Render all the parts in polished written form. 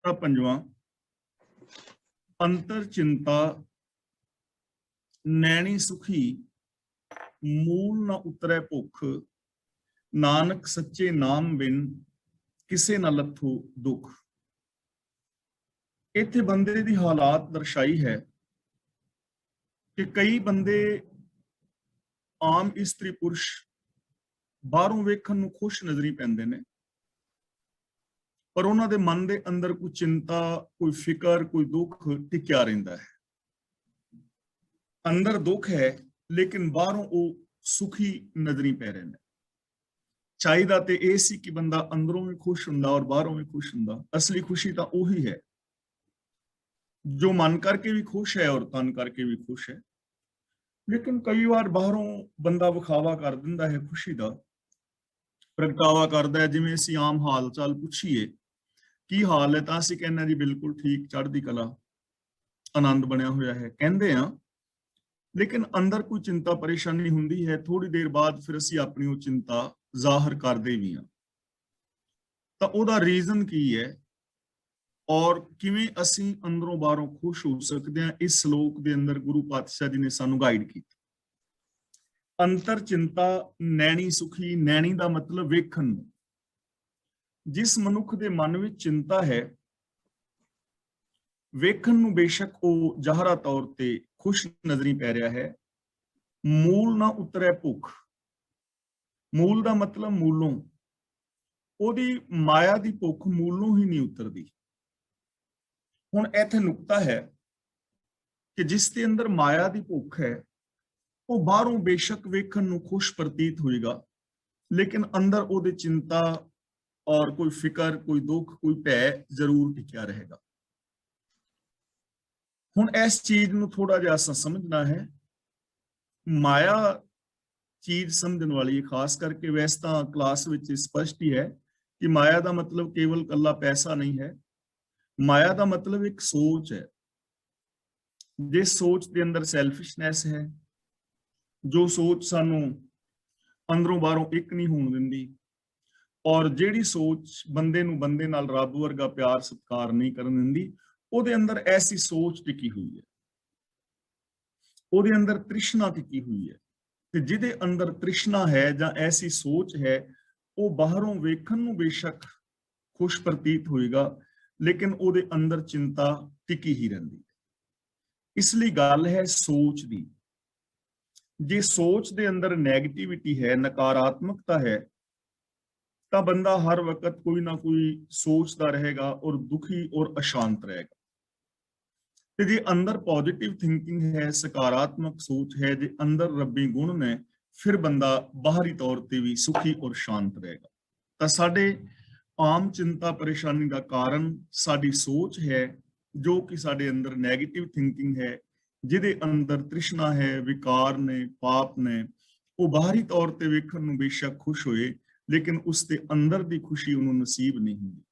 पंजवां, अंतर चिंता नैनी सुखी मूल न उतरै भुख, नानक सच्चे नाम बिन किसे न लथो दुख। इत्थे बंदे दी हालात दर्शाई है कि कई बंदे आम इस्त्री पुरुष बाहरों वेखण नूं खुश नजरी पैंदे ने, पर उन्हां दे मन दे अंदर कोई चिंता, कोई फिकर, कोई दुख टिकिया रहिंदा है। अंदर दुख है लेकिन बाहरों वो सुखी नजरी पै रहे हैं। चाहिदा ते ਇਹ ਸੀ कि बंदा अंदरों भी खुश हुंदा और बाहरों भी खुश हुंदा। असली खुशी तो ਉਹੀ है जो मन करके भी खुश है और तन करके भी खुश है। लेकिन कई बार बाहरों बंदा विखावा कर दिंदा है, खुशी का प्रगटावा करदा है। जिवें ਅਸੀਂ आम हाल चाल पुछीए की हाल है, तो ਅਸੀਂ कहना जी बिल्कुल ठीक, चढ़दी कला, आनंद बनया होया है कहंदे आ। लेकिन अंदर कोई चिंता परेशानी हुंदी है, थोड़ी देर बाद फिर ਅਸੀਂ अपनी वो चिंता ਜ਼ਾਹਰ ਕਰਦੇ ਵੀ ਆ। ਤਾਂ ਉਹਦਾ ਰੀਜ਼ਨ ਕੀ ਹੈ ਔਰ ਕਿਵੇਂ ਅਸੀਂ ਅੰਦਰੋਂ ਬਾਹਰੋਂ ਖੁਸ਼ ਹੋ ਸਕਦੇ ਹਾਂ, ਇਸ ਸ਼ਲੋਕ ਦੇ ਅੰਦਰ ਗੁਰੂ ਪਾਤਸ਼ਾਹ ਜੀ ਨੇ ਸਾਨੂੰ ਗਾਈਡ ਕੀਤਾ। ਅੰਤਰ ਚਿੰਤਾ ਨੈਣੀ ਸੁਖੀ, ਨੈਣੀ ਦਾ ਮਤਲਬ ਵੇਖਣ ਨੂੰ। ਜਿਸ ਮਨੁੱਖ ਦੇ ਮਨ ਵਿੱਚ ਚਿੰਤਾ ਹੈ, ਵੇਖਣ ਨੂੰ ਬੇਸ਼ੱਕ ਉਹ ਜ਼ਾਹਰਾ ਤੌਰ ਤੇ ਖੁਸ਼ ਨਜ਼ਰੀ ਪੈ ਰਿਹਾ ਹੈ। ਮੂਲ ਨਾ ਉਤਰੇ ਭੁੱਖ, मूल का मतलब मूलों, ओदी माया की भुख मूलों ही नहीं उतरती। हुण इत्थे नुकता है कि जिस दे अंदर माया की भुख है, वो बाहरों बेशक वेखण नूं खुश प्रतीत होएगा, लेकिन अंदर ओदे चिंता और कोई फिकर, कोई दुख, कोई भय जरूर टिकिया रहेगा। हुण इस चीज नूं थोड़ा जिहा असां समझना है। माया चीज समझने वाली है, खास करके वैसे तो क्लास विच स्पष्ट ही है कि माया का मतलब केवल कला पैसा नहीं है। माया का मतलब एक सोच है, जिस सोच के अंदर सैल्फिशनेस है, जो सोच सानू अंदरों बाहरों एक नहीं होने दिंदी, और जिहड़ी सोच बंदे नू बंदे नाल रब वर्गा प्यार सत्कार नहीं करन दिंदी, उहदे अंदर ऐसी सोच टिकी हुई है, उहदे अंदर तृष्णा टिकी हुई है। ਤੇ ਜਿਹਦੇ ਅੰਦਰ ਤ੍ਰਿਸ਼ਨਾ ਹੈ ਜਾਂ ਐਸੀ ਸੋਚ ਹੈ, ਉਹ ਬਾਹਰੋਂ ਵੇਖਣ ਨੂੰ ਬੇਸ਼ੱਕ ਖੁਸ਼ ਪ੍ਰਤੀਤ ਹੋਏਗਾ, ਲੇਕਿਨ ਉਹਦੇ ਅੰਦਰ ਚਿੰਤਾ ਟਿਕੀ ਹੀ ਰਹਿੰਦੀ ਹੈ। ਇਸ ਲਈ ਗੱਲ ਹੈ ਸੋਚ ਦੀ। ਜੇ ਸੋਚ ਦੇ ਅੰਦਰ ਨੈਗੇਟਿਵਿਟੀ ਹੈ, ਨਕਾਰਾਤਮਕਤਾ ਹੈ, ਤਾਂ ਬੰਦਾ ਹਰ ਵਕਤ ਕੋਈ ਨਾ ਕੋਈ ਸੋਚਦਾ ਰਹੇਗਾ ਔਰ ਦੁਖੀ ਔਰ ਅਸ਼ਾਂਤ ਰਹੇਗਾ। ਤੇ ਜੇ ਅੰਦਰ ਪੋਜ਼ਿਟਿਵ ਥਿੰਕਿੰਗ ਹੈ, ਸਕਾਰਾਤਮਕ ਸੋਚ ਹੈ, ਜੇ ਅੰਦਰ ਰੱਬੀ ਗੁਣ ਨੇ, ਫਿਰ ਬੰਦਾ ਬਾਹਰੀ ਤੌਰ ਤੇ ਵੀ ਸੁਖੀ ਔਰ ਸ਼ਾਂਤ ਰਹੇਗਾ। ਤਾਂ ਸਾਡੇ ਆਮ ਚਿੰਤਾ ਪਰੇਸ਼ਾਨੀ ਦਾ ਕਾਰਨ ਸਾਡੀ ਸੋਚ ਹੈ, ਜੋ ਕਿ ਸਾਡੇ ਅੰਦਰ ਨੈਗੇਟਿਵ ਥਿੰਕਿੰਗ ਹੈ, ਜਿਹਦੇ ਅੰਦਰ ਤ੍ਰਿਸ਼ਨਾ ਹੈ, ਵਿਕਾਰ ਨੇ, ਪਾਪ ਨੇ। ਉਹ ਬਾਹਰੀ ਤੌਰ ਤੇ ਵੇਖਣ ਨੂੰ ਬੇਸ਼ੱਕ ਖੁਸ਼ ਹੋਏ, ਲੇਕਿਨ ਉਸ ਦੇ ਅੰਦਰ ਦੀ ਖੁਸ਼ੀ ਉਹਨੂੰ ਨਸੀਬ ਨਹੀਂ ਹੁੰਦੀ।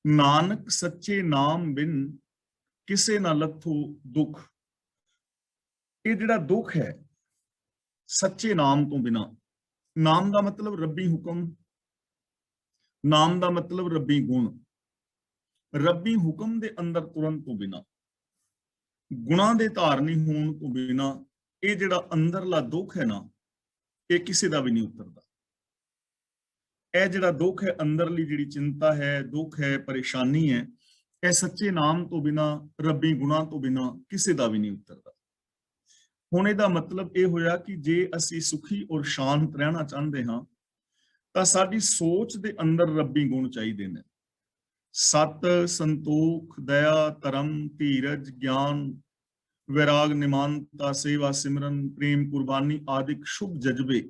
ਨਾਨਕ ਸੱਚੇ ਨਾਮ ਬਿਨ किसे ना लथो दुख। ये जिहड़ा दुख है सच्चे नाम तो बिना, नाम का मतलब रब्बी हुक्म, नाम का मतलब रब्बी गुण, रब्बी हुक्म दे अंदर तुरन तो बिना, गुणा दे धारनी होने तो बिना, ये जिहड़ा अंदरला दुख है ना, ये किसी का भी नहीं उतरदा। यह जिहड़ा दुख है, अंदरली जिहड़ी चिंता है, दुख है, परेशानी है, ਇਹ ਸੱਚੇ ਨਾਮ ਤੋਂ ਬਿਨਾ, ਰੱਬੀ ਗੁਣਾ ਤੋਂ ਬਿਨਾ ਕਿਸੇ ਦਾ ਵੀ ਨਹੀਂ ਉਤਰਦਾ। ਹੁਣ ਇਹਦਾ ਮਤਲਬ ਇਹ ਹੋਇਆ ਕਿ ਜੇ ਅਸੀਂ ਸੁਖੀ ਔਰ ਸ਼ਾਂਤ ਰਹਿਣਾ ਚਾਹੁੰਦੇ ਹਾਂ, ਤਾਂ ਸਾਡੀ ਸੋਚ ਦੇ ਅੰਦਰ ਰੱਬੀ ਗੁਣ ਚਾਹੀਦੇ ਨੇ। ਸਤ, ਸੰਤੋਖ, ਦਇਆ, ਧਰਮ, ਧੀਰਜ, ਗਿਆਨ, ਵਿਰਾਗ, ਨਿਮਾਨਤਾ, ਸੇਵਾ, ਸਿਮਰਨ, ਪ੍ਰੇਮ, ਕੁਰਬਾਨੀ ਆਦਿਕ ਸ਼ੁਭ ਜਜ਼ਬੇ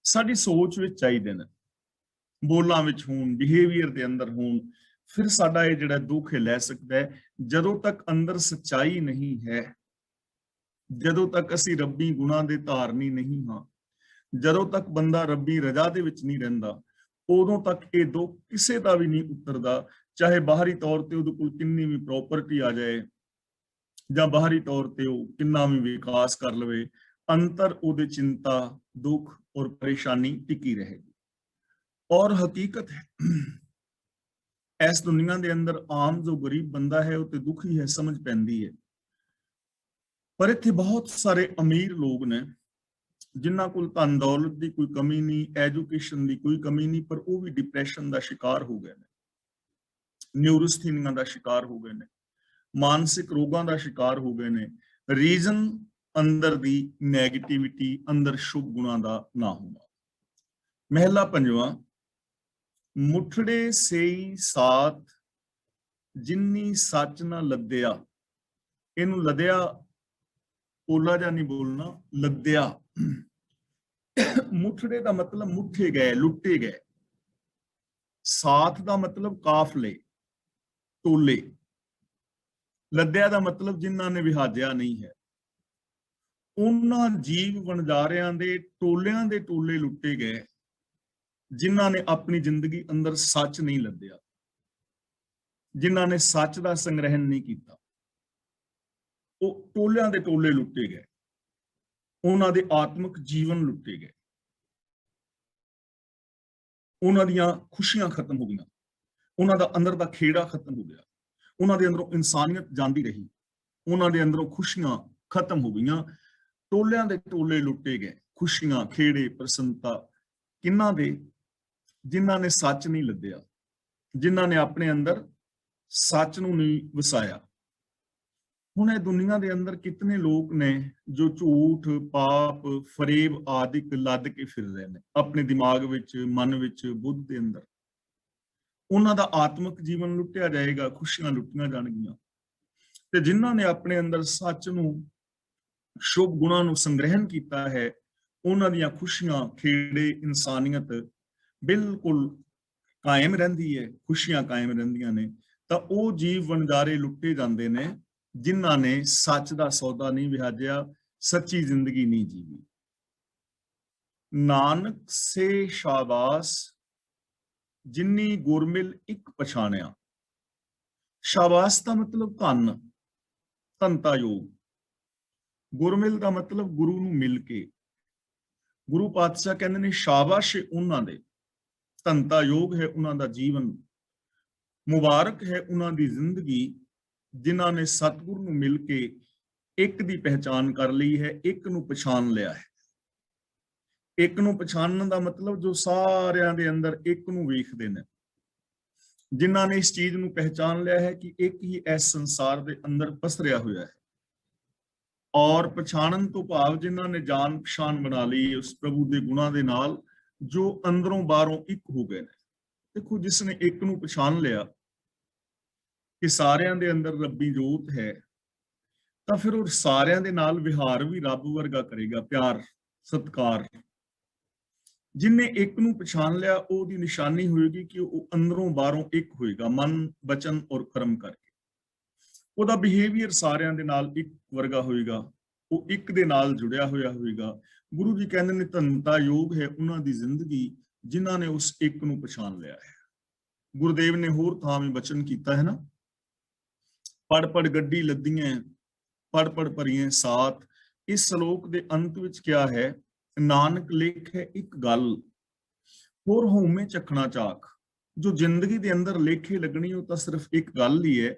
ਸਾਡੀ ਸੋਚ ਵਿੱਚ ਚਾਹੀਦੇ ਨੇ, ਬੋਲਾਂ ਵਿੱਚ ਹੋਣ, ਬਿਹੇਵੀਅਰ ਦੇ ਅੰਦਰ ਹੋਣ। फिर साडा ये जिहड़ा दुख है लै सकता है। जदों तक अंदर सच्चाई नहीं है, जदों तक असी रब्बी गुणा दे धारनी नहीं हाँ, जदों तक बंदा रब्बी रजा दे विच नहीं रहिंदा, उदों तक ये दुख किसे दा भी नहीं उतरदा। चाहे बाहरी तौर ते उहदे कोल किन्नी भी प्रॉपर्टी आ जाए, जां बाहरी तौर ते वो किन्ना भी विकास कर लवे, अंतर उहदे चिंता, दुख और परेशानी टिकी रहेगी। और हकीकत है इस दुनिया के अंदर आम जो गरीब बंदा है वो तो दुखी है, समझ पैंदी है। पर इत्थे बहुत सारे अमीर लोग ने जिन्हां कोल धन दौलत की कोई कमी नहीं, एजुकेशन की कोई कमी नहीं, पर वो भी डिप्रैशन का शिकार हो गए ने, न्यूरोस्थीनिया का शिकार हो गए ने, मानसिक रोगों का शिकार हो गए ने। रीजन अंदर दी नैगेटिविटी, अंदर शुभ गुणों का ना होना। महला पंजवा, मुठड़े सेई साथ जिन्नी सच ना लद्या। इनू लद्या ओला जा नहीं बोलना, लद्या। मुठड़े का मतलब मुठे गए, लुटे गए। साथ का मतलब काफले, टोले। लद्या का मतलब जिन्हां ने विहाजिया नहीं है। उन्हां जीव वणजारियां दे टोलियां दे टोले लुटे गए जिन्हां ने अपनी जिंदगी अंदर सच नहीं लद्या, जिन्हां ने सच का संग्रहण नहीं किया। वो टोलियां दे टोले लुटे गए, उन्हां दे आत्मिक जीवन लुटे गए, उन्हां दियां खुशियां खत्म हो गई, उन्हां दा अंदर दा खेड़ा खत्म हो गया, उन्हां दे अंदरों इंसानियत जांदी रही, उन्हां दे अंदरों खुशियां खत्म हो गई। टोलियां दे टोले लुटे गए, खुशियां, खेड़े, प्रसन्नता किन्हां दे? जिन्हां ने सच नहीं लद्या, जिन्हां ने अपने अंदर सच नूं नहीं वसाया। हुण इह दुनिया दे अंदर कितने लोग ने जो झूठ, पाप, फरेब आदि लद के फिर रहे हैं अपने दिमाग विच, मन विच, बुद्ध दे अंदर। उन्हां दा आत्मिक जीवन लुटिया जाएगा, खुशियां लुटियां जाणगियां। ते जिन्हां ने अपने अंदर सच नूं, शुभ गुणां नूं संग्रहण कीता है, उन्हां दियां खुशियां, खेड़े, इंसानियत बिल्कुल कायम रहिंदी है, खुशियां कायम रहिंदियां ने। तां ओह जीव वणजारे लुटे जांदे ने जिन्हां ने सच दा सौदा नहीं विहाजिया, सच्ची जिंदगी नहीं जीवी। नानक से शाबाश जिन्नी गुरमिल एक पछाणिया। शाबाश का मतलब धन, धनता योग। गुरमिल का मतलब गुरु नूं मिल के। गुरु पातशाह कहंदे ने शाबाश उन्हां दे, धनता योग है उन्हां दा जीवन, मुबारक है उन्हां दी जिंदगी जिन्हां ने सतगुरु नूं मिल के एक दी पहचान कर ली है, एक नूं पछाण लिया है। एक नूं पछाणन दा मतलब जो सारियां दे अंदर एक नूं वेखदे ने, जिन्हां ने इस चीज नूं पहचान लिया है कि एक ही इस संसार दे अंदर पसरिया होया है। और पछाणन तो भाव जिन्हां ने जान पछाण बना ली उस प्रभु दे गुणां दे नाल, जो अंदरों बाहरों एक हो गए ने। देखो, जिसने एक नूं पछाण लिया कि सारियां दे अंदर रब्बी जोत है, ਤਾਂ ਫਿਰ ਉਹ ਸਾਰਿਆਂ ਦੇ ਨਾਲ ਵਿਹਾਰ ਵੀ ਰੱਬ ਵਰਗਾ ਕਰੇਗਾ, ਪਿਆਰ, ਸਤਿਕਾਰ। ਜਿਨੇ ਇੱਕ ਨੂੰ ਪਛਾਣ ਲਿਆ ਉਹਦੀ ਨਿਸ਼ਾਨੀ ਹੋਏਗੀ ਕਿ ਉਹ ਅੰਦਰੋਂ ਬਾਹਰੋਂ ਇੱਕ ਹੋਏਗਾ, ਮਨ, ਬਚਨ ਔਰ ਕਰਮ ਕਰਕੇ। ਉਹਦਾ ਬਿਹੇਵੀਅਰ ਸਾਰਿਆਂ ਦੇ ਨਾਲ ਇੱਕ ਵਰਗਾ ਹੋਏਗਾ, ਉਹ ਇੱਕ ਦੇ ਨਾਲ ਜੁੜਿਆ ਹੋਇਆ ਹੋਏਗਾ। ਗੁਰੂ ਜੀ ਕਹਿੰਦੇ ਨੇ ਧਨਤਾ ਯੋਗ ਹੈ ਉਹਨਾਂ ਦੀ ਜ਼ਿੰਦਗੀ ਜਿਨ੍ਹਾਂ ਨੇ ਉਸ ਇੱਕ ਨੂੰ ਪਛਾਣ ਲਿਆ ਹੈ। ਗੁਰਦੇਵ ਨੇ ਹੋਰ ਥਾਂ ਵੀ ਬਚਨ ਕੀਤਾ ਹੈ ਨਾ, ਪੜ ਪੜ ਗੱਡੀ ਲੱਦੀਆਂ, पढ़ पढ़ भरिए साथ। इस श्लोक के अंत विच क्या है? नानक लेख है एक गल होर होमे चखना चाक। जो जिंदगी के अंदर लेखे लगनी वो तो सिर्फ एक गल ही है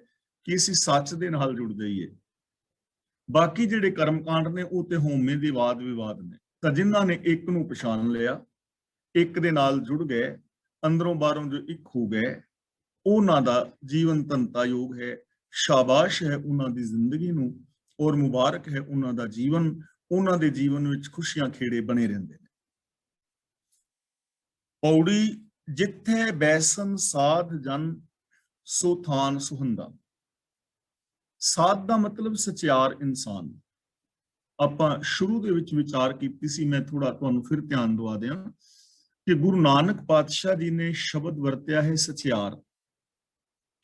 कि असीं सच दे नाल जुड़ जाइए। बाकी जिहड़े कर्मकांड ने वो ते होमे दे वाद विवाद ने। तां जिन्हां ने एक नूं पछाण लिया, एक दे नाल जुड़ गए, अंदरों बाहरों जो एक हो गए, उन्हां दा जीवन धनता योग है। शाबाश है उन्हां दी जिंदगी नूं और मुबारक है उन्हां दा जीवन। उन्हां दे जीवन विच खुशियां खेड़े बने रहंदे ने। पौड़ी जिथे बैसन साध जन सो थान सुहंदा। साध दा मतलब सचियार इंसान। आपां शुरू दे विच विचार कीती सी, मैं थोड़ा तुहानूं फिर ध्यान दवा दियां कि गुरु नानक पातशाह जी ने शब्द वरतिया है सचियार।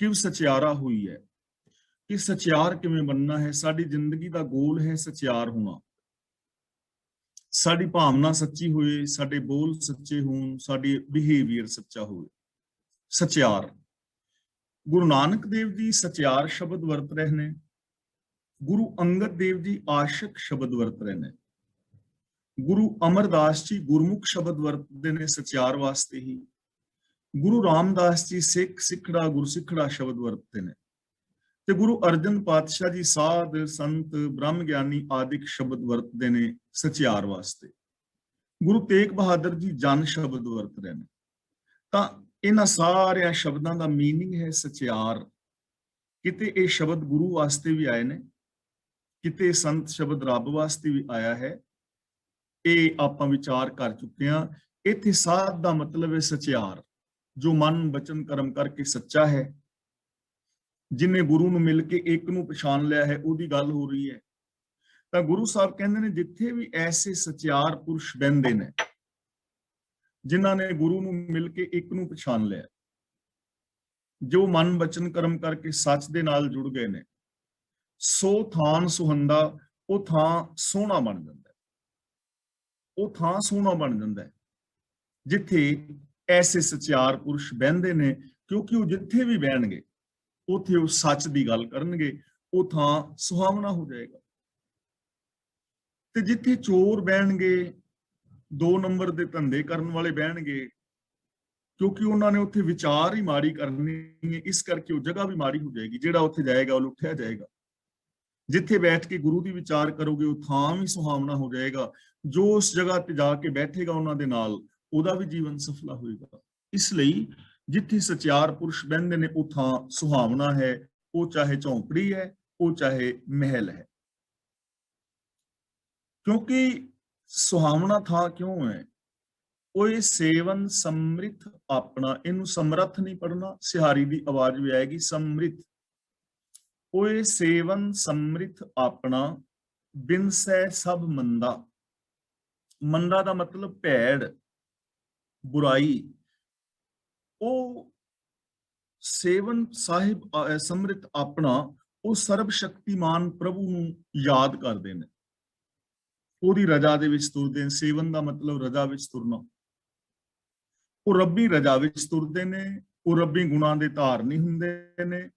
क्यों सचियारा हुई है कि सचियार किवें बनना है? साडी जिंदगी दा गोल है सचियार होना। साडी भावना सच्ची होए, साडे बोल सच्चे होण, साडी बिहेवियर सच्चा होए, सचियार। गुरु नानक देव जी सचियार शब्द वरत रहे ने। गुरु अंगद देव जी आशिक शब्द वरत रहे ने। गुरु अमरदास जी गुरमुख शब्द वरतते ने सचियार वास्ते ही। ਗੁਰੂ ਰਾਮਦਾਸ ਜੀ ਸਿੱਖ ਸਿੱਖੜਾ ਗੁਰਸਿੱਖੜਾ ਸ਼ਬਦ ਵਰਤਦੇ ਨੇ ਤੇ ਗੁਰੂ ਅਰਜਨ ਪਾਤਸ਼ਾਹ ਜੀ ਸਾਧ ਸੰਤ ਬ੍ਰਹਮ ਗਿਆਨੀ ਆਦਿਕ ਸ਼ਬਦ ਵਰਤਦੇ ਨੇ ਸਚਿਆਰ ਵਾਸਤੇ। ਗੁਰੂ ਤੇਗ ਬਹਾਦਰ ਜੀ ਜਨ ਸ਼ਬਦ ਵਰਤ ਰਹੇ ਨੇ। ਤਾਂ ਇਹਨਾਂ ਸਾਰਿਆਂ ਸ਼ਬਦਾਂ ਦਾ ਮੀਨਿੰਗ ਹੈ ਸਚਿਆਰ। ਕਿਤੇ ਇਹ ਸ਼ਬਦ ਗੁਰੂ ਵਾਸਤੇ ਵੀ ਆਏ ਨੇ, ਕਿਤੇ ਸੰਤ ਸ਼ਬਦ ਰੱਬ ਵਾਸਤੇ ਵੀ ਆਇਆ ਹੈ। ਇਹ ਆਪਾਂ ਵਿਚਾਰ ਕਰ ਚੁੱਕੇ ਹਾਂ। ਇੱਥੇ ਸਾਧ ਦਾ ਮਤਲਬ ਹੈ ਸਚਿਆਰ, ਜੋ ਮਨ ਬਚਨ ਕਰਮ ਕਰਕੇ ਸੱਚਾ ਹੈ, ਜਿਨੇ ਗੁਰੂ ਨੂੰ ਮਿਲ ਕੇ ਇੱਕ ਨੂੰ ਪਛਾਣ ਲਿਆ ਹੈ, ਉਹਦੀ ਗੱਲ ਹੋ ਰਹੀ ਹੈ। ਤਾਂ ਗੁਰੂ ਸਾਹਿਬ ਕਹਿੰਦੇ ਨੇ ਜਿੱਥੇ ਵੀ ਐਸੇ ਸਚਿਆਰ ਪੁਰਸ਼ ਬਹਿੰਦੇ ਨੇ, ਜਿਨ੍ਹਾਂ ਨੇ ਗੁਰੂ ਨੂੰ ਮਿਲ ਕੇ ਇੱਕ ਨੂੰ ਪਛਾਣ ਲਿਆ, ਜੋ ਮਨ ਬਚਨ ਕਰਮ ਕਰਕੇ ਸੱਚ ਦੇ ਨਾਲ ਜੁੜ ਗਏ ਨੇ, ਸੋ ਥਾਨ ਸੁਹੰਦਾ, ਉਹ ਥਾਂ ਸੋਹਣਾ ਬਣ ਜਾਂਦਾ ਹੈ। ਉਹ ਥਾਂ ਸੋਹਣਾ ਬਣ ਜਾਂਦਾ ਹੈ ਜਿੱਥੇ ਐਸੇ ਸਚਿਆਰ ਪੁਰਸ਼ ਬਹਿੰਦੇ ਨੇ, ਕਿਉਂਕਿ ਉਹ ਜਿੱਥੇ ਵੀ ਬਹਿਣਗੇ ਉੱਥੇ ਉਹ ਸੱਚ ਦੀ ਗੱਲ ਕਰਨਗੇ, ਉਹ ਥਾਂ ਸੁਹਾਵਣਾ ਹੋ ਜਾਏਗਾ। ਤੇ ਜਿੱਥੇ ਚੋਰ ਬਹਿਣਗੇ, 2 ਨੰਬਰ ਦੇ ਧੰਦੇ ਕਰਨ ਵਾਲੇ ਬਹਿਣਗੇ, ਕਿਉਂਕਿ ਉਹਨਾਂ ਨੇ ਉੱਥੇ ਵਿਚਾਰ ਹੀ ਮਾੜੀ ਕਰਨੀ ਹੈ, ਇਸ ਕਰਕੇ ਉਹ ਜਗ੍ਹਾ ਵੀ ਮਾੜੀ ਹੋ ਜਾਏਗੀ। ਜਿਹੜਾ ਉੱਥੇ ਜਾਏਗਾ ਉਹ ਲੁੱਟਿਆ ਜਾਏਗਾ। ਜਿੱਥੇ ਬੈਠ ਕੇ ਗੁਰੂ ਦੀ ਵਿਚਾਰ ਕਰੋਗੇ, ਉਹ ਥਾਂ ਵੀ ਸੁਹਾਵਣਾ ਹੋ ਜਾਏਗਾ। ਜੋ ਉਸ ਜਗ੍ਹਾ ਤੇ ਜਾ ਕੇ ਬੈਠੇਗਾ ਉਹਨਾਂ ਦੇ ਨਾਲ, ਉਹਦਾ ਵੀ ਜੀਵਨ ਸਫਲਾ ਹੋਏਗਾ। ਇਸ ਲਈ ਜਿੱਥੇ ਸਚਿਆਰ ਪੁਰਸ਼ ਬਹਿੰਦੇ ਨੇ, ਉਹ ਥਾਂ ਸੁਹਾਵਣਾ ਹੈ। ਉਹ ਚਾਹੇ ਝੌਂਪੜੀ ਹੈ, ਉਹ ਚਾਹੇ ਮਹਿਲ ਹੈ। ਕਿਉਂਕਿ ਸੁਹਾਵਣਾ ਥਾਂ ਕਿਉਂ ਹੈ? ਉਹ ਸੇਵਨ ਸਮ੍ਰਿਤ ਆਪਣਾ, ਇਹਨੂੰ ਸਮਰੱਥ ਨਹੀਂ ਪੜਨਾ, ਸਿਹਾਰੀ ਦੀ ਆਵਾਜ਼ ਵੀ ਆਏਗੀ ਸਮ੍ਰਿਤ। ਉਹ ਸੇਵਨ ਸਮ੍ਰਿਤ ਆਪਣਾ, ਬਿਨਸੈ ਸਭ ਮੰਦਾ। ਮੰਦਾ ਦਾ ਮਤਲਬ ਭੈੜ, ਬੁਰਾਈ। ਉਹ ਸੇਵਨ ਸਾਹਿਬ ਸਮ੍ਰਿਤ ਆਪਣਾ, ਉਹ ਸਰਬ ਸ਼ਕਤੀਮਾਨ ਪ੍ਰਭੂ ਨੂੰ ਯਾਦ ਕਰਦੇ ਨੇ, ਉਹਦੀ ਰਜ਼ਾ ਦੇ ਵਿੱਚ ਤੁਰਦੇ ਨੇ। ਸੇਵਨ ਦਾ ਮਤਲਬ ਰਜ਼ਾ ਵਿੱਚ ਤੁਰਨਾ। ਉਹ ਰੱਬੀ ਰਜ਼ਾ ਵਿੱਚ ਤੁਰਦੇ ਨੇ, ਉਹ ਰੱਬੀ ਗੁਣਾਂ ਦੇ ਧਾਰਨੀ ਹੁੰਦੇ ਨੇ।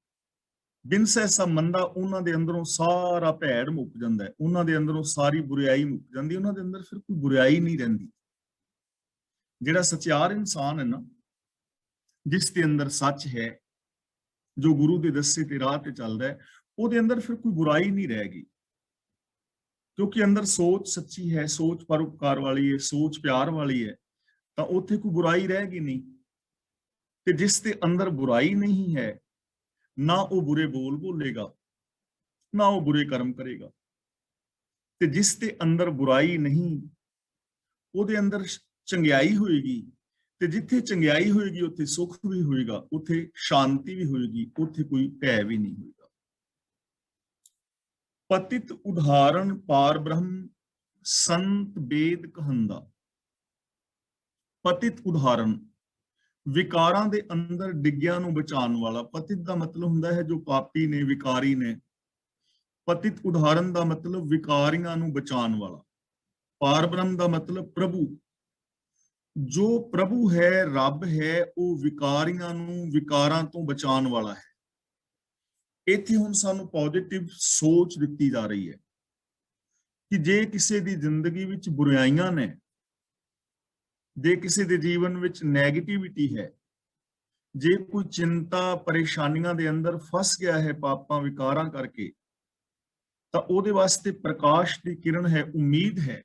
ਬਿਨਸੈ ਸਭ ਮੰਦਾ, ਉਹਨਾਂ ਦੇ ਅੰਦਰੋਂ ਸਾਰਾ ਭੈੜ ਮੁੱਕ ਜਾਂਦਾ ਹੈ, ਉਹਨਾਂ ਦੇ ਅੰਦਰੋਂ ਸਾਰੀ ਬੁਰਾਈ ਮੁੱਕ ਜਾਂਦੀ, ਉਹਨਾਂ ਦੇ ਅੰਦਰ ਫਿਰ ਕੋਈ ਬੁਰਾਈ ਨਹੀਂ ਰਹਿੰਦੀ। ਜਿਹੜਾ ਸਚਿਆਰ ਇਨਸਾਨ ਹੈ ਨਾ, ਜਿਸ ਦੇ ਅੰਦਰ ਸੱਚ ਹੈ, ਜੋ ਗੁਰੂ ਦੇ ਦੱਸੇ ਤੇ ਰਾਹ ਤੇ ਚੱਲਦਾ ਹੈ, ਉਹਦੇ ਅੰਦਰ ਫਿਰ ਕੋਈ ਬੁਰਾਈ ਨਹੀਂ ਰਹੇਗੀ। ਕਿਉਂਕਿ ਅੰਦਰ ਸੋਚ ਸੱਚੀ ਹੈ, ਸੋਚ ਪਰਉਪਕਾਰ ਵਾਲੀ ਹੈ, ਸੋਚ ਪਿਆਰ ਵਾਲੀ ਹੈ, ਤਾਂ ਉੱਥੇ ਕੋਈ ਬੁਰਾਈ ਰਹੇਗੀ ਨਹੀਂ। ਤੇ ਜਿਸ ਦੇ ਅੰਦਰ ਬੁਰਾਈ ਨਹੀਂ ਹੈ, ਨਾ ਉਹ ਬੁਰੇ ਬੋਲ ਬੋਲੇਗਾ, ਨਾ ਉਹ ਬੁਰੇ ਕਰਮ ਕਰੇਗਾ। ਤੇ ਜਿਸ ਦੇ ਅੰਦਰ ਬੁਰਾਈ ਨਹੀਂ, ਉਹਦੇ ਅੰਦਰ ਚੰਗਿਆਈ ਹੋਏਗੀ। ਤੇ ਜਿੱਥੇ ਚੰਗਿਆਈ ਹੋਏਗੀ, ਉੱਥੇ ਸੁੱਖ ਵੀ ਹੋਏਗਾ, ਉੱਥੇ ਸ਼ਾਂਤੀ ਵੀ ਹੋਏਗੀ, ਉੱਥੇ ਕੋਈ ਭੈ ਵੀ ਨਹੀਂ ਹੋਏਗਾ। ਪਤਿਤ ਉਦਾਹਰਣ ਪਾਰ ਬ੍ਰਹਮ, ਸੰਤ ਵੇਦ ਕਹੰਦਾ। ਪਤਿਤ ਉਦਾਹਰਣ, ਵਿਕਾਰਾਂ ਦੇ ਅੰਦਰ ਡਿੱਗਿਆਂ ਨੂੰ ਬਚਾਉਣ ਵਾਲਾ। ਪਤਿਤ ਦਾ ਮਤਲਬ ਹੁੰਦਾ ਹੈ ਜੋ ਪਾਪੀ ਨੇ, ਵਿਕਾਰੀ ਨੇ। ਪਤਿਤ ਉਦਾਹਰਣ ਦਾ ਮਤਲਬ ਵਿਕਾਰੀਆਂ ਨੂੰ ਬਚਾਉਣ ਵਾਲਾ। ਪਾਰ ਬ੍ਰਹਮ ਦਾ ਮਤਲਬ ਪ੍ਰਭੂ। ਜੋ ਪ੍ਰਭੂ ਹੈ, ਰੱਬ ਹੈ, ਉਹ ਵਿਕਾਰੀਆਂ ਨੂੰ ਵਿਕਾਰਾਂ ਤੋਂ ਬਚਾਉਣ ਵਾਲਾ ਹੈ। ਇੱਥੇ ਹੁਣ ਸਾਨੂੰ ਪੋਜ਼ਿਟਿਵ ਸੋਚ ਦਿੱਤੀ ਜਾ ਰਹੀ ਹੈ ਕਿ ਜੇ ਕਿਸੇ ਦੀ ਜ਼ਿੰਦਗੀ ਵਿੱਚ ਬੁਰਾਈਆਂ ਨੇ, ਜੇ ਕਿਸੇ ਦੇ ਜੀਵਨ ਵਿੱਚ ਨੈਗੇਟਿਵਿਟੀ ਹੈ, ਜੇ ਕੋਈ ਚਿੰਤਾ ਪਰੇਸ਼ਾਨੀਆਂ ਦੇ ਅੰਦਰ ਫਸ ਗਿਆ ਹੈ ਪਾਪਾਂ ਵਿਕਾਰਾਂ ਕਰਕੇ, ਤਾਂ ਉਹਦੇ ਵਾਸਤੇ ਪ੍ਰਕਾਸ਼ ਦੀ ਕਿਰਨ ਹੈ, ਉਮੀਦ ਹੈ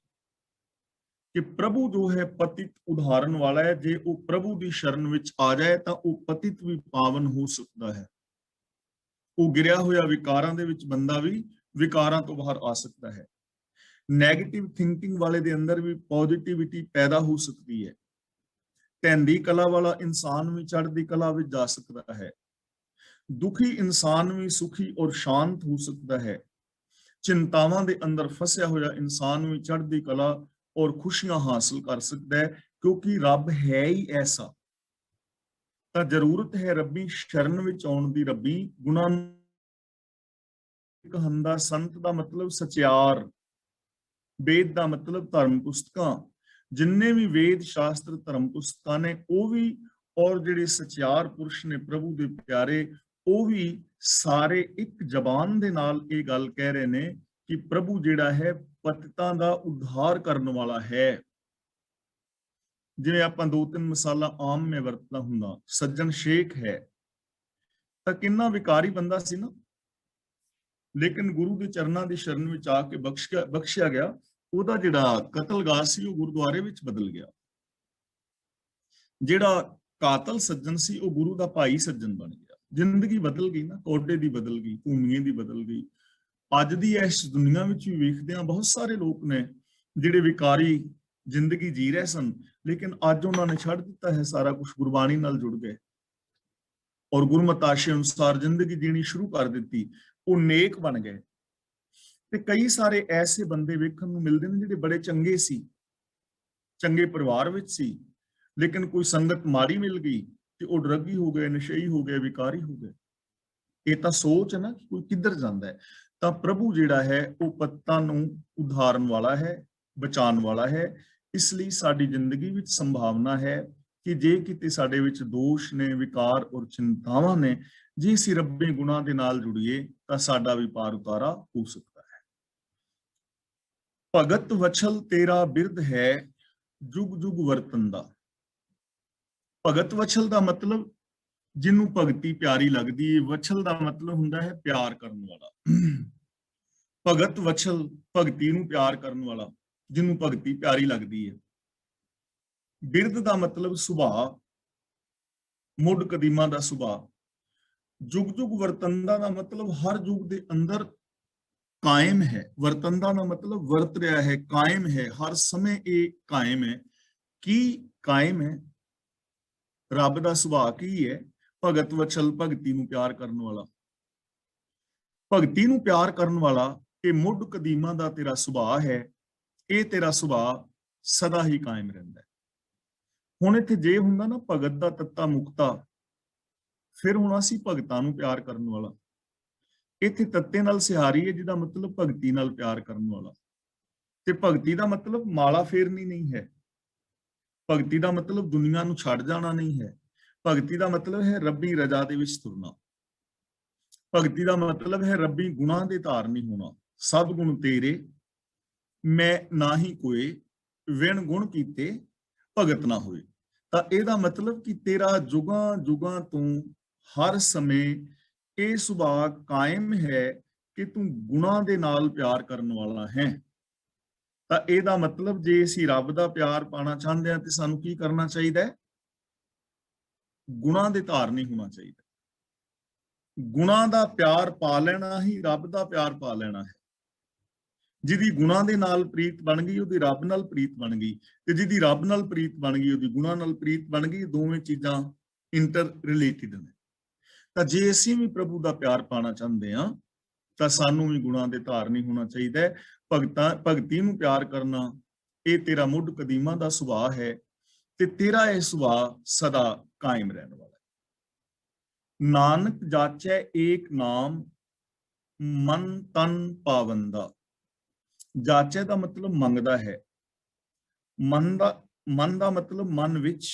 ਕਿ ਪ੍ਰਭੂ ਜੋ ਹੈ ਪਤਿਤ ਉਦਾਹਰਣ ਵਾਲਾ ਹੈ। ਜੇ ਉਹ ਪ੍ਰਭੂ ਦੀ ਸ਼ਰਨ ਵਿੱਚ ਆ ਜਾਏ ਤਾਂ ਉਹ ਪਤਿਤ ਵੀ ਪਾਵਨ ਹੋ ਸਕਦਾ ਹੈ। ਉਹ ਗਿਰਿਆ ਹੋਇਆ ਵਿਕਾਰਾਂ ਦੇ ਵਿੱਚ ਬੰਦਾ ਵੀ ਵਿਕਾਰਾਂ ਤੋਂ ਬਾਹਰ ਆ ਸਕਦਾ ਹੈ। ਨੈਗੇਟਿਵ ਥਿੰਕਿੰਗ ਵਾਲੇ ਦੇ ਅੰਦਰ ਵੀ ਪੋਜ਼ਿਟਿਵਿਟੀ ਪੈਦਾ ਹੋ ਸਕਦੀ ਹੈ। ਢਹਿੰਦੀ ਕਲਾ ਵਾਲਾ ਇਨਸਾਨ ਵੀ ਚੜ੍ਹਦੀ ਕਲਾ ਵਿੱਚ ਜਾ ਸਕਦਾ ਹੈ। ਦੁਖੀ ਇਨਸਾਨ ਵੀ ਸੁਖੀ ਔਰ ਸ਼ਾਂਤ ਹੋ ਸਕਦਾ ਹੈ। ਚਿੰਤਾਵਾਂ ਦੇ ਅੰਦਰ ਫਸਿਆ ਹੋਇਆ ਇਨਸਾਨ ਵੀ ਚੜ੍ਹਦੀ ਕਲਾ ਔਰ ਖੁਸ਼ੀਆਂ ਹਾਸਲ ਕਰ ਸਕਦਾ ਹੈ, ਕਿਉਂਕਿ ਰੱਬ ਹੈ ਹੀ ਐਸਾ। ਤਾਂ ਜ਼ਰੂਰਤ ਹੈ ਰੱਬੀ ਸ਼ਰਨ ਵਿੱਚ ਆਉਣ ਦੀ। ਰੱਬੀ ਗੁਣਾਂ ਕਹੰਦਾ, ਸੰਤ ਦਾ ਮਤਲਬ ਸਚਿਆਰ, ਵੇਦ ਦਾ ਮਤਲਬ ਧਰਮ ਪੁਸਤਕਾਂ। ਜਿੰਨੇ ਵੀ ਵੇਦ ਸ਼ਾਸਤਰ ਧਰਮ ਪੁਸਤਕਾਂ ਨੇ, ਉਹ ਵੀ, ਔਰ ਜਿਹੜੇ ਸਚਿਆਰ ਪੁਰਸ਼ ਨੇ ਪ੍ਰਭੂ ਦੇ ਪਿਆਰੇ, ਉਹ ਵੀ ਸਾਰੇ ਇੱਕ ਜ਼ਬਾਨ ਦੇ ਨਾਲ ਇਹ ਗੱਲ ਕਹਿ ਰਹੇ ਨੇ ਕਿ ਪ੍ਰਭੂ ਜਿਹੜਾ ਹੈ ਪਤਿਤਾਂ ਦਾ ਉद्धार ਕਰਨ ਵਾਲਾ ਹੈ। ਜਿਵੇਂ ਆਪਾਂ 2-3 ਮਿਸਾਲਾਂ ਆਮ ਮੈਂ ਵਰਤਦਾ ਹੁੰਦਾ, ਸੱਜਣ ਸ਼ੇਖ ਹੈ ਤਾਂ ਕਿੰਨਾ ਵਿਕਾਰੀ ਬੰਦਾ ਸੀ ਨਾ, ਲੇਕਿਨ ਗੁਰੂ ਦੇ ਚਰਨਾਂ ਦੀ ਸ਼ਰਨ ਵਿੱਚ ਆ ਕੇ ਬਖਸ਼ਿਆ ਗਿਆ। ਉਹਦਾ ਜਿਹੜਾ ਕਤਲਗਾਹ ਸੀ ਉਹ ਗੁਰਦੁਆਰੇ ਵਿੱਚ ਬਦਲ ਗਿਆ। ਜਿਹੜਾ ਕਾਤਲ ਸੱਜਣ ਸੀ ਉਹ ਗੁਰੂ ਦਾ ਭਾਈ ਸੱਜਣ ਬਣ ਗਿਆ। ਜ਼ਿੰਦਗੀ ਬਦਲ ਗਈ ਨਾ, ਕੋਡੇ ਦੀ ਬਦਲ ਗਈ, ਭੂਮੀਏ ਦੀ ਬਦਲ ਗਈ। ਅੱਜ ਦੀ ਇਸ ਦੁਨੀਆ ਵਿੱਚ ਵੀ ਵੇਖਦੇ ਹਾਂ ਬਹੁਤ ਸਾਰੇ ਲੋਕ ਨੇ ਜਿਹੜੇ ਵਿਕਾਰੀ ਜ਼ਿੰਦਗੀ ਜੀ ਰਹੇ ਸਨ, ਲੇਕਿਨ ਅੱਜ ਉਹਨਾਂ ਨੇ ਛੱਡ ਦਿੱਤਾ ਹੈ ਸਾਰਾ ਕੁਝ, ਗੁਰਬਾਣੀ ਨਾਲ ਜੁੜ ਗਏ ਔਰ ਗੁਰਮਤਿ ਆਸ਼ੇ ਅਨੁਸਾਰ ਜ਼ਿੰਦਗੀ ਜੀਣੀ ਸ਼ੁਰੂ ਕਰ ਦਿੱਤੀ। ਉਹ ਨੇਕ ਬਣ ਗਏ। ਤੇ ਕਈ ਸਾਰੇ ਐਸੇ ਬੰਦੇ ਵੇਖਣ ਨੂੰ ਮਿਲਦੇ ਨੇ ਜਿਹੜੇ ਬੜੇ ਚੰਗੇ ਸੀ, ਚੰਗੇ ਪਰਿਵਾਰ ਵਿੱਚ ਸੀ, ਲੇਕਿਨ ਕੋਈ ਸੰਗਤ ਮਾੜੀ ਮਿਲ ਗਈ ਤੇ ਉਹ ਡਰੱਗੀ ਹੋ ਗਏ, ਨਸ਼ਈ ਹੋ ਗਏ, ਵਿਕਾਰੀ ਹੋ ਗਏ। ਇਹ ਤਾਂ ਸੋਚ ਹੈ ਨਾ ਕਿ ਕੋਈ ਕਿੱਧਰ ਜਾਂਦਾ ਹੈ। ਤਾਂ ਪ੍ਰਭੂ ਜਿਹੜਾ ਹੈ ਉਹ ਪਤਤਾਂ ਨੂੰ ਉਧਾਰਨ ਵਾਲਾ ਹੈ, ਬਚਾਉਣ ਵਾਲਾ ਹੈ। ਇਸ ਲਈ ਸਾਡੀ ਜ਼ਿੰਦਗੀ ਵਿੱਚ ਸੰਭਾਵਨਾ ਹੈ ਕਿ ਜੇ ਕਿਤੇ ਸਾਡੇ ਵਿੱਚ ਦੋਸ਼ ਨੇ, ਵਿਕਾਰ ਔਰ ਚਿੰਤਾਵਾਂ ਨੇ, ਜੇ ਅਸੀਂ ਰੱਬੀ ਗੁਣਾਂ ਦੇ ਨਾਲ ਜੁੜੀਏ ਤਾਂ ਸਾਡਾ ਵੀ ਪਾਰ ਉਤਾਰਾ ਹੋ ਸਕਦਾ ਹੈ। ਭਗਤ ਵਛਲ ਤੇਰਾ ਬਿਰਧ ਹੈ, ਜੁਗ ਜੁਗ ਵਰਤਨ ਦਾ। ਭਗਤ ਵਛਲ ਦਾ ਮਤਲਬ ਜਿਹਨੂੰ ਭਗਤੀ ਪਿਆਰੀ ਲੱਗਦੀ ਹੈ। ਵਛਲ ਦਾ ਮਤਲਬ ਹੁੰਦਾ ਹੈ ਪਿਆਰ ਕਰਨ ਵਾਲਾ। ਭਗਤ ਵਛਲ, ਭਗਤੀ ਨੂੰ ਪਿਆਰ ਕਰਨ ਵਾਲਾ, ਜਿਹਨੂੰ ਭਗਤੀ ਪਿਆਰੀ ਲੱਗਦੀ ਹੈ। ਬਿਰਧ ਦਾ ਮਤਲਬ ਸੁਭਾਅ, ਮੁੱਢ ਕਦੀਮਾ ਦਾ ਸੁਭਾਅ। ਜੁਗ ਜੁਗ ਵਰਤੰਦਾ ਦਾ ਮਤਲਬ ਹਰ ਯੁੱਗ ਦੇ ਅੰਦਰ ਕਾਇਮ ਹੈ। ਵਰਤੰਦਾ ਦਾ ਮਤਲਬ ਵਰਤ ਰਿਹਾ ਹੈ, ਕਾਇਮ ਹੈ, ਹਰ ਸਮੇਂ ਇਹ ਕਾਇਮ ਹੈ। ਕੀ ਕਾਇਮ ਹੈ? ਰੱਬ ਦਾ ਸੁਭਾਅ ਕੀ ਹੈ? ਭਗਤ ਵਛਲ, ਭਗਤੀ ਨੂੰ ਪਿਆਰ ਕਰਨ ਵਾਲਾ। ਭਗਤੀ ਨੂੰ ਪਿਆਰ ਕਰਨ ਵਾਲਾ ਇਹ ਮੁੱਢ ਕਦੀਮਾ ਦਾ ਤੇਰਾ ਸੁਭਾਅ ਹੈ। ਇਹ ਤੇਰਾ ਸੁਭਾਅ ਸਦਾ ਹੀ ਕਾਇਮ ਰਹਿੰਦਾ ਹੈ। ਹੁਣ ਇੱਥੇ ਜੇ ਹੁੰਦਾ ਨਾ ਭਗਤ ਦਾ ਤੱਤਾ ਮੁਕਤਾ, ਫਿਰ ਹੁਣ ਅਸੀਂ ਭਗਤਾਂ ਨੂੰ ਪਿਆਰ ਕਰਨ ਵਾਲਾ। ਇੱਥੇ ਤੱਤੇ ਨਾਲ ਸਿਹਾਰੀ ਹੈ, ਜਿਹਦਾ ਮਤਲਬ ਭਗਤੀ ਨਾਲ ਪਿਆਰ ਕਰਨ ਵਾਲਾ। ਤੇ ਭਗਤੀ ਦਾ ਮਤਲਬ ਮਾਲਾ ਫੇਰਨੀ ਨਹੀਂ ਹੈ। ਭਗਤੀ ਦਾ ਮਤਲਬ ਦੁਨੀਆ ਨੂੰ ਛੱਡ ਜਾਣਾ ਨਹੀਂ ਹੈ। ਭਗਤੀ ਦਾ ਮਤਲਬ ਹੈ ਰੱਬੀ ਰਜ਼ਾ ਦੇ ਵਿੱਚ ਤੁਰਨਾ। ਭਗਤੀ ਦਾ ਮਤਲਬ ਹੈ ਰੱਬੀ ਗੁਣਾਂ ਦੇ ਧਾਰਨੀ ਹੋਣਾ। ਸਭ ਗੁਣ ਤੇਰੇ, ਮੈਂ ਨਾ ਹੀ ਕੋਏ, ਵਿਣ ਗੁਣ ਕੀਤੇ ਭਗਤ ਨਾ ਹੋਏ। ਤਾਂ ਇਹਦਾ ਮਤਲਬ ਕਿ ਤੇਰਾ ਜੁਗਾਂ ਜੁਗਾਂ ਤੋਂ ਹਰ ਸਮੇਂ ਇਹ ਸੁਭਾਅ ਕਾਇਮ ਹੈ ਕਿ ਤੂੰ ਗੁਣਾਂ ਦੇ ਨਾਲ ਪਿਆਰ ਕਰਨ ਵਾਲਾ ਹੈ। ਤਾਂ ਇਹਦਾ ਮਤਲਬ ਜੇ ਅਸੀਂ ਰੱਬ ਦਾ ਪਿਆਰ ਪਾਣਾ ਚਾਹੁੰਦੇ ਹਾਂ ਤੇ ਸਾਨੂੰ ਕੀ ਕਰਨਾ ਚਾਹੀਦਾ ਹੈ? ਗੁਣਾਂ ਦੇ ਧਾਰਨੀ ਹੋਣਾ ਚਾਹੀਦਾ। ਗੁਣਾਂ ਦਾ ਪਿਆਰ ਪਾ ਲੈਣਾ ਹੀ ਰੱਬ ਦਾ ਪਿਆਰ ਪਾ ਲੈਣਾ ਹੈ। ਜਿਹਦੀ ਗੁਣਾਂ ਦੇ ਨਾਲ ਪ੍ਰੀਤ ਬਣ ਗਈ ਉਹਦੀ ਰੱਬ ਨਾਲ ਪ੍ਰੀਤ ਬਣ ਗਈ, ਤੇ ਜਿਹਦੀ ਰੱਬ ਨਾਲ ਪ੍ਰੀਤ ਬਣ ਗਈ ਉਹਦੀ ਗੁਣਾਂ ਨਾਲ ਪ੍ਰੀਤ ਬਣ ਗਈ। ਦੋਵੇਂ ਚੀਜ਼ਾਂ ਇੰਟਰ ਰਿਲੇਟਿਡ ਨੇ। ਤਾਂ ਜੇ ਅਸੀਂ ਵੀ ਪ੍ਰਭੂ ਦਾ ਪਿਆਰ ਪਾਣਾ ਚਾਹੁੰਦੇ ਹਾਂ ਤਾਂ ਸਾਨੂੰ ਵੀ ਗੁਣਾਂ ਦੇ ਧਾਰਨੀ ਹੋਣਾ ਚਾਹੀਦਾ ਹੈ। ਭਗਤੀ ਨੂੰ ਪਿਆਰ ਕਰਨਾ ਇਹ ਤੇਰਾ ਮੁੱਢ ਕਦੀਮਾ ਦਾ ਸੁਭਾਅ ਹੈ ਤੇ ਤੇਰਾ ਇਹ ਸੁਭਾਅ ਸਦਾ ਕਾਇਮ ਰਹਿਣ ਵਾਲਾ ਹੈ। ਨਾਨਕ ਜਾਚੈ ਏਕ ਨਾਮ, ਮਨ ਤਨ ਪਾਵੰਦਾ। ਜਾਚੈ ਦਾ ਮਤਲਬ ਮੰਗਦਾ ਹੈ। ਮਨ ਦਾ ਮਤਲਬ ਮਨ ਵਿੱਚ,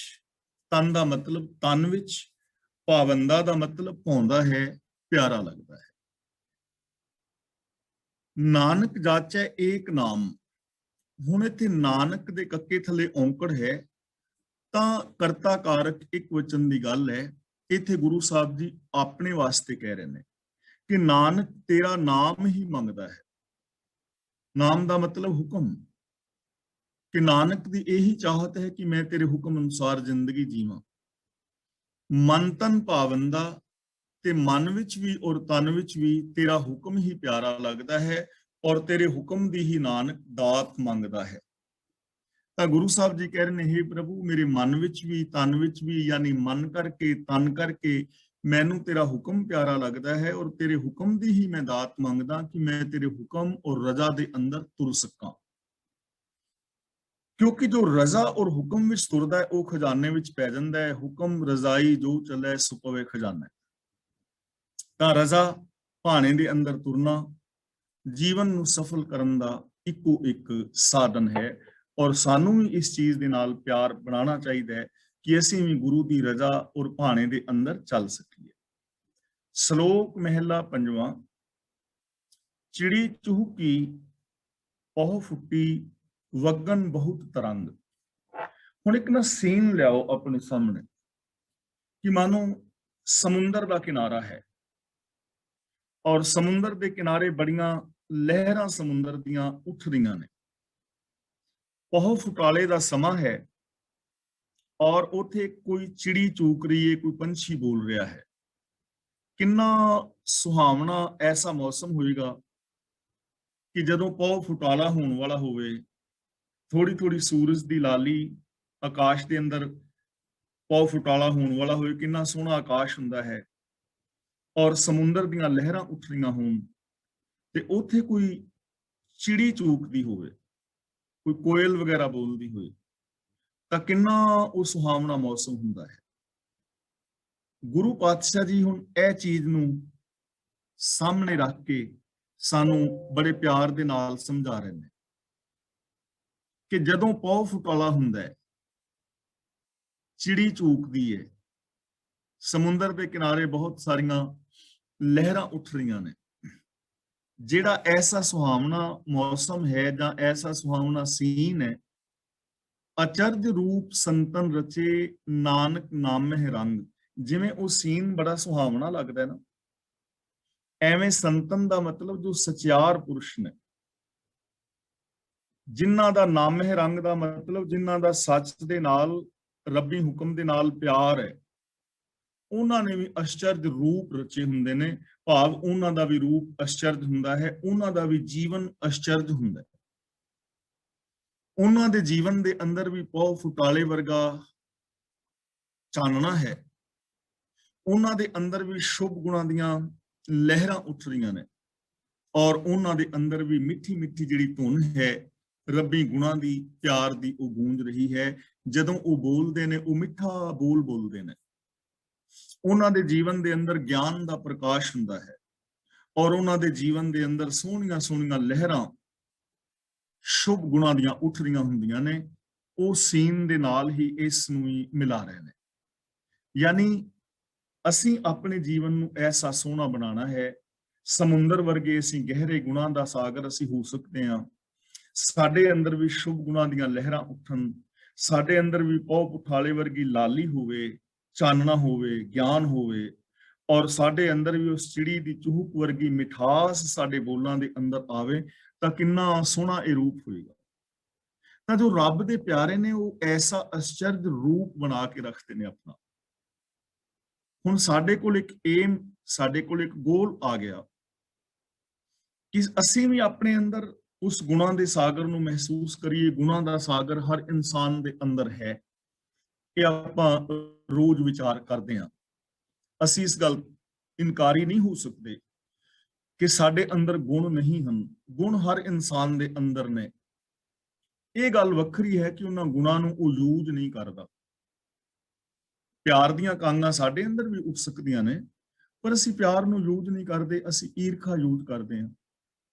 ਤਨ ਦਾ ਮਤਲਬ ਤਨ ਵਿੱਚ, ਪਾਵੰਦਾ ਦਾ ਮਤਲਬ ਭਾਉਂਦਾ ਹੈ, ਪਿਆਰਾ ਲੱਗਦਾ ਹੈ। ਨਾਨਕ ਜਾਚੈ ਏਕ ਨਾਮ। ਹੁਣ ਇੱਥੇ ਨਾਨਕ ਦੇ ਕੱਕੇ ਥੱਲੇ ਔਂਕੜ ਹੈ ਤਾਂ ਕਰਤਾ ਕਾਰਕ ਇੱਕ ਵਚਨ ਦੀ ਗੱਲ ਹੈ। ਇੱਥੇ ਗੁਰੂ ਸਾਹਿਬ ਜੀ ਆਪਣੇ ਵਾਸਤੇ ਕਹਿ ਰਹੇ ਨੇ ਕਿ ਨਾਨਕ ਤੇਰਾ ਨਾਮ ਹੀ ਮੰਗਦਾ ਹੈ। ਨਾਮ ਦਾ ਮਤਲਬ ਹੁਕਮ, ਕਿ ਨਾਨਕ ਦੀ ਇਹੀ ਚਾਹਤ ਹੈ ਕਿ ਮੈਂ ਤੇਰੇ ਹੁਕਮ ਅਨੁਸਾਰ ਜ਼ਿੰਦਗੀ ਜੀਵਾਂ। ਮਨ ਤਨ ਭਾਵੰਦਾ, ਤੇ ਮਨ ਵਿੱਚ ਵੀ ਔਰ ਤਨ ਵਿੱਚ ਵੀ ਤੇਰਾ ਹੁਕਮ ਹੀ ਪਿਆਰਾ ਲੱਗਦਾ ਹੈ ਔਰ ਤੇਰੇ ਹੁਕਮ ਦੀ ਹੀ ਨਾਨਕ ਦਾਤ ਮੰਗਦਾ ਹੈ। ਤਾਂ ਗੁਰੂ ਸਾਹਿਬ ਜੀ ਕਹਿ ਰਹੇ ਨੇ, ਹੇ ਪ੍ਰਭੂ ਮੇਰੇ ਮਨ ਵਿੱਚ ਵੀ ਤਨ ਵਿੱਚ ਵੀ, ਯਾਨੀ ਮਨ ਕਰਕੇ ਤਨ ਕਰਕੇ ਮੈਨੂੰ ਤੇਰਾ ਹੁਕਮ ਪਿਆਰਾ ਲੱਗਦਾ ਹੈ ਔਰ ਤੇਰੇ ਹੁਕਮ ਦੀ ਹੀ ਮੈਂ ਦਾਤ ਮੰਗਦਾ ਕਿ ਮੈਂ ਤੇਰੇ ਹੁਕਮ ਔਰ ਰਜ਼ਾ ਦੇ ਅੰਦਰ ਤੁਰ ਸਕਾਂ। ਕਿਉਂਕਿ ਜੋ ਰਜ਼ਾ ਔਰ ਹੁਕਮ ਵਿੱਚ ਤੁਰਦਾ ਹੈ ਉਹ ਖਜ਼ਾਨੇ ਵਿੱਚ ਪੈ ਜਾਂਦਾ ਹੈ। ਹੁਕਮ ਰਜ਼ਾਈ ਜੋ ਚੱਲੇ ਸੋ ਪਵੇ ਖਜ਼ਾਨਾ। ਤਾਂ ਰਜ਼ਾ ਭਾਣੇ ਦੇ ਅੰਦਰ ਤੁਰਨਾ ਜੀਵਨ ਨੂੰ ਸਫਲ ਕਰਨ ਦਾ ਇੱਕੋ ਇੱਕ ਸਾਧਨ ਹੈ ਔਰ ਸਾਨੂੰ ਵੀ ਇਸ ਚੀਜ਼ ਦੇ ਨਾਲ ਪਿਆਰ ਬਣਾਉਣਾ ਚਾਹੀਦਾ ਹੈ ਕਿ ਅਸੀਂ ਵੀ ਗੁਰੂ ਦੀ ਰਜ਼ਾ ਔਰ ਭਾਣੇ ਦੇ ਅੰਦਰ ਚੱਲ ਸਕੀਏ। ਸ਼ਲੋਕ ਮਹਿਲਾ ਪੰਜਵਾਂ। ਚਿੜੀ ਚੁਹਕੀ ਪਹੁ ਫੁੱਟੀ, ਵਗਨ ਬਹੁਤ ਤਰੰਗ। ਹੁਣ ਇੱਕ ਨਾ ਸੀਨ ਲਿਆਓ ਆਪਣੇ ਸਾਹਮਣੇ ਕਿ ਮਾनो ਸਮੁੰਦਰ ਦਾ ਕਿਨਾਰਾ ਹੈ ਔਰ ਸਮੁੰਦਰ ਦੇ ਕਿਨਾਰੇ ਬੜੀਆਂ ਲਹਿਰਾਂ ਸਮੁੰਦਰ ਦੀਆਂ ਉੱਠ ਰਹੀਆਂ ਨੇ। ਬਹੁਤ ਫੁਟਾਲੇ ਦਾ ਸਮਾਂ ਹੈ ਔਰ ਉਥੇ ਕੋਈ ਚਿੜੀ ਚੂਕ ਰਹੀ ਹੈ, ਕੋਈ ਪੰਛੀ ਬੋਲ ਰਿਹਾ ਹੈ। ਕਿੰਨਾ ਸੁਹਾਵਣਾ ਐਸਾ ਮੌਸਮ ਹੋਏਗਾ ਕਿ ਜਦੋਂ ਪੌ ਫੁਟਾਲਾ ਹੋਣ ਵਾਲਾ ਹੋਵੇ, ਥੋੜੀ ਥੋੜੀ ਸੂਰਜ ਦੀ ਲਾਲੀ ਆਕਾਸ਼ ਦੇ ਅੰਦਰ ਪੌ ਫੁਟਾਲਾ ਹੋਣ ਵਾਲਾ ਹੋਵੇ, ਕਿੰਨਾ ਸੋਹਣਾ ਆਕਾਸ਼ ਹੁੰਦਾ ਹੈ ਔਰ ਸਮੁੰਦਰ ਦੀਆਂ ਲਹਿਰਾਂ ਉੱਠ ਰਹੀਆਂ ਹੋਣ ਤੇ ਉੱਥੇ ਕੋਈ ਚਿੜੀ ਚੂਕਦੀ ਹੋਵੇ, ਕੋਈ ਕੋਇਲ ਵਗੈਰਾ ਬੋਲਦੀ ਹੋਵੇ, ਤਾਂ ਕਿੰਨਾ ਉਹ ਸੁਹਾਵਣਾ ਮੌਸਮ ਹੁੰਦਾ ਹੈ। ਗੁਰੂ ਪਾਤਸ਼ਾਹ ਜੀ ਹੁਣ ਇਹ ਚੀਜ਼ ਨੂੰ ਸਾਹਮਣੇ ਰੱਖ ਕੇ ਸਾਨੂੰ ਬੜੇ ਪਿਆਰ ਦੇ ਨਾਲ ਸਮਝਾ ਰਹੇ ਨੇ ਕਿ ਜਦੋਂ ਪੌ ਫੁਟਾਲਾ ਹੁੰਦਾ ਹੈ, ਚਿੜੀ ਚੂਕਦੀ ਹੈ, ਸਮੁੰਦਰ ਦੇ ਕਿਨਾਰੇ ਬਹੁਤ ਸਾਰੀਆਂ ਲਹਿਰਾਂ ਉੱਠ ਰਹੀਆਂ ਨੇ, ਜਿਹੜਾ ਐਸਾ ਸੁਹਾਵਣਾ ਮੌਸਮ ਹੈ ਜਾਂ ਐਸਾ ਸੁਹਾਵਣਾ ਸੀਨ ਹੈ, ਅਚਰਜ ਰੂਪ ਸੰਤਨ ਰਚੇ ਨਾਨਕ ਨਾਮਹਿ ਰੰਗ। ਜਿਵੇਂ ਉਹ ਸੀਨ ਬੜਾ ਸੁਹਾਵਣਾ ਲੱਗਦਾ ਹੈ ਨਾ, ਐਵੇਂ ਸੰਤਨ ਦਾ ਮਤਲਬ ਜੋ ਸਚਿਆਰ ਪੁਰਸ਼ ਨੇ, ਜਿਨ੍ਹਾਂ ਦਾ ਨਾਮਹਿ ਰੰਗ ਦਾ ਮਤਲਬ ਜਿਨ੍ਹਾਂ ਦਾ ਸੱਚ ਦੇ ਨਾਲ, ਰੱਬੀ ਹੁਕਮ ਦੇ ਨਾਲ ਪਿਆਰ ਹੈ, ਉਹਨਾਂ ਨੇ ਵੀ ਅਸ਼ਚਰਜ ਰੂਪ ਰਚੇ ਹੁੰਦੇ ਨੇ। ਭਾਵ ਉਹਨਾਂ ਦਾ ਵੀ ਰੂਪ ਅਸ਼ਚਰਜ ਹੁੰਦਾ ਹੈ, ਉਹਨਾਂ ਦਾ ਵੀ ਜੀਵਨ ਅਸ਼ਚਰਜ ਹੁੰਦਾ ਹੈ। ਉਹਨਾਂ ਦੇ ਜੀਵਨ ਦੇ ਅੰਦਰ ਵੀ ਪੌ ਫੁਟਾਲੇ ਵਰਗਾ ਚਾਨਣਾ ਹੈ, ਉਹਨਾਂ ਦੇ ਅੰਦਰ ਵੀ ਸ਼ੁਭ ਗੁਣਾਂ ਦੀਆਂ ਲਹਿਰਾਂ ਉੱਠ ਰਹੀਆਂ ਨੇ ਔਰ ਉਹਨਾਂ ਦੇ ਅੰਦਰ ਵੀ ਮਿੱਠੀ ਮਿੱਠੀ ਜਿਹੜੀ ਧੁਨ ਹੈ ਰੱਬੀ ਗੁਣਾਂ ਦੀ, ਪਿਆਰ ਦੀ, ਉਹ ਗੂੰਜ ਰਹੀ ਹੈ। ਜਦੋਂ ਉਹ ਬੋਲਦੇ ਨੇ, ਉਹ ਮਿੱਠਾ ਬੋਲ ਬੋਲਦੇ ਨੇ। ਉਹਨਾਂ ਦੇ ਜੀਵਨ ਦੇ ਅੰਦਰ ਗਿਆਨ ਦਾ ਪ੍ਰਕਾਸ਼ ਹੁੰਦਾ ਹੈ ਔਰ ਉਹਨਾਂ ਦੇ ਜੀਵਨ ਦੇ ਅੰਦਰ ਸੋਹਣੀਆਂ ਸੋਹਣੀਆਂ ਲਹਿਰਾਂ ਸ਼ੁਭ ਗੁਣਾਂ ਦੀਆਂ ਉੱਠ ਰਹੀਆਂ ਹੁੰਦੀਆਂ ਨੇ। ਉਹ ਸੀਨ ਦੇ ਨਾਲ ਹੀ ਇਸ ਨੂੰ ਹੀ ਮਿਲਾ ਰਹੇ ਨੇ। ਯਾਨੀ ਅਸੀਂ ਆਪਣੇ ਜੀਵਨ ਨੂੰ ਐਸਾ ਸੋਹਣਾ ਬਣਾਉਣਾ ਹੈ, ਸਮੁੰਦਰ ਵਰਗੇ ਅਸੀਂ ਗਹਿਰੇ ਗੁਣਾਂ ਦਾ ਸਾਗਰ ਅਸੀਂ ਹੋ ਸਕਦੇ ਹਾਂ। ਸਾਡੇ ਅੰਦਰ ਵੀ ਸ਼ੁਭ ਗੁਣਾਂ ਦੀਆਂ ਲਹਿਰਾਂ ਉੱਠਣ, ਸਾਡੇ ਅੰਦਰ ਵੀ ਪੌ ਪੁਠਾਲੇ ਵਰਗੀ ਲਾਲੀ ਹੋਵੇ, ਚਾਨਣਾ ਹੋਵੇ, ਗਿਆਨ ਹੋਵੇ ਔਰ ਸਾਡੇ ਅੰਦਰ ਵੀ ਉਸ ਚਿੜੀ ਦੀ ਚੁਹਕ ਵਰਗੀ ਮਿਠਾਸ ਸਾਡੇ ਬੋਲਾਂ ਦੇ ਅੰਦਰ ਆਵੇ, ਤਾਂ ਕਿੰਨਾ ਸੋਹਣਾ ਇਹ ਰੂਪ ਹੋਏਗਾ। ਤਾਂ ਜੋ ਰੱਬ ਦੇ ਪਿਆਰੇ ਨੇ, ਉਹ ਐਸਾ ਅਸ਼ਚਰਜ ਰੂਪ ਬਣਾ ਕੇ ਰੱਖਦੇ ਨੇ ਆਪਣਾ। ਹੁਣ ਸਾਡੇ ਕੋਲ ਇੱਕ ਏਮ, ਸਾਡੇ ਕੋਲ ਇੱਕ ਗੋਲ ਆ ਗਿਆ ਕਿ ਅਸੀਂ ਵੀ ਆਪਣੇ ਅੰਦਰ ਉਸ ਗੁਣਾਂ ਦੇ ਸਾਗਰ ਨੂੰ ਮਹਿਸੂਸ ਕਰੀਏ। ਗੁਣਾਂ ਦਾ ਸਾਗਰ ਹਰ ਇਨਸਾਨ ਦੇ ਅੰਦਰ ਹੈ, ਇਹ ਆਪਾਂ ਰੋਜ਼ ਵਿਚਾਰ ਕਰਦੇ ਹਾਂ। ਅਸੀਂ ਇਸ ਗੱਲ ਇਨਕਾਰੀ ਨਹੀਂ ਹੋ ਸਕਦੇ ਕਿ ਸਾਡੇ ਅੰਦਰ ਗੁਣ ਨਹੀਂ ਹਨ। ਗੁਣ ਹਰ ਇਨਸਾਨ ਦੇ ਅੰਦਰ ਨੇ। ਇਹ ਗੱਲ ਵੱਖਰੀ ਹੈ ਕਿ ਉਹਨਾਂ ਗੁਣਾਂ ਨੂੰ ਉਹ ਯੂਜ਼ ਨਹੀਂ ਕਰਦਾ। ਪਿਆਰ ਦੀਆਂ ਕਾਂਗਾਂ ਸਾਡੇ ਅੰਦਰ ਵੀ ਉੱਠ ਸਕਦੀਆਂ ਨੇ, ਪਰ ਅਸੀਂ ਪਿਆਰ ਨੂੰ ਯੂਜ਼ ਨਹੀਂ ਕਰਦੇ, ਅਸੀਂ ਈਰਖਾ ਯੂਜ਼ ਕਰਦੇ ਹਾਂ।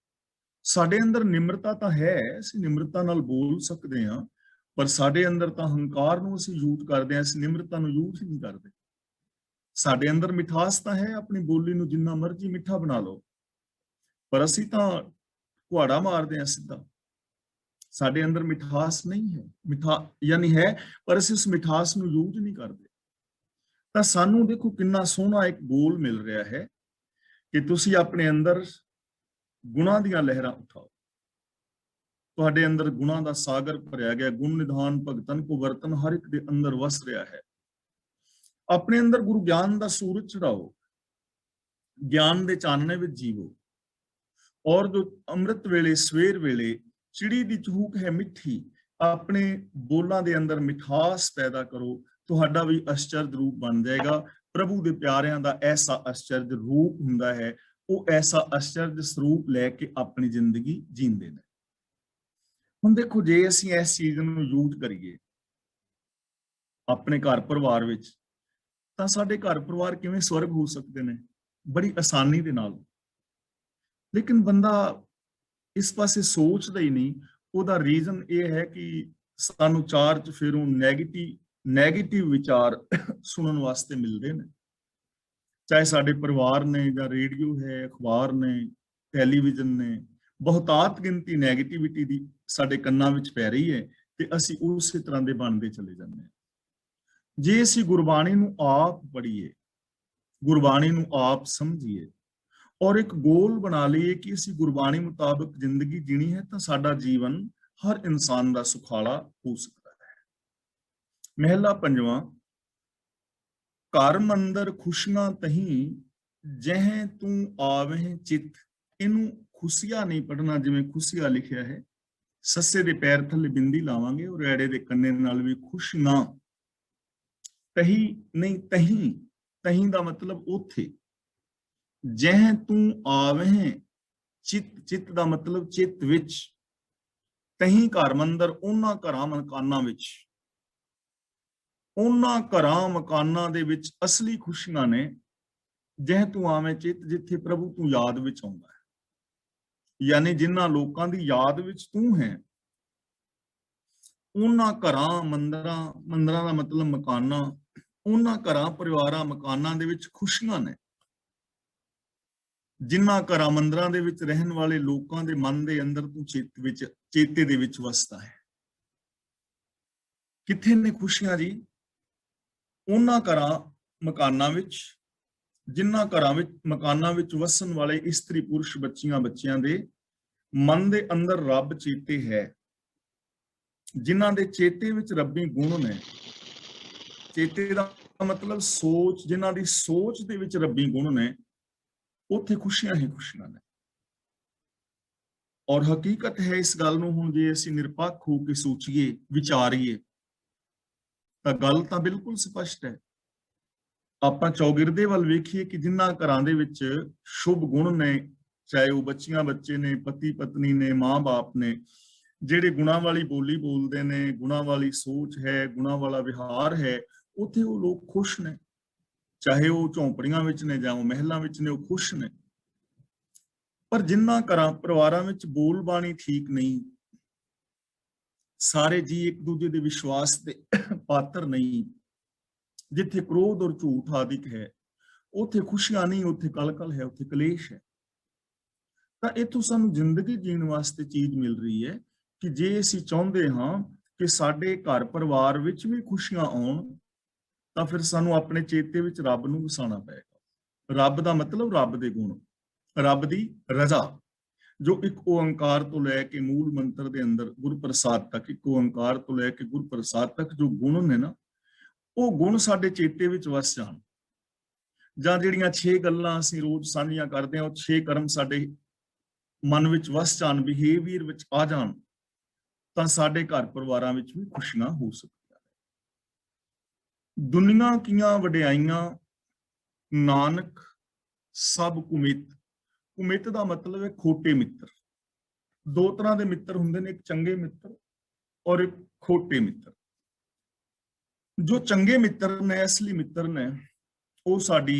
ਸਾਡੇ ਅੰਦਰ ਨਿਮਰਤਾ ਤਾਂ ਹੈ, ਅਸੀਂ ਨਿਮਰਤਾ ਨਾਲ ਬੋਲ ਸਕਦੇ ਹਾਂ, ਪਰ ਸਾਡੇ ਅੰਦਰ ਤਾਂ ਹੰਕਾਰ ਨੂੰ ਅਸੀਂ ਯੂਜ਼ ਕਰਦੇ ਹਾਂ, ਅਸੀਂ ਨਿਮਰਤਾ ਨੂੰ ਯੂਜ਼ ਨਹੀਂ ਕਰਦੇ। ਸਾਡੇ ਅੰਦਰ ਮਿਠਾਸ ਤਾਂ ਹੈ, ਆਪਣੀ ਬੋਲੀ ਨੂੰ ਜਿੰਨਾ ਮਰਜ਼ੀ ਮਿੱਠਾ ਬਣਾ ਲਓ, ਪਰ ਅਸੀਂ ਤਾਂ ਕੁਹਾੜਾ ਮਾਰਦੇ ਹਾਂ ਸਿੱਧਾ। ਸਾਡੇ ਅੰਦਰ ਮਿਠਾਸ ਨਹੀਂ ਹੈ, ਮਿਠਾ ਯਾਨੀ ਹੈ, ਪਰ ਅਸੀਂ ਉਸ ਮਿਠਾਸ ਨੂੰ ਯੂਜ਼ ਨਹੀਂ ਕਰਦੇ। ਤਾਂ ਸਾਨੂੰ ਦੇਖੋ ਕਿੰਨਾ ਸੋਹਣਾ ਇੱਕ ਗੋਲ ਮਿਲ ਰਿਹਾ ਹੈ ਕਿ ਤੁਸੀਂ ਆਪਣੇ ਅੰਦਰ ਗੁਣਾਂ ਦੀਆਂ ਲਹਿਰਾਂ ਉਠਾਓ। ਤੁਹਾਡੇ ਅੰਦਰ ਗੁਣਾਂ ਦਾ ਸਾਗਰ ਭਰਿਆ ਗਿਆ। ਗੁਣ ਨਿਧਾਨ ਭਗਤਨ ਕੋ ਵਰਤਨ ਹਰ ਇੱਕ ਦੇ ਅੰਦਰ ਵਸ ਰਿਹਾ ਹੈ। ਆਪਣੇ ਅੰਦਰ ਗੁਰੂ ਗਿਆਨ ਦਾ ਸੂਰਜ ਚੜਾਓ, ਗਿਆਨ ਦੇ ਚਾਨਣੇ ਵਿੱਚ ਜੀਵੋ ਔਰ ਜੋ ਅੰਮ੍ਰਿਤ ਵੇਲੇ, ਸਵੇਰ ਵੇਲੇ ਚਿੜੀ ਦੀ ਚੂਕ ਹੈ ਮਿੱਠੀ, ਆਪਣੇ ਬੋਲਾਂ ਦੇ ਅੰਦਰ ਮਿਠਾਸ ਪੈਦਾ ਕਰੋ। ਤੁਹਾਡਾ ਵੀ ਅਸ਼ਚਰਜ ਰੂਪ ਬਣ ਜਾਏਗਾ। ਪ੍ਰਭੂ ਦੇ ਪਿਆਰਿਆਂ ਦਾ ਐਸਾ ਅਸ਼ਚਰਜ ਰੂਪ ਹੁੰਦਾ ਹੈ, ਉਹ ਐਸਾ ਅਸ਼ਚਰਜ ਸਰੂਪ ਲੈ ਕੇ ਆਪਣੀ ਜ਼ਿੰਦਗੀ ਜੀਂਦੇ ਨੇ। ਹੁਣ ਦੇਖੋ, ਜੇ ਅਸੀਂ ਇਸ ਚੀਜ਼ ਨੂੰ ਯੂਜ਼ ਕਰੀਏ ਆਪਣੇ ਘਰ ਪਰਿਵਾਰ ਵਿੱਚ, ਤਾਂ ਸਾਡੇ ਘਰ ਪਰਿਵਾਰ ਕਿਵੇਂ ਸਵਰਗ ਹੋ ਸਕਦੇ ਨੇ? ਬੜੀ ਆਸਾਨੀ ਦੇ ਨਾਲ। ਲੇਕਿਨ ਬੰਦਾ ਇਸ ਪਾਸੇ ਸੋਚਦਾ ਹੀ ਨਹੀਂ। ਉਹਦਾ ਰੀਜ਼ਨ ਇਹ ਹੈ ਕਿ ਸਾਨੂੰ ਚਾਰ ਚੁਫੇਰੋਂ ਨੈਗੇਟਿਵ ਵਿਚਾਰ ਸੁਣਨ ਵਾਸਤੇ ਮਿਲਦੇ ਨੇ। ਚਾਹੇ ਸਾਡੇ ਪਰਿਵਾਰ ਨੇ ਜਾਂ ਰੇਡੀਓ ਹੈ, ਅਖਬਾਰ ਨੇ, ਟੈਲੀਵਿਜ਼ਨ ਨੇ, ਬਹੁਤਾਤ ਗਿਣਤੀ ਨੈਗੇਟਿਵਿਟੀ ਦੀ ਸਾਡੇ ਕੰਨਾਂ ਵਿੱਚ ਪੈ ਰਹੀ ਹੈ ਤੇ ਅਸੀਂ ਉਸੇ ਤਰ੍ਹਾਂ ਦੇ ਬਣਦੇ ਚਲੇ ਜਾਂਦੇ ਹਾਂ। ਜੇ ਅਸੀਂ ਗੁਰਬਾਣੀ ਨੂੰ ਆਪ ਪੜ੍ਹੀਏ, ਗੁਰਬਾਣੀ ਨੂੰ ਆਪ ਸਮਝੀਏ ਔਰ ਇੱਕ ਗੋਲ ਬਣਾ ਲਈਏ ਕਿ ਅਸੀਂ ਗੁਰਬਾਣੀ ਮੁਤਾਬਕ ਜ਼ਿੰਦਗੀ ਜੀਣੀ ਹੈ, ਤਾਂ ਸਾਡਾ ਜੀਵਨ ਹਰ ਇਨਸਾਨ ਦਾ ਸੁਖਾਲਾ ਹੋ ਸਕਦਾ ਹੈ। ਮਹਿਲਾ ਪੰਜਵਾਂ, ਘਰ ਮੰਦਰ ਖੁਸ਼ੀਆਂ ਤਹੀਂ ਜਹ ਤੂੰ ਆਵਹਿ ਚਿਤ। ਇਹਨੂੰ ਖੁਸ਼ੀਆਂ ਨਹੀਂ ਪੜਨਾ ਜਿਵੇਂ ਖੁਸ਼ੀਆਂ ਲਿਖਿਆ ਹੈ, ਸੱਸੇ ਦੇ ਪੈਰ ਥੱਲੇ ਬਿੰਦੀ ਲਾਵਾਂਗੇ ਔਰ ਐੜੇ ਦੇ ਕੰਨੇ ਨਾਲ ਵੀ ਖੁਸ਼ੀਆਂ। ਤਹੀ ਨਹੀਂ, ਤਹੀਂ, ਤਹੀਂ ਦਾ ਮਤਲਬ ਉੱਥੇ। ਜਹ ਤੂੰ ਆਵਹਿ ਚਿਤ, ਚਿਤ ਦਾ ਮਤਲਬ ਚਿੱਤ ਵਿੱਚ। ਤਹੀਂ ਘਰ ਮੰਦਰ, ਉਹਨਾਂ ਘਰਾਂ ਮਕਾਨਾਂ ਵਿੱਚ, ਉਹਨਾਂ ਘਰਾਂ ਮਕਾਨਾਂ ਦੇ ਵਿੱਚ ਅਸਲੀ ਖੁਸ਼ੀਆਂ ਨੇ। ਜਹ ਤੂੰ ਆਵੇਂ ਚਿਤ, ਜਿੱਥੇ ਪ੍ਰਭੂ ਤੂੰ ਯਾਦ ਵਿੱਚ ਆਉਂਦਾ ਹੈ, ਯਾਨੀ ਜਿਨ੍ਹਾਂ ਲੋਕਾਂ ਦੀ ਯਾਦ ਵਿੱਚ ਤੂੰ ਹੈ, ਉਹਨਾਂ ਘਰਾਂ ਮੰਦਰਾਂ, ਮੰਦਰਾਂ ਦਾ ਮਤਲਬ ਮਕਾਨਾਂ, ਉਹਨਾਂ ਘਰਾਂ ਪਰਿਵਾਰਾਂ ਮਕਾਨਾਂ ਦੇ ਵਿੱਚ ਖੁਸ਼ੀਆਂ ਨੇ। ਜਿਨ੍ਹਾਂ ਘਰਾਂ ਮੰਦਰਾਂ ਦੇ ਵਿੱਚ ਰਹਿਣ ਵਾਲੇ ਲੋਕਾਂ ਦੇ ਮਨ ਦੇ ਅੰਦਰ ਤੂੰ ਚਿੱਤ ਵਿੱਚ, ਚੇਤੇ ਦੇ ਵਿੱਚ ਵਸਦਾ ਹੈ। ਕਿੱਥੇ ਨੇ ਖੁਸ਼ੀਆਂ ਜੀ? ਉਹਨਾਂ ਘਰਾਂ ਮਕਾਨਾਂ ਵਿੱਚ, ਜਿਨ੍ਹਾਂ ਘਰਾਂ ਵਿੱਚ ਮਕਾਨਾਂ ਵਿੱਚ ਵਸਣ ਵਾਲੇ ਇਸਤਰੀ ਪੁਰਸ਼ ਬੱਚੀਆਂ ਬੱਚਿਆਂ ਦੇ ਮਨ ਦੇ ਅੰਦਰ ਰੱਬ ਚੇਤੇ ਹੈ, ਜਿਨ੍ਹਾਂ ਦੇ ਚੇਤੇ ਵਿੱਚ ਰੱਬੀ ਗੁਣ ਨੇ। ਚੇਤੇ ਦਾ ਮਤਲਬ ਸੋਚ, ਜਿਨ੍ਹਾਂ ਦੀ ਸੋਚ ਦੇ ਵਿੱਚ ਰੱਬੀ ਗੁਣ ਨੇ, ਉੱਥੇ ਖੁਸ਼ੀਆਂ ਹੀ ਖੁਸ਼ੀਆਂ ਨੇ। ਔਰ ਹਕੀਕਤ ਹੈ ਇਸ ਗੱਲ ਨੂੰ, ਹੁਣ ਜੇ ਅਸੀਂ ਨਿਰਪੱਖ ਹੋ ਕੇ ਸੋਚੀਏ, ਵਿਚਾਰੀਏ, ਤਾਂ ਗੱਲ ਤਾਂ ਬਿਲਕੁਲ ਸਪਸ਼ਟ ਹੈ। ਆਪਾਂ ਚੌਗਿਰਦੇ ਵੱਲ ਵੇਖੀਏ ਕਿ ਜਿਨ੍ਹਾਂ ਘਰਾਂ ਦੇ ਵਿੱਚ ਸ਼ੁਭ ਗੁਣ ਨੇ, ਚਾਹੇ ਉਹ ਬੱਚੀਆਂ ਬੱਚੇ ਨੇ, ਪਤੀ ਪਤਨੀ ਨੇ, ਮਾਂ-ਬਾਪ ਨੇ, ਜਿਹੜੇ ਗੁਣਾਂ ਵਾਲੀ ਬੋਲੀ ਬੋਲਦੇ ਨੇ, ਗੁਣਾਂ ਵਾਲੀ ਸੋਚ ਹੈ, ਗੁਣਾਂ ਵਾਲਾ ਵਿਹਾਰ ਹੈ, ਉੱਥੇ ਉਹ ਲੋਕ ਖੁਸ਼ ਨੇ। ਚਾਹੇ ਉਹ ਝੌਂਪੜੀਆਂ ਵਿੱਚ ਨੇ ਜਾਂ ਉਹ ਮਹਿਲਾਂ ਵਿੱਚ ਨੇ, ਉਹ ਖੁਸ਼ ਨੇ। ਪਰ ਜਿਨ੍ਹਾਂ ਘਰਾਂ ਪਰਿਵਾਰਾਂ ਵਿੱਚ ਬੋਲ ਬਾਣੀ ਠੀਕ ਨਹੀਂ, ਸਾਰੇ ਜੀ ਇੱਕ ਦੂਜੇ ਦੇ ਵਿਸ਼ਵਾਸ ਦੇ ਪਾਤਰ ਨਹੀਂ, ਜਿੱਥੇ ਕ੍ਰੋਧ ਔਰ ਝੂਠ ਆਦਿਕ ਹੈ, ਉੱਥੇ ਖੁਸ਼ੀਆਂ ਨਹੀਂ, ਉੱਥੇ ਕਲਕਲ ਹੈ, ਉੱਥੇ ਕਲੇਸ਼ ਹੈ। ਤਾਂ ਇੱਥੋਂ ਸਾਨੂੰ ਜ਼ਿੰਦਗੀ ਜੀਣ ਵਾਸਤੇ ਚੀਜ਼ ਮਿਲ ਰਹੀ ਹੈ ਕਿ ਜੇ ਅਸੀਂ ਚਾਹੁੰਦੇ ਹਾਂ ਕਿ ਸਾਡੇ ਘਰ ਪਰਿਵਾਰ ਵਿੱਚ ਵੀ ਖੁਸ਼ੀਆਂ ਆਉਣ, ਤਾਂ ਫਿਰ ਸਾਨੂੰ ਆਪਣੇ ਚੇਤੇ ਵਿੱਚ ਰੱਬ ਨੂੰ ਵਸਾਉਣਾ ਪਏਗਾ। ਰੱਬ ਦਾ ਮਤਲਬ ਰੱਬ ਦੇ ਗੁਣ, ਰੱਬ ਦੀ ਰਜ਼ਾ, ਜੋ ਇੱਕ ਓੰਕਾਰ ਤੋਂ ਲੈ ਕੇ ਮੂਲ ਮੰਤਰ ਦੇ ਅੰਦਰ ਗੁਰਪ੍ਰਸਾਦ ਤੱਕ, ਇੱਕ ਓੰਕਾਰ ਤੋਂ ਲੈ ਕੇ ਗੁਰਪ੍ਰਸਾਦ ਤੱਕ ਜੋ ਗੁਣ ਨੇ ਨਾ, ਉਹ ਗੁਣ ਸਾਡੇ ਚੇਤੇ ਵਿੱਚ ਵਸ ਜਾਣ। ਜਾਂ ਜਿਹੜੀਆਂ 6 ਗੱਲਾਂ ਅਸੀਂ ਰੋਜ਼ ਸਾਂਝੀਆਂ ਕਰਦੇ ਹਾਂ, ਉਹ 6 ਕਰਮ ਸਾਡੇ ਮਨ ਵਿੱਚ ਵਸ ਜਾਣ, ਬਿਹੇਵੀਅਰ ਵਿੱਚ ਆ ਜਾਣ, ਤਾਂ ਸਾਡੇ ਘਰ ਪਰਿਵਾਰਾਂ ਵਿੱਚ ਵੀ ਖੁਸ਼ੀਆਂ ਹੋ ਸਕਦੀਆਂ ਨੇ। ਦੁਨੀਆਂ ਕੀਆਂ ਵਡਿਆਈਆਂ ਨਾਨਕ ਸਭ ਕੁਮਿਤ। ਕੁਮਿਤ ਦਾ ਮਤਲਬ ਹੈ ਖੋਟੇ ਮਿੱਤਰ। ਦੋ ਤਰ੍ਹਾਂ ਦੇ ਮਿੱਤਰ ਹੁੰਦੇ ਨੇ, ਇੱਕ ਚੰਗੇ ਮਿੱਤਰ ਔਰ ਇੱਕ ਖੋਟੇ ਮਿੱਤਰ। ਜੋ ਚੰਗੇ ਮਿੱਤਰ ਨੇ, ਅਸਲੀ ਮਿੱਤਰ ਨੇ, ਉਹ ਸਾਡੀ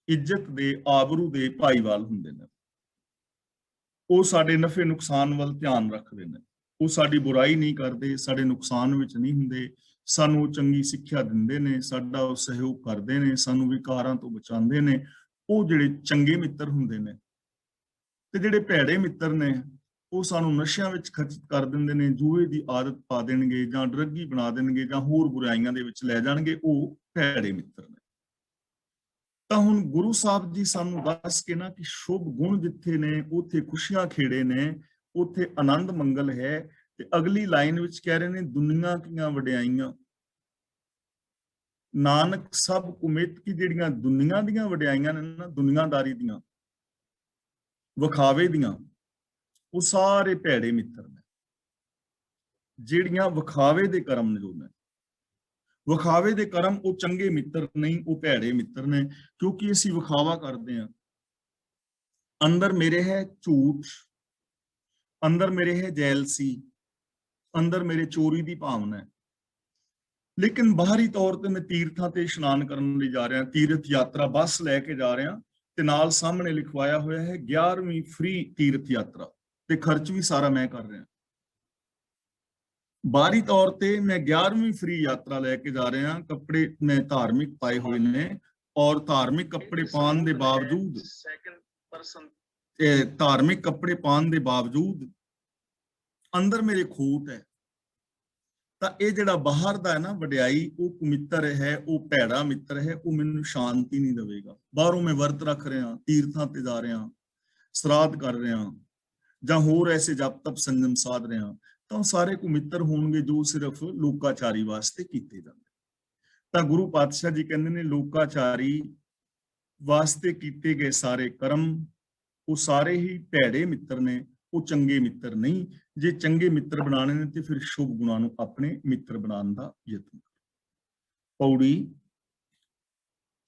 ਇੱਜ਼ਤ ਦੇ, ਆਬਰੂ ਦੇ ਭਾਈਵਾਲ ਹੁੰਦੇ ਨੇ। ਉਹ ਸਾਡੇ ਨਫੇ ਨੁਕਸਾਨ ਵੱਲ ਧਿਆਨ ਰੱਖਦੇ ਨੇ, ਉਹ ਸਾਡੀ ਬੁਰਾਈ ਨਹੀਂ ਕਰਦੇ, ਸਾਡੇ ਨੁਕਸਾਨ ਵਿੱਚ ਨਹੀਂ ਹੁੰਦੇ, ਸਾਨੂੰ ਚੰਗੀ ਸਿੱਖਿਆ ਦਿੰਦੇ ਨੇ, ਸਾਡਾ ਉਹ ਸਹਿਯੋਗ ਕਰਦੇ ਨੇ, ਸਾਨੂੰ ਵਿਕਾਰਾਂ ਤੋਂ ਬਚਾਉਂਦੇ ਨੇ। ਉਹ ਜਿਹੜੇ ਚੰਗੇ ਮਿੱਤਰ ਹੁੰਦੇ ਨੇ। ਤੇ ਜਿਹੜੇ ਭੈੜੇ ਮਿੱਤਰ ਨੇ, ਉਹ ਸਾਨੂੰ ਨਸ਼ਿਆਂ ਵਿੱਚ ਖਚਿਤ ਕਰ ਦਿੰਦੇ ਨੇ, ਜੂਏ ਦੀ ਆਦਤ ਪਾ ਦੇਣਗੇ, ਜਾਂ ਡਰੱਗੀ ਬਣਾ ਦੇਣਗੇ, ਜਾਂ ਹੋਰ ਬੁਰਾਈਆਂ ਦੇ ਵਿੱਚ ਲੈ ਜਾਣਗੇ। ਉਹ ਭੈੜੇ ਮਿੱਤਰ ਨੇ। ਤਾਂ ਹੁਣ ਗੁਰੂ ਸਾਹਿਬ ਜੀ ਸਾਨੂੰ ਦੱਸ ਕੇ ਨਾ ਕਿ ਸ਼ੁਭ ਗੁਣ ਜਿੱਥੇ ਨੇ, ਉੱਥੇ ਖੁਸ਼ੀਆਂ ਖੇੜੇ ਨੇ, ਉੱਥੇ ਆਨੰਦ ਮੰਗਲ ਹੈ। ਤੇ ਅਗਲੀ ਲਾਈਨ ਵਿੱਚ ਕਹਿ ਰਹੇ ਨੇ, ਦੁਨੀਆਂ ਕੀਆਂ ਵਡਿਆਈਆਂ ਨਾਨਕ ਸਭ ਕੁਮਿਤ। ਕੀ ਜਿਹੜੀਆਂ ਦੁਨੀਆਂ ਦੀਆਂ ਵਡਿਆਈਆਂ ਨੇ ਨਾ, ਦੁਨੀਆਦਾਰੀ ਦੀਆਂ, ਵਿਖਾਵੇ ਦੀਆਂ, ਉਹ ਸਾਰੇ ਭੈੜੇ ਮਿੱਤਰ ਨੇ। ਜਿਹੜੀਆਂ ਵਿਖਾਵੇ ਦੇ ਕਰਮ ਨੇ, ਜੋ ਨੇ ਵਿਖਾਵੇ ਦੇ ਕਰਮ, ਉਹ ਚੰਗੇ ਮਿੱਤਰ ਨਹੀਂ, ਉਹ ਭੈੜੇ ਮਿੱਤਰ ਨੇ। ਕਿਉਂਕਿ ਅਸੀਂ ਵਿਖਾਵਾ ਕਰਦੇ ਹਾਂ। ਅੰਦਰ ਮੇਰੇ ਹੈ ਝੂਠ, ਅੰਦਰ ਮੇਰੇ ਹੈ ਜੈਲਸੀ, ਅੰਦਰ ਮੇਰੇ ਚੋਰੀ ਦੀ ਭਾਵਨਾ ਹੈ। ਲੇਕਿਨ ਬਾਹਰੀ ਤੌਰ ਤੇ ਮੈਂ ਤੀਰਥਾਂ ਤੇ ਇਸ਼ਨਾਨ ਕਰਨ ਲਈ ਜਾ ਰਿਹਾ, ਤੀਰਥ ਯਾਤਰਾ ਬੱਸ ਲੈ ਕੇ ਜਾ ਰਿਹਾ, ਤੇ ਨਾਲ ਸਾਹਮਣੇ ਲਿਖਵਾਇਆ ਹੋਇਆ ਹੈ 11ਵੀਂ ਫ੍ਰੀ ਤੀਰਥ ਯਾਤਰਾ, ਤੇ ਖਰਚ ਵੀ ਸਾਰਾ ਮੈਂ ਕਰ ਰਿਹਾ। ਬਾਹਰੀ ਤੌਰ ਤੇ ਮੈਂ 11ਵੀਂ ਫ੍ਰੀ ਯਾਤਰਾ ਲੈ ਕੇ ਜਾ ਰਿਹਾ, ਕੱਪੜੇ ਮੈਂ ਧਾਰਮਿਕ ਪਾਏ ਹੋਏ ਨੇ, ਔਰ ਧਾਰਮਿਕ ਕੱਪੜੇ ਪਾਉਣ ਦੇ ਬਾਵਜੂਦ, ਧਾਰਮਿਕ ਕੱਪੜੇ ਪਾਉਣ ਦੇ ਬਾਵਜੂਦ ਅੰਦਰ ਮੇਰੇ ਖੋਟ ਹੈ। ਤਾਂ ਇਹ ਜਿਹੜਾ ਬਾਹਰ ਦਾ ਹੈ ਨਾ ਵਡਿਆਈ, ਉਹ ਕੁਮਿੱਤਰ ਹੈ, ਉਹ ਭੈੜਾ ਮਿੱਤਰ ਹੈ, ਉਹ ਮੈਨੂੰ ਸ਼ਾਂਤੀ ਨਹੀਂ ਦੇਵੇਗਾ। ਬਾਹਰੋਂ ਮੈਂ ਵਰਤ ਰੱਖ ਰਿਹਾ, ਤੀਰਥਾਂ ਤੇ ਜਾ ਰਿਹਾ, ਸਰਾਧ ਕਰ ਰਿਹਾ, ਜਾਂ ਹੋਰ ਐਸੇ ਜਪ ਤਪ ਸੰਜਮ ਸਾਧ ਰਿਹਾ, ਤਾਂ ਉਹ ਸਾਰੇ ਕੁਮਿੱਤਰ ਹੋਣਗੇ ਜੋ ਸਿਰਫ ਲੋਕਾਚਾਰੀ ਵਾਸਤੇ ਕੀਤੇ ਜਾਂਦੇ। ਤਾਂ ਗੁਰੂ ਪਾਤਸ਼ਾਹ ਜੀ ਕਹਿੰਦੇ ਨੇ ਲੋਕਾਚਾਰੀ ਵਾਸਤੇ ਕੀਤੇ ਗਏ ਸਾਰੇ ਕਰਮ ਉਹ ਸਾਰੇ ਹੀ ਭੈੜੇ ਮਿੱਤਰ ਨੇ, ਉਹ ਚੰਗੇ ਮਿੱਤਰ ਨਹੀਂ। ਜੇ ਚੰਗੇ ਮਿੱਤਰ ਬਣਾਣੇ ਨੇ ਤੇ ਫਿਰ ਸ਼ੁਭ ਗੁਣਾਂ ਨੂੰ ਆਪਣੇ ਮਿੱਤਰ ਬਣਾਉਣ ਦਾ ਯਤਨ ਕਰੋ। ਪੌੜੀ,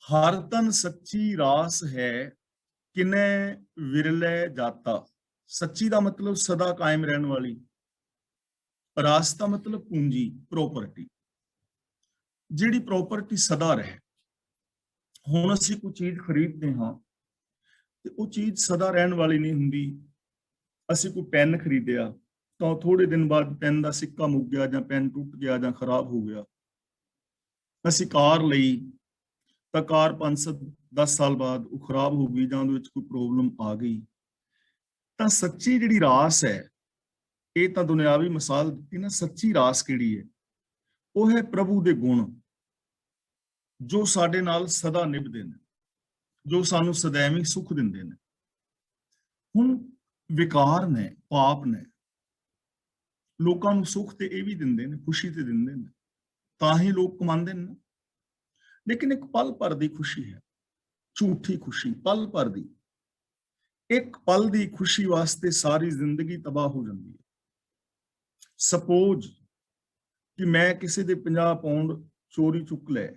ਹਰ ਤਨ ਸੱਚੀ ਰਾਸ ਹੈ, ਕਿਨੇ ਵਿਰਲੇ ਜਾਤਾ। ਸੱਚੀ ਦਾ ਮਤਲਬ ਸਦਾ ਕਾਇਮ ਰਹਿਣ ਵਾਲੀ, ਰਾਸ ਦਾ ਮਤਲਬ ਪੂੰਜੀ, ਪ੍ਰੋਪਰਟੀ, ਜਿਹੜੀ ਪ੍ਰੋਪਰਟੀ ਸਦਾ ਰਹੇ। ਹੁਣ ਅਸੀਂ ਕੋਈ ਚੀਜ਼ ਖਰੀਦਦੇ ਹਾਂ ਤੇ ਉਹ ਚੀਜ਼ ਸਦਾ ਰਹਿਣ ਵਾਲੀ ਨਹੀਂ ਹੁੰਦੀ। ਅਸੀਂ ਕੋਈ ਪੈਨ ਖਰੀਦਿਆ ਤਾਂ ਥੋੜੇ ਦਿਨ ਬਾਅਦ ਪੈਨ ਦਾ ਸਿੱਕਾ ਮੁੱਕ ਗਿਆ, ਜਾਂ ਪੈਨ ਟੁੱਟ ਗਿਆ, ਜਾਂ ਖਰਾਬ ਹੋ ਗਿਆ। ਅਸੀਂ ਕਾਰ ਲਈ ਤਾਂ ਕਾਰ 5-10 ਸਾਲ ਬਾਅਦ ਉਹ ਖਰਾਬ ਹੋ ਗਈ, ਜਾਂ ਉਹਦੇ ਵਿੱਚ ਕੋਈ ਪ੍ਰੋਬਲਮ ਆ ਗਈ। ਤਾਂ ਸੱਚੀ ਜਿਹੜੀ ਰਾਸ ਹੈ, ਇਹ ਤਾਂ ਦੁਨਿਆਵੀ ਮਿਸਾਲ ਦਿੱਤੀ ਨਾ, ਸੱਚੀ ਰਾਸ ਕਿਹੜੀ ਹੈ? ਉਹ ਹੈ ਪ੍ਰਭੂ ਦੇ ਗੁਣ, ਜੋ ਸਾਡੇ ਨਾਲ ਸਦਾ ਨਿਭਦੇ ਨੇ, ਜੋ ਸਾਨੂੰ ਸदैਵੀ ਸੁਖ ਦਿੰਦੇ ਨੇ। ਹੁਣ ਵਿਕਾਰ ਨੇ, ਪਾਪ ਨੇ, ਲੋਕਾਂ ਨੂੰ ਸੁਖ ਤੇ ਇਹ ਵੀ ਦਿੰਦੇ ਨੇ, ਖੁਸ਼ੀ ਤੇ ਦਿੰਦੇ ਨੇ, ਤਾਂ ਹੀ ਲੋਕ ਕਮਾਉਂਦੇ ਨੇ। ਲੇਕਿਨ ਇੱਕ ਪਲ ਭਰ ਦੀ ਖੁਸ਼ੀ ਹੈ, ਝੂਠੀ ਖੁਸ਼ੀ, ਪਲ ਭਰ ਦੀ। ਇੱਕ ਪਲ ਦੀ ਖੁਸ਼ੀ ਵਾਸਤੇ ਸਾਰੀ ਜ਼ਿੰਦਗੀ ਤਬਾਹ ਹੋ ਜਾਂਦੀ ਹੈ। ਸਪੋਜ਼ ਕਿ ਮੈਂ ਕਿਸੇ ਦੇ 50 ਪਾਉਂਡ ਚੋਰੀ ਚੁੱਕ ਲਏ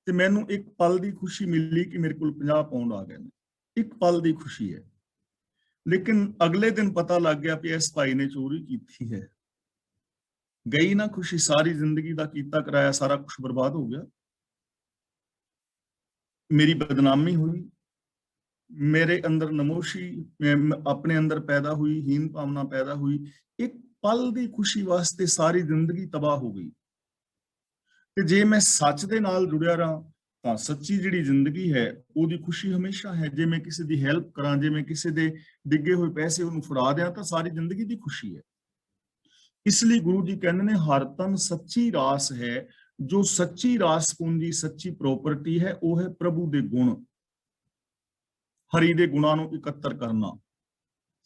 ਤੇ ਮੈਨੂੰ ਇੱਕ ਪਲ ਦੀ ਖੁਸ਼ੀ ਮਿਲੀ ਕਿ ਮੇਰੇ ਕੋਲ 50 ਪਾਉਂਡ ਆ ਗਏ ਨੇ, ਇੱਕ ਪਲ ਦੀ ਖੁਸ਼ੀ ਹੈ। ਲੇਕਿਨ ਅਗਲੇ ਦਿਨ ਪਤਾ ਲੱਗ ਗਿਆ ਕਿ ਇਸ ਭਾਈ ਨੇ ਚੋਰੀ ਕੀਤੀ ਹੈ। ਗਈ ਨਾ ਖੁਸ਼ੀ, ਸਾਰੀ ਜ਼ਿੰਦਗੀ ਦਾ ਕੀਤਾ ਕਰਾਇਆ ਸਾਰਾ ਕੁਝ ਬਰਬਾਦ ਹੋ ਗਿਆ। ਮੇਰੀ ਬਦਨਾਮੀ ਹੋਈ, ਮੇਰੇ ਅੰਦਰ ਨਮੋਸ਼ੀ ਆਪਣੇ ਅੰਦਰ ਪੈਦਾ ਹੋਈ, ਹੀਨ ਭਾਵਨਾ ਪੈਦਾ ਹੋਈ। ਇੱਕ ਪਲ ਦੀ ਖੁਸ਼ੀ ਵਾਸਤੇ ਸਾਰੀ ਜ਼ਿੰਦਗੀ ਤਬਾਹ ਹੋ ਗਈ। ਤੇ ਜੇ ਮੈਂ ਸੱਚ ਦੇ ਨਾਲ ਜੁੜਿਆ ਰਹਾ ਤਾਂ ਸੱਚੀ ਜਿਹੜੀ ਜ਼ਿੰਦਗੀ ਹੈ ਉਹਦੀ ਖੁਸ਼ੀ ਹਮੇਸ਼ਾ ਹੈ। ਜੇ ਮੈਂ ਕਿਸੇ ਦੀ ਹੈਲਪ ਕਰਾਂ, ਜੇ ਮੈਂ ਕਿਸੇ ਦੇ ਡਿੱਗੇ ਹੋਏ ਪੈਸੇ ਉਹਨੂੰ ਫੜਾ ਦਿਆਂ, ਤਾਂ ਸਾਰੀ ਜ਼ਿੰਦਗੀ ਦੀ ਖੁਸ਼ੀ ਹੈ। ਇਸ ਲਈ ਗੁਰੂ ਜੀ ਕਹਿੰਦੇ ਨੇ ਹਰ ਤਨ ਸੱਚੀ ਰਾਸ ਹੈ। ਜੋ ਸੱਚੀ ਰਾਸ ਪੂੰਜੀ, ਸੱਚੀ ਪ੍ਰੋਪਰਟੀ ਹੈ, ਉਹ ਹੈ ਪ੍ਰਭੂ ਦੇ ਗੁਣ, ਹਰੀ ਦੇ ਗੁਣਾਂ ਨੂੰ ਇਕੱਤਰ ਕਰਨਾ।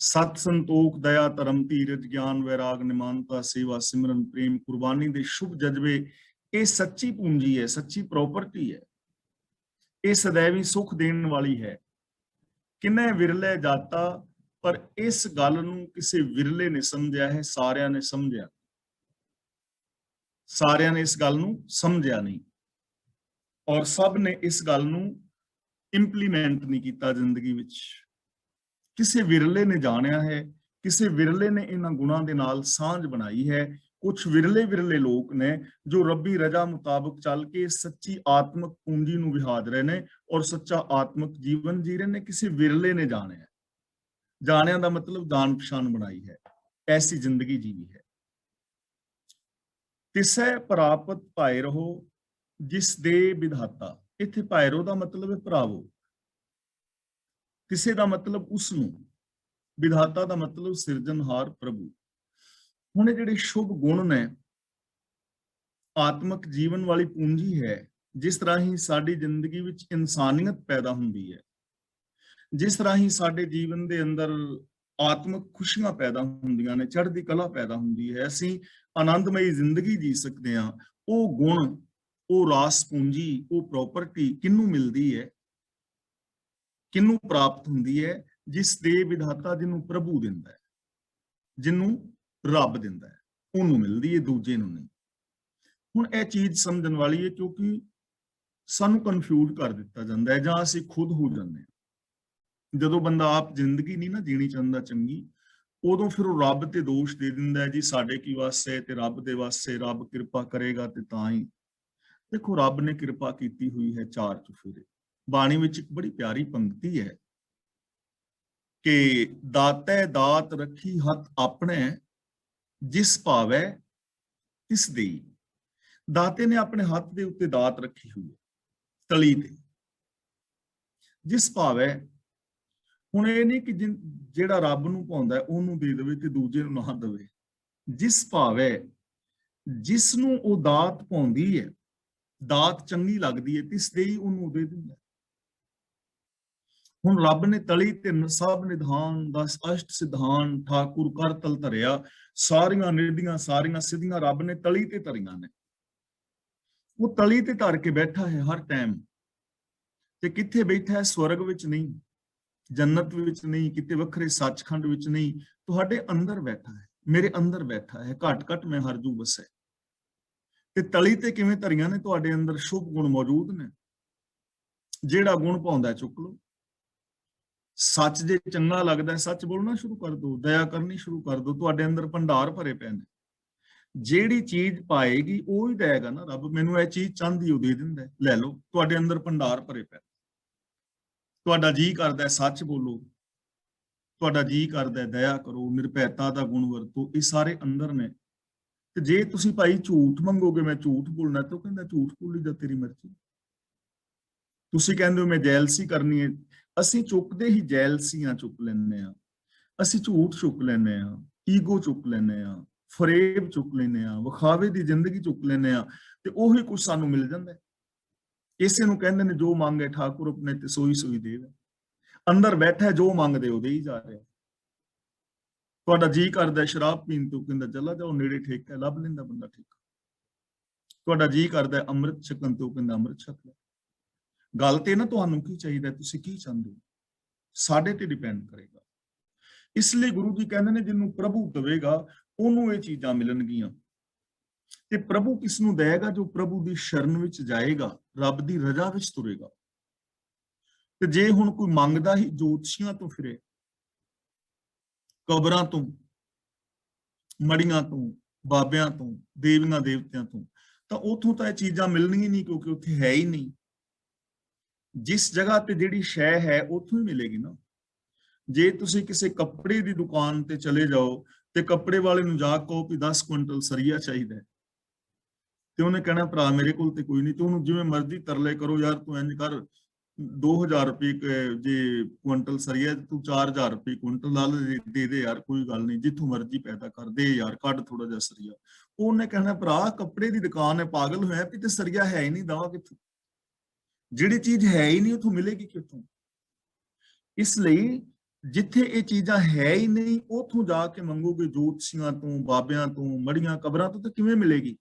ਸਤ ਸੰਤੋਖ ਦਇਆ ਧਰਮ ਧੀਰਜ ਗਿਆਨ ਵੈਰਾਗ ਨਿਮਾਨਤਾ ਸੇਵਾ ਸਿਮਰਨ ਪ੍ਰੇਮ ਕੁਰਬਾਨੀ ਦੇ ਸ਼ੁਭ ਜਜ਼ਬੇ, ਇਹ ਸੱਚੀ ਪੂੰਜੀ ਹੈ, ਸੱਚੀ ਪ੍ਰੋਪਰਟੀ ਹੈ। ਇਹ ਸदैवी ਸੁਖ ਦੇਣ ਵਾਲੀ ਹੈ। ਕਿੰਨੇ ਵਿਰਲੇ ਜਾਤਾ, ਪਰ ਇਸ ਗੱਲ ਨੂੰ ਕਿਸੇ ਵਿਰਲੇ ਨੇ ਸਮਝਿਆ ਹੈ, ਸਾਰਿਆਂ ਨੇ ਸਮਝਿਆ, ਸਾਰਿਆਂ ਨੇ ਇਸ ਗੱਲ ਨੂੰ ਸਮਝਿਆ ਨਹੀਂ, ਔਰ ਸਭ ਨੇ ਇਸ ਗੱਲ ਨੂੰ ਇੰਪਲੀਮੈਂਟ ਨਹੀਂ ਕੀਤਾ ਜ਼ਿੰਦਗੀ ਵਿੱਚ। ਕਿਸੇ ਵਿਰਲੇ ਨੇ ਜਾਣਿਆ ਹੈ, ਕਿਸੇ ਵਿਰਲੇ ਨੇ ਇਹਨਾਂ ਗੁਣਾਂ ਦੇ ਨਾਲ ਸਾਂਝ ਬਣਾਈ ਹੈ। ਕੁਝ ਵਿਰਲੇ ਲੋਕ ਨੇ ਜੋ ਰੱਬੀ ਰਜ਼ਾ ਮੁਤਾਬਕ ਚੱਲ ਕੇ ਸੱਚੀ ਆਤਮਿਕ ਪੂੰਜੀ ਨੂੰ ਵਿਹਾਜ ਰਹੇ ਨੇ ਔਰ ਸੱਚਾ ਆਤਮਿਕ ਜੀਵਨ ਜੀ ਰਹੇ ਨੇ। ਕਿਸੇ ਵਿਰਲੇ ਨੇ ਜਾਣਿਆ, ਜਾਣਿਆ ਦਾ ਮਤਲਬ ਜਾਣ ਪਛਾਣ ਬਣਾਈ ਹੈ, ਐਸੀ ਜ਼ਿੰਦਗੀ ਜੀਵੀ ਹੈ। ਤਿਸੈ ਪ੍ਰਾਪਤ ਭਾਏ ਰਹੋ ਜਿਸ ਦੇ ਵਿਧਾਤਾ। ਇੱਥੇ ਭਾਇਰੋ ਦਾ ਮਤਲਬ ਹੈ ਭਰਾਵੋ, ਕਿਸੇ ਦਾ ਮਤਲਬ ਉਸ ਨੂੰ, ਵਿਧਾਤਾ ਦਾ ਮਤਲਬ ਸਿਰਜਣਹਾਰ ਪ੍ਰਭੂ। ਹੁਣ ਇਹ ਜਿਹੜੇ ਸ਼ੁਭ ਗੁਣ ਨੇ, ਆਤਮਿਕ ਜੀਵਨ ਵਾਲੀ ਪੂੰਜੀ ਹੈ, ਜਿਸ ਤਰ੍ਹਾਂ ਹੀ ਸਾਡੀ ਜ਼ਿੰਦਗੀ ਵਿੱਚ ਇਨਸਾਨੀਅਤ ਪੈਦਾ ਹੁੰਦੀ ਹੈ, ਜਿਸ ਤਰ੍ਹਾਂ ਹੀ ਸਾਡੇ ਜੀਵਨ ਦੇ ਅੰਦਰ ਆਤਮਿਕ ਖੁਸ਼ੀਆਂ ਪੈਦਾ ਹੁੰਦੀਆਂ ਨੇ, ਚੜ੍ਹਦੀ ਕਲਾ ਪੈਦਾ ਹੁੰਦੀ ਹੈ, ਅਸੀਂ ਆਨੰਦਮਈ ਜ਼ਿੰਦਗੀ ਜੀ ਸਕਦੇ ਹਾਂ। ਉਹ ਗੁਣ, ਉਹ ਰਾਸ ਪੂੰਜੀ, ਉਹ ਪ੍ਰੋਪਰਟੀ ਕਿਹਨੂੰ ਮਿਲਦੀ ਹੈ, ਕਿਹਨੂੰ ਪ੍ਰਾਪਤ ਹੁੰਦੀ ਹੈ? ਜਿਸ ਦੇ ਵਿਧਾਤਾ, ਜਿਹਨੂੰ ਪ੍ਰਭੂ ਦਿੰਦਾ ਹੈ, ਜਿਹਨੂੰ ਰੱਬ ਦਿੰਦਾ ਹੈ, ਉਹਨੂੰ ਮਿਲਦੀ ਹੈ, ਦੂਜੇ ਨੂੰ ਨਹੀਂ। ਹੁਣ ਇਹ ਚੀਜ਼ ਸਮਝਣ ਵਾਲੀ ਹੈ, ਕਿਉਂਕਿ ਸਾਨੂੰ ਕਨਫਿਊਜ਼ ਕਰ ਦਿੱਤਾ ਜਾਂਦਾ ਹੈ, ਜਾਂ ਅਸੀਂ ਖੁਦ ਹੋ ਜਾਂਦੇ ਹਾਂ। ਜਦੋਂ ਬੰਦਾ ਆਪ ਜ਼ਿੰਦਗੀ ਨਹੀਂ ਨਾ ਜੀਣੀ ਚਾਹੁੰਦਾ ਚੰਗੀ, ਉਦੋਂ ਫਿਰ ਉਹ ਰੱਬ ਤੇ ਦੋਸ਼ ਦੇ ਦਿੰਦਾ ਹੈ, ਜੀ ਸਾਡੇ ਕੀ ਵਾਸਤੇ ਤੇ ਰੱਬ ਦੇ ਵਾਸਤੇ, ਰੱਬ ਕਿਰਪਾ ਕਰੇਗਾ ਤੇ ਤਾਂ ਹੀ। ਦੇਖੋ, ਰੱਬ ਨੇ ਕਿਰਪਾ ਕੀਤੀ ਹੋਈ ਹੈ ਚਾਰ ਚੁਫੇਰੇ। ਬਾਣੀ ਵਿੱਚ ਇੱਕ ਬੜੀ ਪਿਆਰੀ ਪੰਕਤੀ ਹੈ ਕਿ ਦਾਤੈ ਦਾਤ ਰੱਖੀ ਹੱਥ ਆਪਣੇ, ਜਿਸ ਭਾਵੈ ਤਿਸ ਦੇਈ। ਦਾਤੇ ਨੇ ਆਪਣੇ ਹੱਥ ਦੇ ਉੱਤੇ ਦਾਤ ਰੱਖੀ ਹੋਈ ਹੈ, ਤਲੀ ਤੇ, ਜਿਸ ਭਾਵੈ। ਹੁਣ ਇਹ ਨਹੀਂ ਕਿ ਜਿਹੜਾ ਰੱਬ ਨੂੰ ਭਾਉਂਦਾ ਉਹਨੂੰ ਦੇ ਦੇਵੇ ਤੇ ਦੂਜੇ ਨੂੰ ਨਾ ਦੇਵੇ। ਜਿਸ ਭਾਵੈ, ਜਿਸ ਨੂੰ ਉਹ ਦਾਤ ਪਾਉਂਦੀ ਹੈ, ਦਾਤ ਚੰਗੀ ਲੱਗਦੀ ਹੈ, ਤਿਸ ਦੇ ਹੀ ਉਹਨੂੰ ਦੇ ਦਿੰਦਾ। ਹੁਣ ਰੱਬ ਨੇ ਤਲੀ ਤੇ ਸਭ ਨਿਧਾਨ ਦਾ ਅਸ਼ਟ ਸਿਧਾਨ ਠਾਕੁਰ ਕਰ ਤਲ ਧਰਿਆ, ਸਾਰੀਆਂ ਨਿਰਦੀਆਂ ਸਾਰੀਆਂ ਸਿੱਧੀਆਂ ਰੱਬ ਨੇ ਤਲੀ ਤੇ ਧਰੀਆਂ ਨੇ। ਉਹ ਤਲੀ ਤੇ ਧਰ ਕੇ ਬੈਠਾ ਹੈ ਹਰ ਟਾਈਮ। ਤੇ ਕਿੱਥੇ ਬੈਠਾ ਹੈ? ਸਵਰਗ ਵਿੱਚ ਨਹੀਂ, ਜੰਨਤ ਵਿੱਚ ਨਹੀਂ, ਕਿਤੇ ਵੱਖਰੇ ਸੱਚਖੰਡ ਵਿੱਚ ਨਹੀਂ, ਤੁਹਾਡੇ ਅੰਦਰ ਬੈਠਾ ਹੈ, ਮੇਰੇ ਅੰਦਰ ਬੈਠਾ ਹੈ। ਘਟ ਘਟ ਮੈਂ ਹਰਜੂ ਵਸੈ। ਤੇ ਤਲੀ ਤੇ ਕਿਵੇਂ ਧਰੀਆਂ ਨੇ? ਤੁਹਾਡੇ ਅੰਦਰ ਸ਼ੁਭ ਗੁਣ ਮੌਜੂਦ ਨੇ। ਜਿਹੜਾ ਗੁਣ ਪਾਉਂਦਾ ਚੁੱਕ ਲਓ। ਸੱਚ ਜੇ ਚੰਗਾ ਲੱਗਦਾ, ਸੱਚ ਬੋਲਣਾ ਸ਼ੁਰੂ ਕਰ ਦਿਓ, ਦਇਆ ਕਰਨੀ ਸ਼ੁਰੂ ਕਰ ਦਿਓ। ਤੁਹਾਡੇ ਅੰਦਰ ਭੰਡਾਰ ਭਰੇ ਪਏ ਨੇ। ਜਿਹੜੀ ਚੀਜ਼ ਪਾਏਗੀ ਉਹ ਹੀ ਦੇਗਾ ਨਾ ਰੱਬ। ਮੈਨੂੰ ਇਹ ਚੀਜ਼ ਚਾਹੁੰਦੀ, ਉਹ ਦੇ ਦਿੰਦਾ, ਲੈ ਲਓ। ਤੁਹਾਡੇ ਅੰਦਰ ਭੰਡਾਰ ਭਰੇ ਪਏ। ਤੁਹਾਡਾ ਜੀ ਕਰਦਾ ਸੱਚ ਬੋਲੋ, ਤੁਹਾਡਾ ਜੀ ਕਰਦਾ ਦਇਆ ਕਰੋ, ਨਿਰਭੈਤਾ ਦਾ ਗੁਣ ਵਰਤੋ, ਇਹ ਸਾਰੇ ਅੰਦਰ ਨੇ। ਤੇ ਜੇ ਤੁਸੀਂ ਭਾਈ ਝੂਠ ਮੰਗੋਗੇ, ਮੈਂ ਝੂਠ ਬੋਲਣਾ, ਤੇ ਉਹ ਕਹਿੰਦਾ ਝੂਠ ਬੋਲੀ ਜਾ, ਤੇਰੀ ਮਰਜ਼ੀ। ਤੁਸੀਂ ਕਹਿੰਦੇ ਹੋ ਮੈਂ ਜੈਲਸੀ ਕਰਨੀ ਹੈ, ਅਸੀਂ ਚੁੱਕਦੇ ਹੀ ਜੈਲਸੀਆਂ ਚੁੱਕ ਲੈਂਦੇ ਆ, ਅਸੀਂ ਝੂਠ ਚੁੱਕ ਲੈਂਦੇ ਆ, ਈਗੋ ਚੁੱਕ ਲੈਂਦੇ ਆ, ਫਰੇਬ ਚੁੱਕ ਲੈਂਦੇ ਆ, ਵਿਖਾਵੇ ਦੀ ਜ਼ਿੰਦਗੀ ਚੁੱਕ ਲੈਂਦੇ ਆ, ਤੇ ਉਹੀ ਕੁਝ ਸਾਨੂੰ ਮਿਲ ਜਾਂਦਾ। ਇਸੇ ਨੂੰ ਕਹਿੰਦੇ ਨੇ ਜੋ ਮੰਗੇ ਠਾਕੁਰ ਆਪਣੇ ਤੇ ਸੋਈ ਸੋਈ ਦੇਵੇ। ਅੰਦਰ ਬੈਠਾ ਜੋ ਮੰਗਦੇ ਉਹ ਦੇ ਹੀ ਜਾ ਰਿਹਾ। ਤੁਹਾਡਾ ਜੀ ਕਰਦਾ ਸ਼ਰਾਬ ਪੀਣ ਤੋਂ, ਕਹਿੰਦਾ ਚਲਾ ਜਾਓ, ਨੇੜੇ ਠੇਕਾ ਲੱਭ ਲੈਂਦਾ ਬੰਦਾ ਠੇਕਾ। ਤੁਹਾਡਾ ਜੀ ਕਰਦਾ ਅੰਮ੍ਰਿਤ ਛਕਣ ਤੋਂ, ਕਹਿੰਦਾ ਅੰਮ੍ਰਿਤ ਛਕ ਲੈ। ਗੱਲ ਤੇ ਨਾ ਤੁਹਾਨੂੰ ਕੀ ਚਾਹੀਦਾ, ਤੁਸੀਂ ਕੀ ਚਾਹੁੰਦੇ ਹੋ, ਸਾਡੇ ਤੇ ਡਿਪੈਂਡ ਕਰੇਗਾ। ਇਸ ਲਈ ਗੁਰੂ ਜੀ ਕਹਿੰਦੇ ਨੇ ਜਿਹਨੂੰ ਪ੍ਰਭੂ ਦੇਵੇਗਾ ਉਹਨੂੰ ਇਹ ਚੀਜ਼ਾਂ ਮਿਲਣਗੀਆਂ। ਤੇ ਪ੍ਰਭੂ ਕਿਸ ਨੂੰ ਦੇਗਾ? ਜੋ ਪ੍ਰਭੂ ਦੀ ਸ਼ਰਨ ਵਿੱਚ ਜਾਏਗਾ, ਰੱਬ ਦੀ ਰਜ਼ਾ ਵਿੱਚ ਤੁਰੇਗਾ। ਤੇ ਜੇ ਹੁਣ ਕੋਈ ਮੰਗਦਾ ਹੀ ਜੋਤਸ਼ੀਆਂ ਤੋਂ ਫਿਰੇ, ਕਬਰਾਂ ਤੋਂ, ਮੜੀਆਂ ਤੋਂ, ਬਾਬਿਆਂ ਤੋਂ, ਦੇਵੀਆਂ ਦੇਵਤਿਆਂ ਤੋਂ, ਤਾਂ ਉਥੋਂ ਤਾਂ ਇਹ ਚੀਜ਼ਾਂ ਮਿਲਣਗੀਆਂ ਨਹੀਂ, ਕਿਉਂਕਿ ਉੱਥੇ ਹੈ ਹੀ ਨਹੀਂ। ਜਿਸ ਜਗ੍ਹਾ ਤੇ ਜਿਹੜੀ ਸ਼ੈ ਹੈ ਉੱਥੋਂ ਹੀ ਮਿਲੇਗੀ ਨਾ। ਜੇ ਤੁਸੀਂ ਕਿਸੇ ਕੱਪੜੇ ਦੀ ਦੁਕਾਨ ਤੇ ਚਲੇ ਜਾਓ ਤੇ ਕੱਪੜੇ ਵਾਲੇ ਨੂੰ ਜਾ ਕਹੋ ਕਿ 10 ਕੁਇੰਟਲ ਸਰੀਆ ਚਾਹੀਦਾ ਹੈ, ਤੇ ਉਹਨੇ ਕਹਿਣਾ ਭਰਾ ਮੇਰੇ ਕੋਲ ਤੇ ਕੋਈ ਨਹੀਂ। ਤੇ ਉਹਨੂੰ ਜਿਵੇਂ ਮਰਜ਼ੀ ਤਰਲੇ ਕਰੋ, ਯਾਰ ਤੂੰ ਇੰਜ ਕਰ 2000 ਰੁਪਏ ਜੇ ਕੁਇੰਟਲ ਸਰੀਆ, ਤੂੰ 4000 ਰੁਪਏ ਕੁਇੰਟਲ ਲਾ ਦੇ ਦੇ ਯਾਰ, ਕੋਈ ਗੱਲ ਨਹੀਂ, ਜਿੱਥੋਂ ਮਰਜ਼ੀ ਪੈਦਾ ਕਰ ਦੇ ਯਾਰ, ਕੱਢ ਥੋੜਾ ਜਿਹਾ ਸਰੀਆ। ਉਹਨੇ ਕਹਿਣਾ ਭਰਾ ਕੱਪੜੇ ਦੀ ਦੁਕਾਨ ਹੈ, ਪਾਗਲ ਹੋਇਆ ਵੀ, ਤੇ ਸਰੀਆ ਹੈ ਹੀ ਨਹੀਂ, ਦਵਾ ਕਿੱਥੋਂ? ਜਿਹੜੀ ਚੀਜ਼ ਹੈ ਹੀ ਨਹੀਂ ਉਥੋਂ ਮਿਲੇਗੀ ਕਿੱਥੋਂ? ਇਸ ਲਈ ਜਿੱਥੇ ਇਹ ਚੀਜ਼ਾਂ ਹੈ ਹੀ ਨਹੀਂ, ਉਥੋਂ ਜਾ ਕੇ ਮੰਗੋਗੇ ਜੋਤਸ਼ੀਆਂ ਤੋਂ, ਬਾਬਿਆਂ ਤੋਂ, ਮੜੀਆਂ ਕਬਰਾਂ ਤੋਂ, ਤਾਂ ਕਿਵੇਂ ਮਿਲੇਗੀ?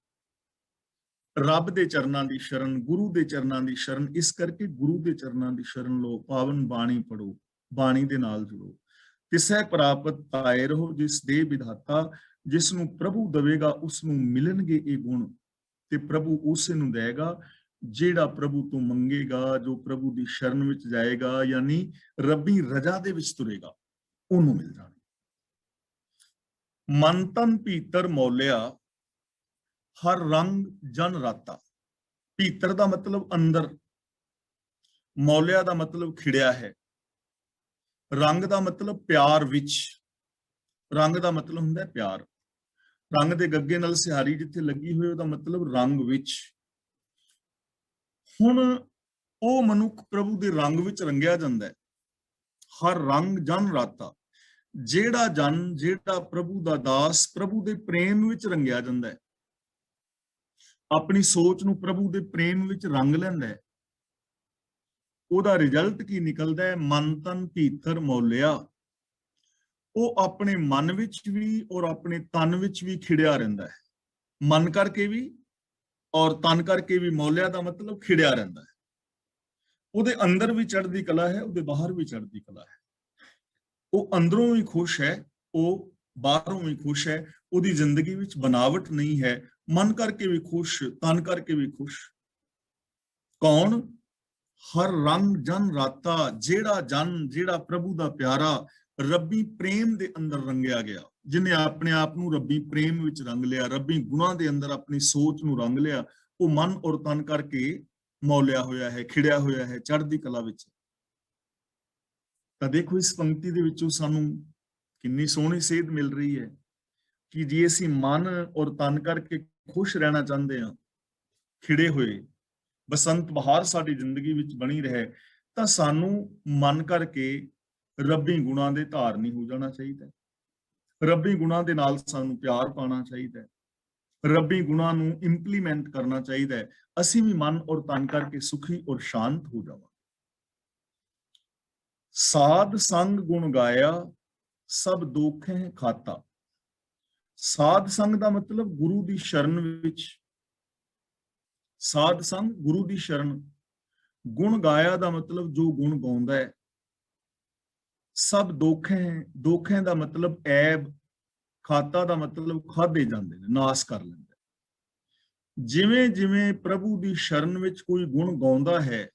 ਰੱਬ ਦੇ ਚਰਨਾਂ ਦੀ ਸ਼ਰਨ, ਗੁਰੂ ਦੇ ਚਰਨਾਂ ਦੀ ਸ਼ਰਨ। ਇਸ ਕਰਕੇ ਗੁਰੂ ਦੇ ਚਰਨਾਂ ਦੀ ਸ਼ਰਨ ਲਓ, ਪਾਵਨ ਬਾਣੀ ਪੜੋ, ਬਾਣੀ ਦੇ ਨਾਲ ਜੁੜੋ। ਤਿਸੈ ਪ੍ਰਾਪਤ ਪਾਏ ਰਹੋ ਜਿਸ ਦੇ ਵਿਧਾਤਾ। ਜਿਸ ਨੂੰ ਪ੍ਰਭੂ ਦੇਵੇਗਾ ਉਸ ਨੂੰ ਮਿਲਣਗੇ ਇਹ ਗੁਣ, ਤੇ ਪ੍ਰਭੂ ਉਸੇ ਨੂੰ ਦੇਗਾ ਜਿਹੜਾ ਪ੍ਰਭੂ ਤੋਂ ਮੰਗੇਗਾ, ਜੋ ਪ੍ਰਭੂ ਦੀ ਸ਼ਰਨ ਵਿੱਚ ਜਾਏਗਾ, ਯਾਨੀ ਰੱਬੀ ਰਜ਼ਾ ਦੇ ਵਿੱਚ ਤੁਰੇਗਾ, ਉਹਨੂੰ ਮਿਲ ਜਾਣਗੇ। ਮਨ ਤਨ ਭੀਤਰ ਮੌਲਿਆ, ਹਰ ਰੰਗ ਜਨ ਰਾਤਾ। ਭੀਤਰ ਦਾ ਮਤਲਬ ਅੰਦਰ, ਮੌਲਿਆ ਦਾ ਮਤਲਬ ਖਿੜਿਆ ਹੈ, ਰੰਗ ਦਾ ਮਤਲਬ ਪਿਆਰ ਵਿੱਚ। ਰੰਗ ਦਾ ਮਤਲਬ ਹੁੰਦਾ ਹੈ ਪਿਆਰ। ਰੰਗ ਦੇ ਗੱਗੇ ਨਾਲ ਸਿਹਾਰੀ ਜਿੱਥੇ ਲੱਗੀ ਹੋਈ, ਉਹਦਾ ਮਤਲਬ ਰੰਗ ਵਿੱਚ। ਹੁਣ ਉਹ ਮਨੁੱਖ ਪ੍ਰਭੂ ਦੇ ਰੰਗ ਵਿੱਚ ਰੰਗਿਆ ਜਾਂਦਾ ਹੈ। ਹਰ ਰੰਗ ਜਨ ਰਾਤਾ, ਜਿਹੜਾ ਜਨ, ਜਿਹੜਾ ਪ੍ਰਭੂ ਦਾ ਦਾਸ, ਪ੍ਰਭੂ ਦੇ ਪ੍ਰੇਮ ਵਿੱਚ ਰੰਗਿਆ ਜਾਂਦਾ ਹੈ, ਆਪਣੀ ਸੋਚ ਨੂੰ ਪ੍ਰਭੂ ਦੇ ਪ੍ਰੇਮ ਵਿੱਚ ਰੰਗ ਲੈਂਦਾ ਹੈ, ਉਹਦਾ ਰਿਜ਼ਲਟ ਕੀ ਨਿਕਲਦਾ ਹੈ? ਮਨ ਤਨ ਭੀਤਰ ਮੌਲਿਆ। ਉਹ ਆਪਣੇ ਮਨ ਵਿੱਚ ਵੀ ਔਰ ਆਪਣੇ ਤਨ ਵਿੱਚ ਵੀ ਖਿੜਿਆ ਰਹਿੰਦਾ ਹੈ। ਮਨ ਕਰਕੇ ਵੀ ਔਰ ਤਨ ਕਰਕੇ ਵੀ। ਮੌਲਿਆ ਦਾ ਮਤਲਬ ਖਿੜਿਆ ਰਹਿੰਦਾ ਹੈ। ਉਹਦੇ ਅੰਦਰ ਵੀ ਚੜ੍ਹਦੀ ਕਲਾ ਹੈ, ਉਹਦੇ ਬਾਹਰ ਵੀ ਚੜ੍ਹਦੀ ਕਲਾ ਹੈ। ਉਹ ਅੰਦਰੋਂ ਵੀ ਖੁਸ਼ ਹੈ, ਉਹ ਬਾਹਰੋਂ ਵੀ ਖੁਸ਼ ਹੈ। ਉਹਦੀ ਜ਼ਿੰਦਗੀ ਵਿੱਚ ਬਨਾਵਟ ਨਹੀਂ ਹੈ। ਮਨ ਕਰਕੇ ਵੀ ਖੁਸ਼, ਤਨ ਕਰਕੇ ਵੀ ਖੁਸ਼। ਕੌਣ? ਹਰ ਰੰਗ ਜਨ ਰਾਤਾ, ਜਿਹੜਾ ਜਨ, ਜਿਹੜਾ ਪ੍ਰਭੂ ਦਾ ਪਿਆਰਾ, ਰੱਬੀ ਪ੍ਰੇਮ ਦੇ ਅੰਦਰ ਰੰਗਿਆ ਗਿਆ, ਜਿਹਨੇ ਆਪਣੇ ਆਪ ਨੂੰ ਰੱਬੀ ਪ੍ਰੇਮ ਵਿੱਚ ਰੰਗ ਲਿਆ, ਰੱਬੀ ਗੁਣਾਂ ਦੇ ਅੰਦਰ ਆਪਣੀ ਸੋਚ ਨੂੰ ਰੰਗ ਲਿਆ, ਉਹ ਮਨ ਔਰ ਤਨ ਕਰਕੇ ਮੌਲਿਆ ਹੋਇਆ ਹੈ, ਖਿੜਿਆ ਹੋਇਆ ਹੈ, ਚੜ੍ਹਦੀ ਕਲਾ ਵਿੱਚ। ਤਾਂ ਦੇਖੋ ਇਸ ਪੰਕਤੀ ਦੇ ਵਿੱਚੋਂ ਸਾਨੂੰ ਕਿੰਨੀ ਸੋਹਣੀ ਸੇਧ ਮਿਲ ਰਹੀ ਹੈ ਕਿ ਜੇ ਅਸੀਂ ਮਨ ਔਰ ਤਨ ਕਰਕੇ ਖੁਸ਼ ਰਹਿਣਾ ਚਾਹੁੰਦੇ ਹਾਂ, ਖਿੜੇ ਹੋਏ, ਬਸੰਤ ਬਹਾਰ ਸਾਡੀ ਜ਼ਿੰਦਗੀ ਵਿੱਚ ਬਣੀ ਰਹੇ, ਤਾਂ ਸਾਨੂੰ ਮਨ ਕਰਕੇ ਰੱਬੀ ਗੁਣਾਂ ਦੇ ਧਾਰਨੀ ਹੋ ਜਾਣਾ ਚਾਹੀਦਾ ਹੈ। ਰੱਬੀ ਗੁਣਾਂ ਦੇ ਨਾਲ ਸਾਨੂੰ ਪਿਆਰ ਪਾਉਣਾ ਚਾਹੀਦਾ ਹੈ। ਰੱਬੀ ਗੁਣਾਂ ਨੂੰ ਇੰਪਲੀਮੈਂਟ ਕਰਨਾ ਚਾਹੀਦਾ ਹੈ। ਅਸੀਂ ਵੀ ਮਨ ਔਰ ਤਨ ਕਰਕੇ ਸੁਖੀ ਔਰ ਸ਼ਾਂਤ ਹੋ ਜਾਵਾਂਗੇ। ਸਾਧ ਸੰਗ ਗੁਣ ਗਾਇਆ ਸਭ ਦੋਖੇ ਖਾਤਾ। ਸਾਧ ਸੰਗ ਦਾ ਮਤਲਬ ਗੁਰੂ ਦੀ ਸ਼ਰਨ ਵਿੱਚ, ਸਾਧ ਸੰਗ ਗੁਰੂ ਦੀ ਸ਼ਰਨ। ਗੁਣ ਗਾਇਆ ਦਾ ਮਤਲਬ ਜੋ ਗੁਣ ਗਾਉਂਦਾ ਹੈ। ਸਭ ਦੋਖੇ ਦਾ ਮਤਲਬ ਐਬ, ਖਾਤਾ ਦਾ ਮਤਲਬ ਖਾਦੇ ਜਾਂਦੇ ਨੇ, ਨਾਸ ਕਰ ਲੈਂਦਾ। ਜਿਵੇਂ ਜਿਵੇਂ ਪ੍ਰਭੂ ਦੀ ਸ਼ਰਨ ਵਿੱਚ ਕੋਈ ਗੁਣ ਗਾਉਂਦਾ ਹੈ,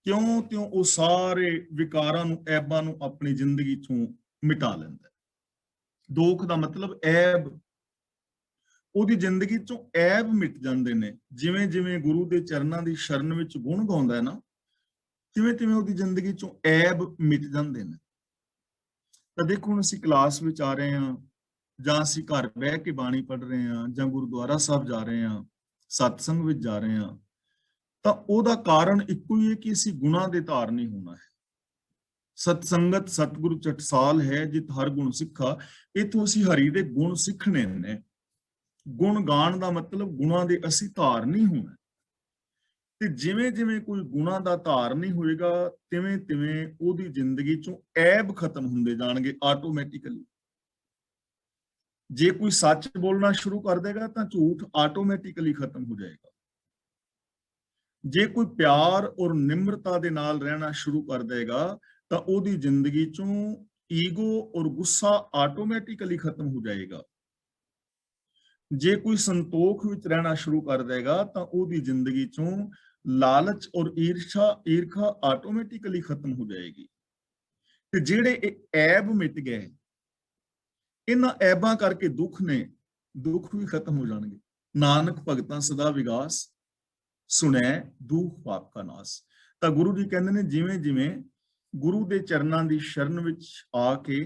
ਤਿਉਂ ਉਹ ਸਾਰੇ ਵਿਕਾਰਾਂ ਨੂੰ, ਐਬਾਂ ਨੂੰ ਆਪਣੀ ਜ਼ਿੰਦਗੀ ਚੋਂ ਮਿਟਾ ਲੈਂਦਾ। ਦੋਖ ਦਾ ਮਤਲਬ ਐਬ, ਉਹਦੀ ਜ਼ਿੰਦਗੀ ਚੋਂ ਐਬ ਮਿਟ ਜਾਂਦੇ ਨੇ। ਜਿਵੇਂ ਜਿਵੇਂ ਗੁਰੂ ਦੇ ਚਰਨਾਂ ਦੀ ਸ਼ਰਨ ਵਿੱਚ ਗੁਣ ਗਾਉਂਦਾ ਹੈ ਨਾ, ਤਿਵੇਂ ਤਿਵੇਂ ਉਹਦੀ ਜ਼ਿੰਦਗੀ ਚੋਂ ਐਬ ਮਿਟ ਜਾਂਦੇ ਨੇ। ਤਾਂ ਦੇਖੋ, ਹੁਣ ਅਸੀਂ ਕਲਾਸ ਵਿੱਚ ਆ ਰਹੇ ਹਾਂ, ਜਾਂ ਅਸੀਂ ਘਰ ਬਹਿ ਕੇ ਬਾਣੀ ਪੜ੍ਹ ਰਹੇ ਹਾਂ, ਜਾਂ ਗੁਰਦੁਆਰਾ ਸਾਹਿਬ ਜਾ ਰਹੇ ਹਾਂ, ਸਤਸੰਗ ਵਿੱਚ ਜਾ ਰਹੇ ਹਾਂ, ਤਾਂ ਉਹਦਾ ਕਾਰਨ ਇੱਕੋ ਹੀ ਹੈ ਕਿ ਅਸੀਂ ਗੁਣਾਂ ਦੇ ਧਾਰਨੀ ਹੋਣਾ ਹੈ। ਸਤਸੰਗਤ ਸਤਿਗੁਰੂ ਚਟਸਾਲ ਹੈ, ਜਿਤ ਹਰ ਗੁਣ ਸਿੱਖਾ। ਇੱਥੋਂ ਅਸੀਂ ਹਰੀ ਦੇ ਗੁਣ ਸਿੱਖਣੇ ਨੇ। ਗੁਣ ਗਾਣ ਦਾ ਮਤਲਬ ਗੁਣਾਂ ਦੇ ਅਸੀਂ ਧਾਰਨੀ ਹੋਣਾ। ਤੇ ਜਿਵੇਂ ਜਿਵੇਂ ਕੋਈ ਗੁਣਾਂ ਦਾ ਧਾਰਨੀ ਹੋਏਗਾ, ਤਿਵੇਂ ਤਿਵੇਂ ਉਹਦੀ ਜ਼ਿੰਦਗੀ ਚੋਂ ਐਬ ਖਤਮ ਹੁੰਦੇ ਜਾਣਗੇ ਆਟੋਮੈਟਿਕਲੀ। ਜੇ ਕੋਈ ਸੱਚ ਬੋਲਣਾ ਸ਼ੁਰੂ ਕਰ ਦੇਗਾ ਤਾਂ ਝੂਠ ਆਟੋਮੈਟਿਕਲੀ ਖਤਮ ਹੋ ਜਾਏਗਾ। ਜੇ ਕੋਈ ਪਿਆਰ ਔਰ ਨਿਮਰਤਾ ਦੇ ਨਾਲ ਰਹਿਣਾ ਸ਼ੁਰੂ ਕਰ ਦੇਗਾ ਤਾਂ ਉਹਦੀ ਜ਼ਿੰਦਗੀ ਚੋਂ ਈਗੋ ਔਰ ਗੁੱਸਾ ਆਟੋਮੈਟਿਕਲੀ ਖਤਮ ਹੋ ਜਾਏਗਾ। ਜੇ ਕੋਈ ਸੰਤੋਖ ਵਿੱਚ ਰਹਿਣਾ ਸ਼ੁਰੂ ਕਰ ਦੇਗਾ ਤਾਂ ਉਹਦੀ ਜ਼ਿੰਦਗੀ ਚੋਂ ਲਾਲਚ ਔਰ ਈਰਖਾ ਆਟੋਮੈਟਿਕਲੀ ਖਤਮ ਹੋ ਜਾਏਗੀ। ਤੇ ਜਿਹੜੇ ਇਹ ਐਬ ਮਿਟ ਗਏ, ਇਹਨਾਂ ਐਬਾਂ ਕਰਕੇ ਦੁੱਖ ਨੇ, ਦੁੱਖ ਵੀ ਖਤਮ ਹੋ ਜਾਣਗੇ। ਨਾਨਕ ਭਗਤਾਂ ਸਦਾ ਵਿਗਾਸ, ਸੁਣੈ ਦੁਖ ਪਾਪ ਕਾ ਨਾਸ। ਤਾਂ ਗੁਰੂ ਜੀ ਕਹਿੰਦੇ ਨੇ, ਜਿਵੇਂ ਜਿਵੇਂ ਗੁਰੂ ਦੇ ਚਰਨਾਂ ਦੀ ਸ਼ਰਨ ਵਿੱਚ ਆ ਕੇ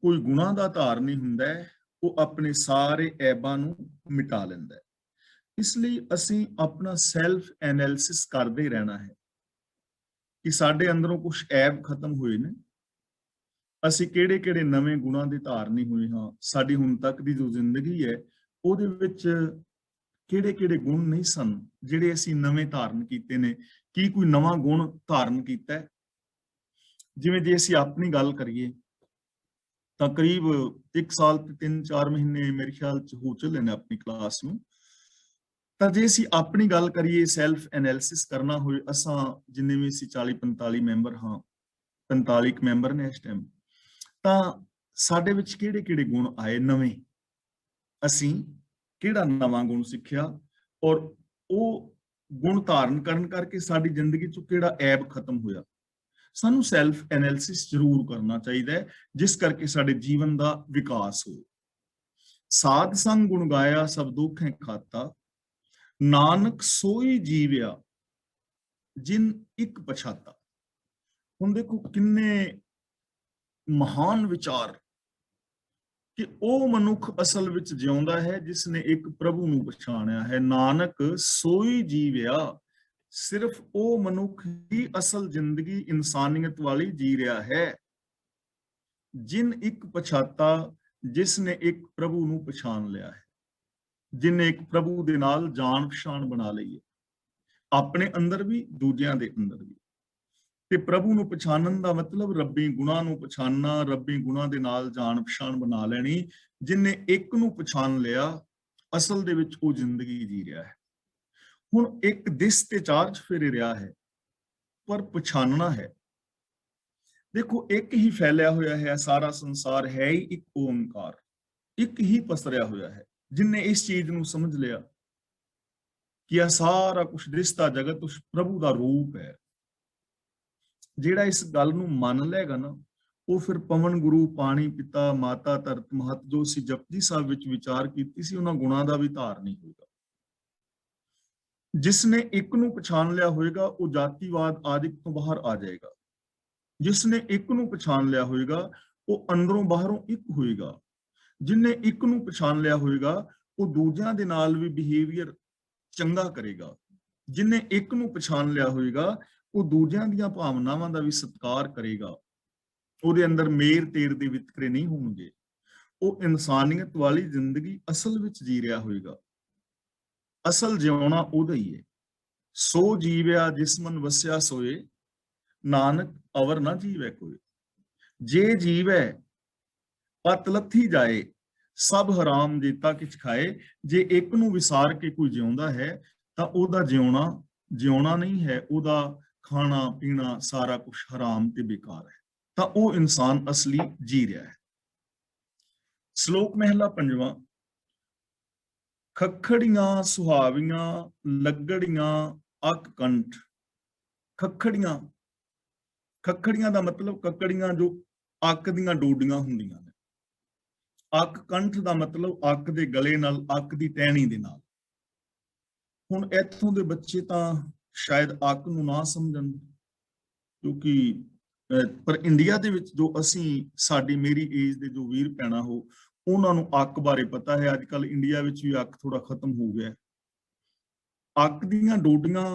ਕੋਈ ਗੁਣਾਂ ਦਾ ਧਾਰਨੀ ਹੁੰਦਾ ਹੈ, ਉਹ ਆਪਣੇ ਸਾਰੇ ਐਬਾਂ ਨੂੰ ਮਿਟਾ ਲੈਂਦਾ ਹੈ। ਇਸ ਲਈ ਅਸੀਂ ਆਪਣਾ ਸੈਲਫ ਐਨਾਲਿਸਿਸ ਕਰਦੇ ਰਹਿਣਾ ਹੈ ਕਿ ਸਾਡੇ ਅੰਦਰੋਂ ਕੁਝ ਐਬ ਖਤਮ ਹੋਏ ਨੇ, ਅਸੀਂ ਕਿਹੜੇ ਕਿਹੜੇ ਨਵੇਂ ਗੁਣਾਂ ਦੇ ਧਾਰਨੀ ਹੋਏ ਹਾਂ। ਸਾਡੀ ਹੁਣ ਤੱਕ ਦੀ ਜੋ ਜ਼ਿੰਦਗੀ ਹੈ, ਉਹਦੇ ਵਿੱਚ ਕਿਹੜੇ ਕਿਹੜੇ ਗੁਣ ਨਹੀਂ ਸਨ ਜਿਹੜੇ ਅਸੀਂ ਨਵੇਂ ਧਾਰਨ ਕੀਤੇ ਨੇ। ਕੀ ਕੋਈ ਨਵਾਂ ਗੁਣ ਧਾਰਨ ਕੀਤਾ ਹੈ? ਜਿਵੇਂ ਜੇ ਅਸੀਂ ਆਪਣੀ ਗੱਲ ਕਰੀਏ ਤਾਂ ਕਰੀਬ 1 ਸਾਲ ਤੇ 3-4 ਮਹੀਨੇ ਮੇਰੇ ਖਿਆਲ ਚ ਹੋ ਚੱਲੇ ਨੇ ਆਪਣੀ ਕਲਾਸ ਨੂੰ। ਤਾਂ ਜੇ ਅਸੀਂ ਆਪਣੀ ਗੱਲ ਕਰੀਏ, ਸੈਲਫ ਐਨਾਲਿਸਿਸ ਕਰਨਾ ਹੋਏ, ਅਸਾਂ ਜਿੰਨੇ ਵੀ ਅਸੀਂ 40-45 ਮੈਂਬਰ ਹਾਂ, 45 ਮੈਂਬਰ ਨੇ ਇਸ ਟਾਈਮ, ਤਾਂ ਸਾਡੇ ਵਿੱਚ ਕਿਹੜੇ ਕਿਹੜੇ ਗੁਣ ਆਏ ਨਵੇਂ, ਅਸੀਂ ਕਿਹੜਾ ਨਵਾਂ ਗੁਣ ਸਿੱਖਿਆ, ਔਰ ਉਹ ਗੁਣ ਧਾਰਨ ਕਰਨ ਕਰਕੇ ਸਾਡੀ ਜ਼ਿੰਦਗੀ ਚੋਂ ਕਿਹੜਾ ਐਬ ਖਤਮ ਹੋਇਆ। ਸਾਨੂੰ ਸੈਲਫ ਐਨਾਲਿਸਿਸ ਜ਼ਰੂਰ ਕਰਨਾ ਚਾਹੀਦਾ ਹੈ, ਜਿਸ ਕਰਕੇ ਸਾਡੇ ਜੀਵਨ ਦਾ ਵਿਕਾਸ ਹੋਵੇ। ਸਾਧ ਸੰਗ ਗੁਣ ਗਾਇਆ ਸਭ ਦੁੱਖੇ ਖਾਤਾ, ਨਾਨਕ ਸੋਈ ਜੀਵਿਆ ਜਿਨ ਇੱਕ ਪਛਾਤਾ। ਹੁਣ ਦੇਖੋ ਕਿੰਨੇ ਮਹਾਨ ਵਿਚਾਰ ਕਿ ਉਹ ਮਨੁੱਖ ਅਸਲ ਵਿੱਚ ਜਿਉਂਦਾ ਹੈ ਜਿਸ ਨੇ ਇੱਕ ਪ੍ਰਭੂ ਨੂੰ ਪਛਾਣਿਆ ਹੈ। ਨਾਨਕ ਸੋਈ ਜੀਵਿਆ, ਸਿਰਫ ਉਹ ਮਨੁੱਖ ਹੀ ਅਸਲ ਜ਼ਿੰਦਗੀ ਇਨਸਾਨੀਅਤ ਵਾਲੀ ਜੀ ਰਿਹਾ ਹੈ। ਜਿਨ ਇੱਕ ਪਛਾਤਾ, ਜਿਸ ਨੇ ਇੱਕ ਪ੍ਰਭੂ ਨੂੰ ਪਛਾਣ ਲਿਆ ਹੈ, ਜਿਨੇ ਇੱਕ ਪ੍ਰਭੂ ਦੇ ਨਾਲ ਜਾਣ ਪਛਾਣ ਬਣਾ ਲਈ ਹੈ, ਆਪਣੇ ਅੰਦਰ ਵੀ ਦੂਜਿਆਂ ਦੇ ਅੰਦਰ ਵੀ। ਤੇ ਪ੍ਰਭੂ ਨੂੰ ਪਛਾਣਨ ਦਾ ਮਤਲਬ ਰੱਬੀ ਗੁਣਾਂ ਨੂੰ ਪਛਾਨਣਾ, ਰੱਬੀ ਗੁਣਾਂ ਦੇ ਨਾਲ ਜਾਣ ਪਛਾਣ ਬਣਾ ਲੈਣੀ। ਜਿਨੇ ਇੱਕ ਨੂੰ ਪਛਾਣ ਲਿਆ, ਅਸਲ ਦੇ ਵਿੱਚ ਉਹ ਜ਼ਿੰਦਗੀ ਜੀ ਰਿਹਾ ਹੈ। ਹੁਣ ਇੱਕ ਦਿਸ ਤੇ ਚਾਰਜ ਫੇਰੇ ਰਿਹਾ ਹੈ, ਪਰ ਪਛਾਨਣਾ ਹੈ। ਦੇਖੋ, ਇੱਕ ਹੀ ਫੈਲਿਆ ਹੋਇਆ ਹੈ, ਸਾਰਾ ਸੰਸਾਰ ਹੈ ਹੀ ਇੱਕ ਓੰਕਾਰ, ਇੱਕ ਹੀ ਪਸਰਿਆ ਹੋਇਆ ਹੈ। ਜਿਨੇ ਇਸ ਚੀਜ਼ ਨੂੰ ਸਮਝ ਲਿਆ ਕਿ ਇਹ ਸਾਰਾ ਕੁਝ ਦਿਸਦਾ ਜਗਤ ਉਸ ਪ੍ਰਭੂ ਦਾ ਰੂਪ ਹੈ, ਜਿਹੜਾ ਇਸ ਗੱਲ ਨੂੰ ਮੰਨ ਲਏਗਾ ਨਾ, ਉਹ ਫਿਰ ਪਵਨ ਗੁਰੂ ਪਾਣੀ ਪਿਤਾ ਮਾਤਾ ਧਰਤ ਮਹਤ, ਜੋ ਅਸੀਂ ਜਪਜੀ ਸਾਹਿਬ ਵਿੱਚ ਵਿਚਾਰ ਕੀਤੀ ਸੀ, ਉਹਨਾਂ ਗੁਣਾਂ ਦਾ ਵੀ ਧਾਰਨੀ ਹੋਏਗਾ। ਜਿਸ ਨੇ ਇੱਕ ਨੂੰ ਪਛਾਣ ਲਿਆ ਹੋਏਗਾ, ਉਹ ਜਾਤੀਵਾਦ ਆਦਿਕ ਤੋਂ ਬਾਹਰ ਆ ਜਾਏਗਾ। ਜਿਸ ਨੇ ਇੱਕ ਨੂੰ ਪਛਾਣ ਲਿਆ ਹੋਏਗਾ, ਉਹ ਅੰਦਰੋਂ ਬਾਹਰੋਂ ਇੱਕ ਹੋਏਗਾ। ਜਿਨੇ ਇੱਕ ਨੂੰ ਪਛਾਣ ਲਿਆ ਹੋਏਗਾ, ਉਹ ਦੂਜਿਆਂ ਦੇ ਨਾਲ ਵੀ ਬਿਹੇਵੀਅਰ ਚੰਗਾ ਕਰੇਗਾ। ਜਿਨੇ ਇੱਕ ਨੂੰ ਪਛਾਣ ਲਿਆ ਹੋਏਗਾ, ਉਹ ਦੂਜਿਆਂ ਦੀਆਂ ਭਾਵਨਾਵਾਂ ਦਾ ਵੀ ਸਤਿਕਾਰ ਕਰੇਗਾ। ਉਹਦੇ ਅੰਦਰ ਮੇਰ ਤੇਰ ਦੇ ਵਿਤਕਰੇ ਨਹੀਂ ਹੋਣਗੇ। ਉਹ ਇਨਸਾਨੀਅਤ ਵਾਲੀ ਜ਼ਿੰਦਗੀ ਅਸਲ ਵਿੱਚ ਜੀ ਰਿਹਾ ਹੋਏਗਾ। ਅਸਲ ਜਿਉਣਾ ਉਹਦਾ ਹੀ ਹੈ। ਸੋ ਜੀਵਿਆ ਜਿਸ ਮਨ ਵਸਿਆ ਸੋਏ, ਨਾਨਕ ਅਵਰ ਨਾ ਜੀਵੈ ਕੋਏ। ਜੇ ਜੀਵੈ ਪਤ ਲੱਥੀ ਜਾਏ, ਸਭ ਹਰਾਮ ਜੀਤਾ ਕਿਛ ਖਾਏ। ਜੇ ਇੱਕ ਨੂੰ ਵਿਸਾਰ ਕੇ ਕੋਈ ਜਿਉਂਦਾ ਹੈ ਤਾਂ ਉਹਦਾ ਜਿਉਣਾ ਨਹੀਂ ਹੈ, ਉਹਦਾ ਖਾਣਾ ਪੀਣਾ ਸਾਰਾ ਕੁਝ ਹਰਾਮ ਤੇ ਬੇਕਾਰ ਹੈ, ਤਾਂ ਉਹ ਇਨਸਾਨ ਅਸਲੀ ਜੀ ਰਿਹਾ ਹੈ। ਸ਼ਲੋਕ ਮਹਿਲਾ ਪੰਜਵਾਂ। ਖੱਖੜੀਆਂ ਸੁਹਾਵੀਆਂ ਲੱਗੜੀਆਂ ਅੱਕ ਕੰਠ। ਖੱਖੜੀਆਂ ਦਾ ਮਤਲਬ ਕੱਕੜੀਆਂ ਜੋ ਅੱਕ ਦੀਆਂ ਡੋਡੀਆਂ ਹੁੰਦੀਆਂ ਨੇ। ਅੱਕ ਕੰਠ ਦਾ ਮਤਲਬ ਅੱਕ ਦੇ ਗਲੇ ਨਾਲ, ਅੱਕ ਦੀ ਟਹਿਣੀ ਦੇ ਨਾਲ। ਹੁਣ ਇੱਥੋਂ ਦੇ ਬੱਚੇ ਤਾਂ ਸ਼ਾਇਦ ਅੱਕ ਨੂੰ ਨਾ ਸਮਝਣ, ਕਿਉਂਕਿ ਪਰ ਇੰਡੀਆ ਦੇ ਵਿੱਚ ਜੋ ਅਸੀਂ ਮੇਰੀ ਏਜ ਦੇ ਜੋ ਵੀਰ ਭੈਣਾਂ ਹੋ, ਉਹਨਾਂ ਨੂੰ ਅੱਕ ਬਾਰੇ ਪਤਾ ਹੈ। ਅੱਜ ਕੱਲ ਇੰਡੀਆ ਵਿੱਚ ਵੀ ਅੱਕ ਥੋੜਾ ਖਤਮ ਹੋ ਗਿਆ। ਅੱਕ ਦੀਆਂ ਡੋਡੀਆਂ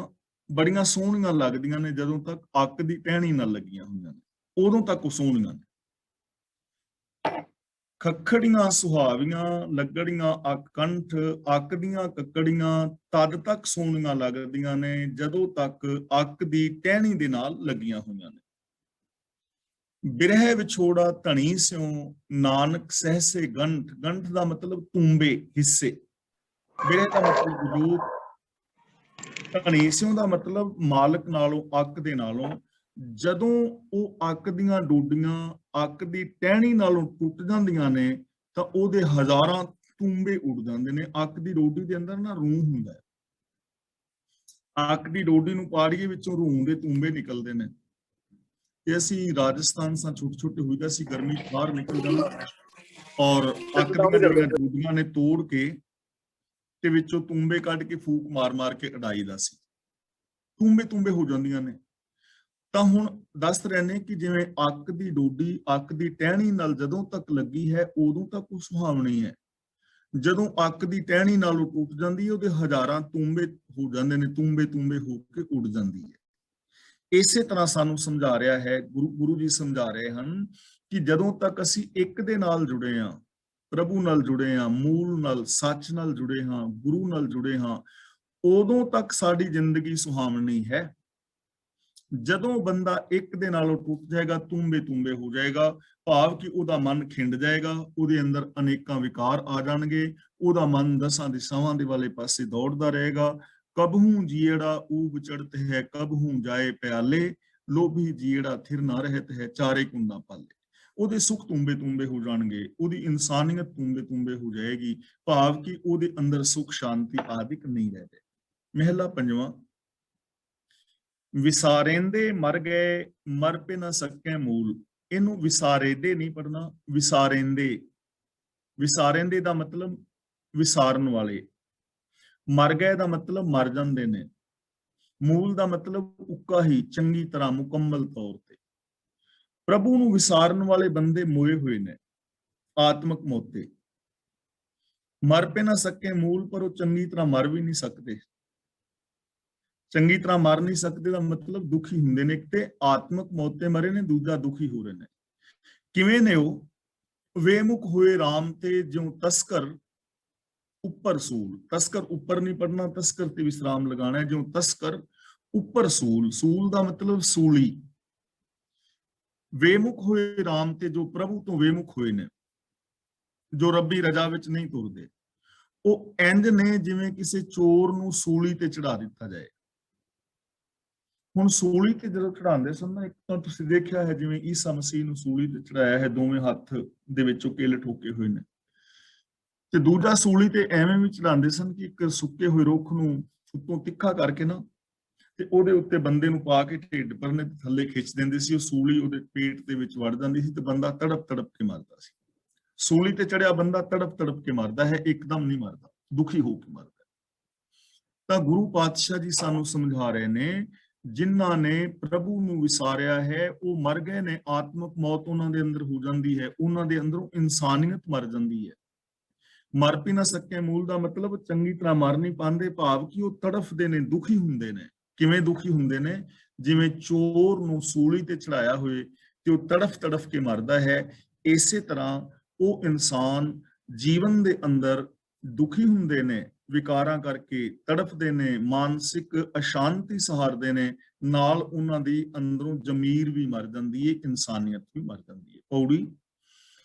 ਬੜੀਆਂ ਸੋਹਣੀਆਂ ਲੱਗਦੀਆਂ ਨੇ ਜਦੋਂ ਤੱਕ ਅੱਕ ਦੀ ਟਹਿਣੀ ਨਾਲ ਲੱਗੀਆਂ ਹੋਈਆਂ ਨੇ, ਉਦੋਂ ਤੱਕ ਉਹ ਸੋਹਣੀਆਂ ਨੇ। ਖੱਖੜੀਆਂ ਸੁਹਾਵੀਆਂ ਲੱਗੜੀਆਂ ਅੱਕ ਕੰਠ। ਅੱਕ ਦੀਆਂ ਕੱਕੜੀਆਂ ਤਦ ਤੱਕ ਸੋਹਣੀਆਂ ਲੱਗਦੀਆਂ ਨੇ ਜਦੋਂ ਤੱਕ ਅੱਕ ਦੀ ਟਹਿਣੀ ਦੇ ਨਾਲ ਲੱਗੀਆਂ ਹੋਈਆਂ ਨੇ। ਬਿਰਹਿ ਵਿਛੋੜਾ ਧਣੀ ਸਿਉ, ਨਾਨਕ ਸਹਿਸੇ ਗੰਠ। ਗੰਠ ਦਾ ਮਤਲਬ ਤੂੰਬੇ, ਹਿੱਸੇ। ਬਿਰਹਿ ਦਾ ਮਤਲਬ ਵਿਜੋਗ, ਧਣੀ ਸਿਉ ਦਾ ਮਤਲਬ ਮਾਲਕ ਨਾਲੋਂ, ਅੱਕ ਦੇ ਨਾਲੋਂ। ਜਦੋਂ ਉਹ ਅੱਕ ਦੀਆਂ ਡੋਡੀਆਂ ਅੱਕ ਦੀ ਟਹਿਣੀ ਨਾਲੋਂ ਟੁੱਟ ਜਾਂਦੀਆਂ ਨੇ ਤਾਂ ਉਹਦੇ ਹਜ਼ਾਰਾਂ ਤੂੰਬੇ ਉੱਡ ਜਾਂਦੇ ਨੇ। ਅੱਕ ਦੀ ਡੋਡੀ ਦੇ ਅੰਦਰ ਨਾ ਰੂਹ ਹੁੰਦਾ ਹੈ। ਅੱਕ ਦੀ ਡੋਡੀ ਨੂੰ ਪਾੜੀਏ ਵਿੱਚੋਂ ਰੂਹ ਦੇ ਤੂੰਬੇ ਨਿਕਲਦੇ ਨੇ। ਤੇ ਅਸੀਂ ਰਾਜਸਥਾਨ ਸਾਂ, ਛੋਟੇ ਛੋਟੇ ਹੋਈ ਤਾਂ ਅਸੀਂ ਗਰਮੀ ਬਾਹਰ ਨਿਕਲ ਜਾਣਾ ਔਰ ਅੱਕ ਦੀਆਂ ਜਿਹੜੀਆਂ ਡੋਡੀਆਂ ਨੇ ਤੋੜ ਕੇ ਤੇ ਵਿੱਚੋਂ ਤੂੰਬੇ ਕੱਢ ਕੇ ਫੂਕ ਮਾਰ ਮਾਰ ਕੇ ਉਡਾਈਦਾ ਸੀ। ਤੂੰਬੇ ਹੋ ਜਾਂਦੀਆਂ ਨੇ। ਤਾਂ ਹੁਣ ਦੱਸ ਰਹੇ ਨੇ ਕਿ ਜਿਵੇਂ ਅੱਕ ਦੀ ਡੋਡੀ ਅੱਕ ਦੀ ਟਹਿਣੀ ਨਾਲ ਜਦੋਂ ਤੱਕ ਲੱਗੀ ਹੈ ਉਦੋਂ ਤੱਕ ਉਹ ਸੁਹਾਵਣੀ ਹੈ। ਜਦੋਂ ਅੱਕ ਦੀ ਟਹਿਣੀ ਨਾਲ ਉਹ ਟੁੱਟ ਜਾਂਦੀ ਹੈ, ਉਹਦੇ ਹਜ਼ਾਰਾਂ ਤੂੰਬੇ ਹੋ ਜਾਂਦੇ ਨੇ, ਤੂੰਬੇ ਹੋ ਕੇ ਉੱਡ ਜਾਂਦੀ ਹੈ। ਇਸੇ ਤਰ੍ਹਾਂ ਸਾਨੂੰ ਸਮਝਾ ਰਿਹਾ ਹੈ ਗੁਰੂ ਜੀ, ਸਮਝਾ ਰਹੇ ਹਨ ਕਿ ਜਦੋਂ ਤੱਕ ਅਸੀਂ ਇੱਕ ਦੇ ਨਾਲ ਜੁੜੇ ਹਾਂ, ਪ੍ਰਭੂ ਨਾਲ ਜੁੜੇ ਹਾਂ, ਮੂਲ ਨਾਲ, ਸੱਚ ਨਾਲ ਜੁੜੇ ਹਾਂ, ਗੁਰੂ ਨਾਲ ਜੁੜੇ ਹਾਂ, ਉਦੋਂ ਤੱਕ ਸਾਡੀ ਜ਼ਿੰਦਗੀ ਸੁਹਾਵਣੀ ਹੈ। ਜਦੋਂ ਬੰਦਾ ਇੱਕ ਦੇ ਨਾਲੋਂ ਟੁੱਟ ਜਾਏਗਾ, ਤੂੰਬੇ ਹੋ ਜਾਏਗਾ, ਭਾਵ ਕਿ ਉਹਦਾ ਮਨ ਖਿੰਡ ਜਾਏਗਾ, ਉਹਦੇ ਅੰਦਰ ਅਨੇਕਾਂ ਵਿਕਾਰ ਆ ਜਾਣਗੇ, ਉਹਦਾ ਮਨ ਦਸਾਂ ਦਿਸ਼ਾਵਾਂ ਦੇ ਵਾਲੇ ਪਾਸੇ ਦੌੜਦਾ ਰਹੇਗਾ। ਕਬਹੂ ਜੀੜਾ ਊਬ ਚੜਤ ਹੈ, ਕਬਹੂ ਜਾਏ ਪਿਆਲੇ, ਲੋਭੀ ਜੀੜਾ ਥਿਰ ਨਾ ਰਹਿਤ ਹੈ, ਚਾਰੇ ਕੁੰਡਾ ਪਾਲੇ। ਉਹਦੇ ਸੁੱਖ ਤੂੰਬੇ ਹੋ ਜਾਣਗੇ, ਉਹਦੀ ਇਨਸਾਨੀਅਤ ਤੂੰਬੇ ਹੋ ਜਾਏਗੀ, ਭਾਵ ਕਿ ਉਹਦੇ ਅੰਦਰ ਸੁੱਖ ਸ਼ਾਂਤੀ ਆਦਿਕ ਨਹੀਂ ਰਹਦੇ। ਮਹਿਲਾ ਪੰਜਵਾਂ। ਵਿਸਾਰੇਂਦੇ ਮਰ ਗਏ ਮਰ ਪੇ ਨਾ ਸਕੈ ਮੂਲ। ਇਹਨੂੰ ਵਿਸਾਰੇਦੇ ਨਹੀਂ ਪੜਨਾ, ਵਿਸਾਰੇਂਦੇ। ਵਿਸਾਰੇਂਦੇ ਦਾ ਮਤਲਬ ਵਿਸਾਰਨ ਵਾਲੇ। ਮਰ ਗਏ ਦਾ ਮਤਲਬ ਮਰ ਜਾਂਦੇ ਨੇ। ਮੂਲ ਦਾ ਮਤਲਬ ਉੱਕਾ ਹੀ, ਚੰਗੀ ਤਰ੍ਹਾਂ, ਮੁਕੰਮਲ ਤੌਰ ਤੇ। ਪ੍ਰਭੂ ਨੂੰ ਵਿਸਾਰਨ ਵਾਲੇ ਬੰਦੇ ਮੋਏ ਹੋਏ ਨੇ, ਆਤਮਕ ਮੋਤੇ। ਮਰ ਪੇ ਨਾ ਸਕੇ ਮੂਲ, ਪਰ ਉਹ ਚੰਗੀ ਤਰ੍ਹਾਂ ਮਰ ਵੀ ਨਹੀਂ ਸਕਦੇ। ਚੰਗੀ ਤਰ੍ਹਾਂ ਮਰ ਨਹੀਂ ਸਕਦੇ ਦਾ ਮਤਲਬ ਦੁਖੀ ਹੁੰਦੇ ਨੇ। ਇੱਕ ਤੇ ਆਤਮਕ ਮੌਤ ਤੇ ਮਰੇ ਨੇ, ਦੂਜਾ ਦੁਖੀ ਹੋ ਰਹੇ ਨੇ। ਕਿਵੇਂ ਨੇ ਉਹ? ਵੇਮੁਖ ਹੋਏ ਰਾਮ ਤੇ ਜਿਉ ਤਸਕਰ ਉੱਪਰ ਸੂਲ। ਤਸਕਰ ਉੱਪਰ ਨਹੀਂ ਪੜਨਾ, ਤਸਕਰ ਤੇ ਵਿਸਰਾਮ ਲਗਾਣਾ ਹੈ। ਜਿਉ ਤਸਕਰ ਉੱਪਰ ਸੂਲ। ਸੂਲ ਦਾ ਮਤਲਬ ਸੂਲੀ। ਵੇਮੁਖ ਹੋਏ ਰਾਮ ਤੇ, ਜੋ ਪ੍ਰਭੂ ਤੋਂ ਵੇਮੁਖ ਹੋਏ ਨੇ, ਜੋ ਰੱਬੀ ਰਜਾ ਵਿੱਚ ਨਹੀਂ ਤੁਰਦੇ, ਉਹ ਇੰਜ ਨੇ ਜਿਵੇਂ ਕਿਸੇ ਚੋਰ ਨੂੰ ਸੂਲੀ ਤੇ ਚੜਾ ਦਿੱਤਾ ਜਾਏ। ਹੁਣ ਸੂਲੀ ਤੇ ਜਦੋਂ ਚੜਾਉਂਦੇ ਸਨ ਨਾ, ਇੱਕ ਤਾਂ ਤੁਸੀਂ ਦੇਖਿਆ ਹੈ ਜਿਵੇਂ ਈਸਾ ਮਸੀਹ ਨੂੰ ਸੂਲੀ ਤੇ ਚੜਾਇਆ ਹੈ, ਦੋਵੇਂ ਹੱਥ ਦੇ ਵਿੱਚੋਂ ਕਿੱਲ ਠੋਕੇ ਹੋਏ ਨੇ। ਤੇ ਦੂਜਾ ਸੂਲੀ ਤੇ ਐਵੇਂ ਵੀ ਚੜਾਉਂਦੇ ਸਨ ਕਿ ਇੱਕ ਸੁੱਕੇ ਹੋਏ ਰੁੱਖ ਨੂੰ ਉੱਤੋਂ ਤਿੱਖਾ ਕਰਕੇ ਨਾ, ਤੇ ਉਹਦੇ ਉੱਤੇ ਬੰਦੇ ਨੂੰ ਪਾ ਕੇ ਢਿੱਡ ਪਰਨੇ ਥੱਲੇ ਖਿੱਚ ਦਿੰਦੇ ਸੀ। ਉਹ ਸੂਲੀ ਉਹਦੇ ਪੇਟ ਦੇ ਵਿੱਚ ਵੜ ਜਾਂਦੀ ਸੀ ਤੇ ਬੰਦਾ ਤੜਪ ਕੇ ਮਰਦਾ ਸੀ। ਸੂਲੀ ਤੇ ਚੜਿਆ ਬੰਦਾ ਤੜਪ ਕੇ ਮਰਦਾ ਹੈ, ਇੱਕਦਮ ਨਹੀਂ ਮਰਦਾ, ਦੁਖੀ ਹੋ ਕੇ ਮਰਦਾ। ਤਾਂ ਗੁਰੂ ਪਾਤਸ਼ਾਹ ਜੀ ਸਾਨੂੰ ਸਮਝਾ ਰਹੇ ਨੇ, ਜਿਨ੍ਹਾਂ ਨੇ ਪ੍ਰਭੂ ਨੂੰ ਵਿਸਾਰਿਆ ਹੈ ਉਹ ਮਰ ਗਏ ਨੇ। ਆਤਮਕ ਮੌਤ ਉਹਨਾਂ ਦੇ ਅੰਦਰ ਹੋ ਜਾਂਦੀ ਹੈ, ਉਹਨਾਂ ਦੇ ਅੰਦਰੋਂ ਇਨਸਾਨੀਅਤ ਮਰ ਜਾਂਦੀ ਹੈ। ਮਰ ਵੀ ਨਾ ਸਕੇ ਮੂਲ ਦਾ ਮਤਲਬ ਚੰਗੀ ਤਰ੍ਹਾਂ ਮਰ ਨਹੀਂ ਪਾਉਂਦੇ, ਭਾਵ ਕਿ ਉਹ ਤੜਫਦੇ ਨੇ, ਦੁਖੀ ਹੁੰਦੇ ਨੇ। ਕਿਵੇਂ ਦੁਖੀ ਹੁੰਦੇ ਨੇ? ਜਿਵੇਂ ਚੋਰ ਨੂੰ ਸੂਲੀ ਤੇ ਚੜਾਇਆ ਹੋਏ ਤੇ ਉਹ ਤੜਫ ਕੇ ਮਰਦਾ ਹੈ, ਇਸੇ ਤਰ੍ਹਾਂ ਉਹ ਇਨਸਾਨ ਜੀਵਨ ਦੇ ਅੰਦਰ ਦੁਖੀ ਹੁੰਦੇ ਨੇ, ਵਿਕਾਰਾਂ ਕਰਕੇ ਤੜਫਦੇ ਨੇ, ਮਾਨਸਿਕ ਅਸ਼ਾਂਤੀ ਸਹਾਰਦੇ ਨੇ, ਨਾਲ ਉਹਨਾਂ ਦੀ ਅੰਦਰੋਂ ਜ਼ਮੀਰ ਵੀ ਮਰ ਜਾਂਦੀ ਹੈ, ਇਨਸਾਨੀਅਤ ਵੀ ਮਰ ਜਾਂਦੀ ਹੈ। ਪੌੜੀ